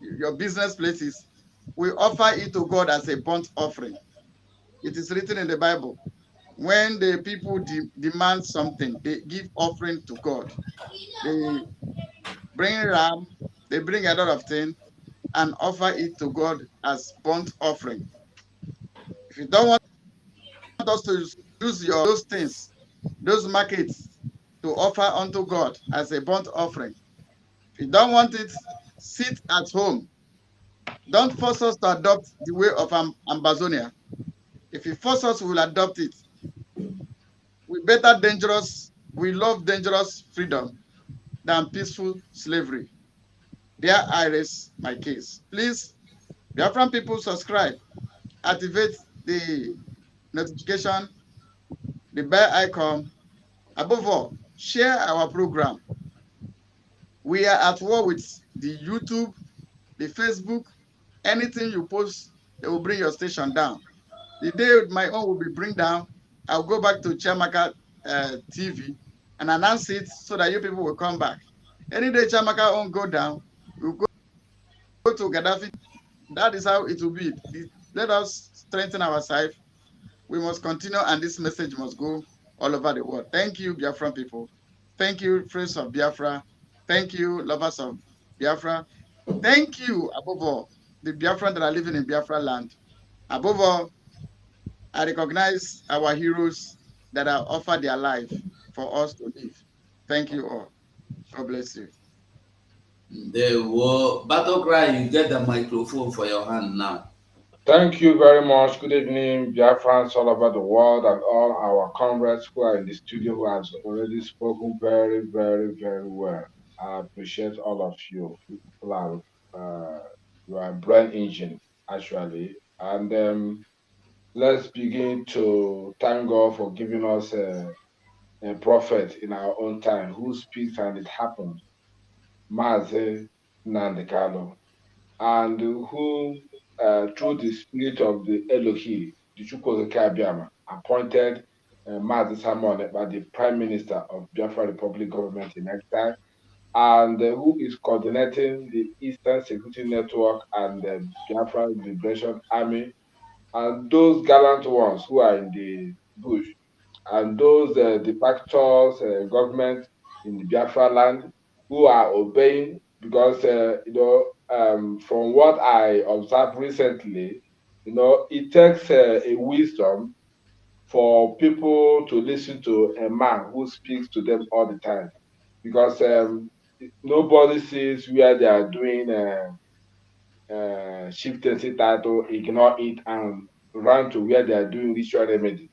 your business places. We offer it to God as a burnt offering. It is written in the Bible. When the people demand something, they give offering to God. They bring ram, they bring a lot of things and offer it to God as burnt offering. If you don't want us to use those things, those markets, to offer unto God as a burnt offering, if you don't want it, sit at home. Don't force us to adopt the way of Amazonia. If you force us, we will adopt it. We love dangerous freedom than peaceful slavery. There I raise my case. Please, Biafran people, subscribe, activate the notification, the bell icon. Above all, share our program. We are at war with the YouTube, the Facebook. Anything you post, they will bring your station down. The day my own will be bring down, I'll go back to Chiamaka TV and announce it so that you people will come back. Any day Chiamaka won't go down, we'll go to Gaddafi. That is how it will be. Let us strengthen ourselves. We must continue, and this message must go all over the world. Thank you, Biafran people. Thank you, friends of Biafra. Thank you, lovers of Biafra. Thank you, above all, the Biafran that are living in Biafra land. Above all, I recognize our heroes that have offered their life for us to live. Thank you all. God bless you. The war battle cry, you get the microphone for your hand now. Thank you very much. Good evening, Biafrans all over the world and all our comrades who are in the studio who has already spoken very, very, very well. I appreciate all of you. People are you are brain engine actually. And let's begin to thank God for giving us a prophet in our own time who speaks and it happens. Maze Nandekalo, and who, through the spirit of the Elohi, the Chukwukabiama, appointed Mazi Simon as the Prime Minister of Biafra Republic Government in Exile, and who is coordinating the Eastern Security Network and the Biafra Liberation Army, and those gallant ones who are in the bush, and those de facto government in the Biafra land who are obeying because from what I observed recently, it takes a wisdom for people to listen to a man who speaks to them all the time because nobody sees where they are doing chieftaincy title, ignore it and run to where they are doing ritual remedy.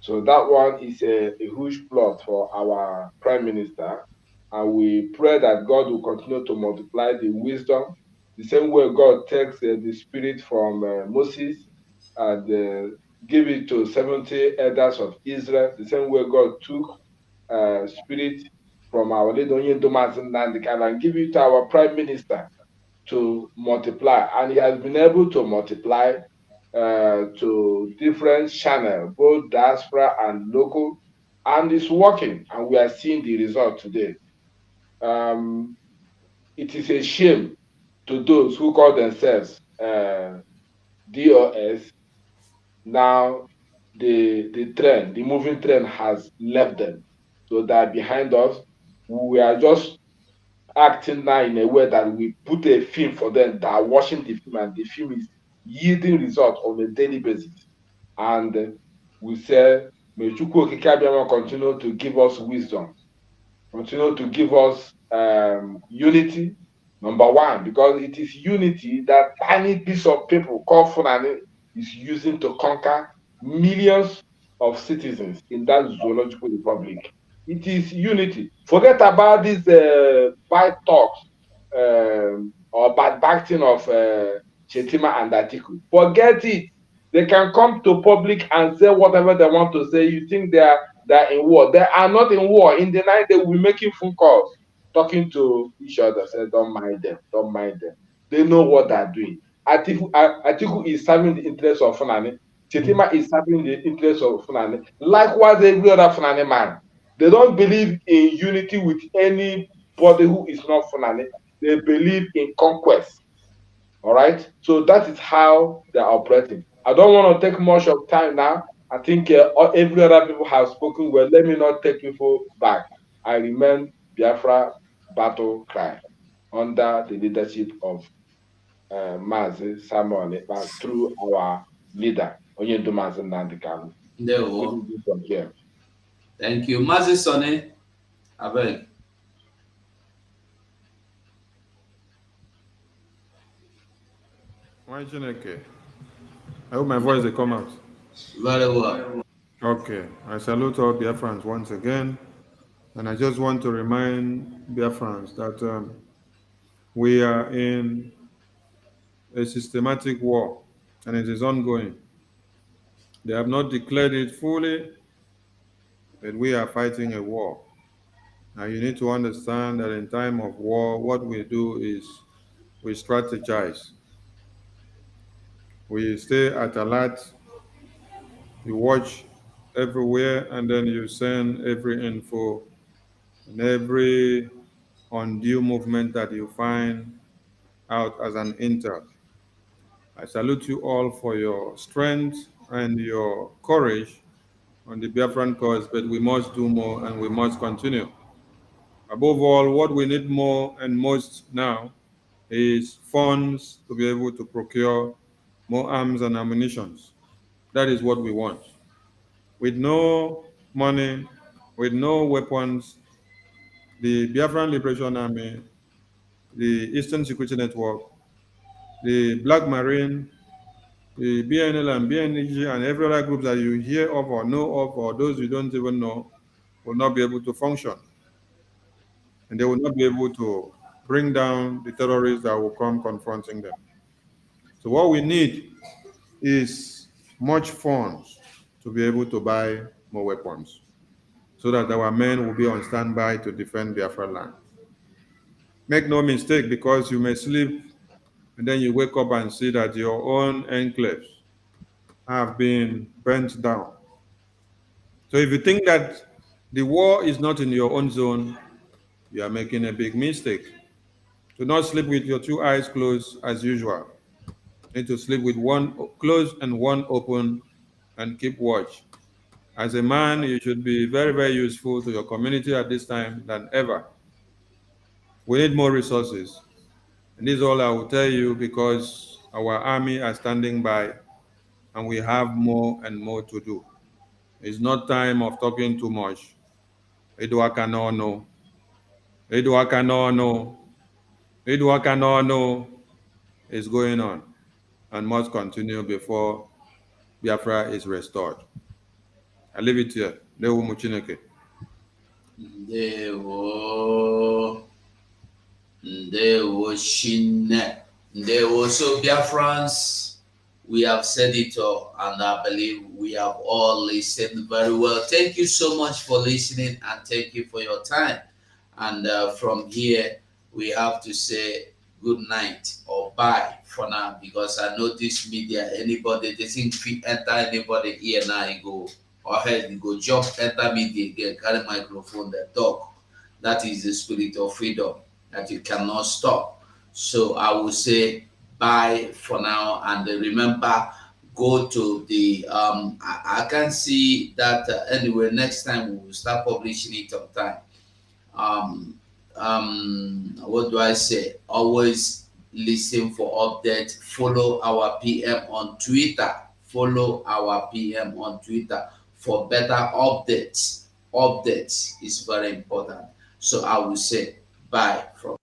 So that one is a huge plus for our prime minister. And we pray that God will continue to multiply the wisdom, the same way God takes the spirit from Moses and give it to 70 elders of Israel, the same way God took spirit from our leader Onyendomas and give it to our prime minister to multiply, and he has been able to multiply to different channels, both diaspora and local, and it's working, and we are seeing the result today. It is a shame to those who call themselves DOS. Now the moving trend has left them, so they're behind us. We are just acting now in a way that we put a film for them that are watching the film and the film is yielding results on a daily basis. And we say, may Chukwu Okike Abiyama continue to give us wisdom, continue to give us unity, number one, because it is unity that tiny piece of people called Fulani is using to conquer millions of citizens in that zoological republic. It is unity. Forget about these bad talks or bad acting of Shettima and Atiku. Forget it. They can come to public and say whatever they want to say. You think they're in war. They are not in war. In the night, they will be making phone calls, talking to each other. Say, don't mind them. Don't mind them. They know what they're doing. Atiku is serving the interest of Fulani. Shettima is serving the interest of Fulani. Likewise, every other Fulani man. They don't believe in unity with anybody who is not Fulani. They believe in conquest. All right. So that is how they're operating. I don't want to take much of time now. I think every other people have spoken well. Let me not take people back. I remain Biafra battle cry under the leadership of Mazi Samuel Ekpa through our leader, Onyendumazi Nandikalu. There we Good go. evening from here. Thank you. Mazi Sonny, I beg. Why Chineke? I hope my voice will come out. Very well. Okay, I salute all Biafrans once again, and I just want to remind Biafrans that we are in a systematic war, and it is ongoing. They have not declared it fully, but we are fighting a war. Now you need to understand that in time of war, what we do is we strategize. We stay at alert, you watch everywhere, and then you send every info and every undue movement that you find out as an intel. I salute you all for your strength and your courage on the Biafran cause, but we must do more and we must continue. Above all, what we need more and most now is funds to be able to procure more arms and ammunition. That is what we want. With no money, with no weapons, the Biafran Liberation Army, the Eastern Security Network, the Black Marine, the BNL and BNG and every other group that you hear of or know of, or those you don't even know, will not be able to function. And they will not be able to bring down the terrorists that will come confronting them. So what we need is much funds to be able to buy more weapons so that our men will be on standby to defend Biafra land. Make no mistake, because you may sleep and then you wake up and see that your own enclaves have been burnt down. So if you think that the war is not in your own zone, you are making a big mistake. Do not sleep with your two eyes closed as usual. You need to sleep with one closed and one open and keep watch. As a man, you should be very, very useful to your community at this time than ever. We need more resources. And this is all I will tell you, because our army are standing by and we have more and more to do. It's not time of talking too much. Eduaka no. Eduaka no. Eduaka no is going on and must continue before Biafra is restored. I leave it here. Ndewo Muchineke. Ndewo Shine. Ndewo. So Biafrans, we have said it all, and I believe we have all listened very well. Thank you so much for listening, and thank you for your time. And from here, we have to say good night or bye for now, because I know this media, anybody, they think fit enter anybody here now, you go ahead, you go jump, enter media again, carry microphone, they talk. That is the spirit of freedom that you cannot stop. So I will say bye for now, and remember, go to the I can see that anyway, next time we will start publishing it on time. What do I say? Always listen for updates. Follow our PM on Twitter. Follow our PM on Twitter for better updates. Updates is very important. So I will say bye from.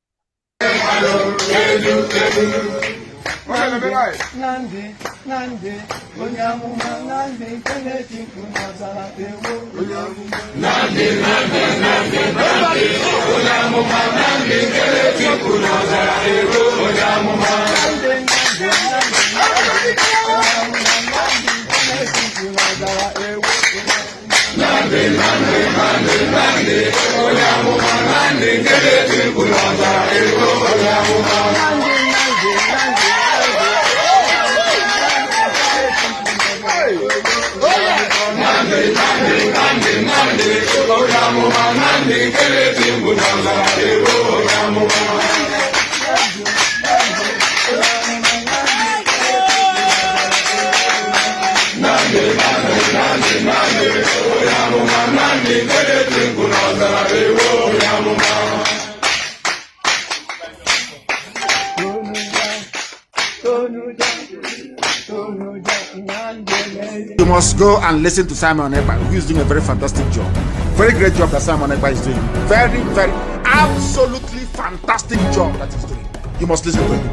You must go and listen to Simon Ekpa, who is doing a very fantastic job. Very great job that Simon Ekpa is doing. Very, very, absolutely fantastic job that he's doing. You must listen to him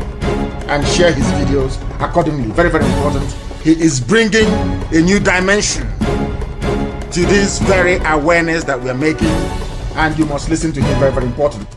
and share his videos accordingly. Very, very important. He is bringing a new dimension to this very awareness that we are making, and you must listen to him. Very, very important.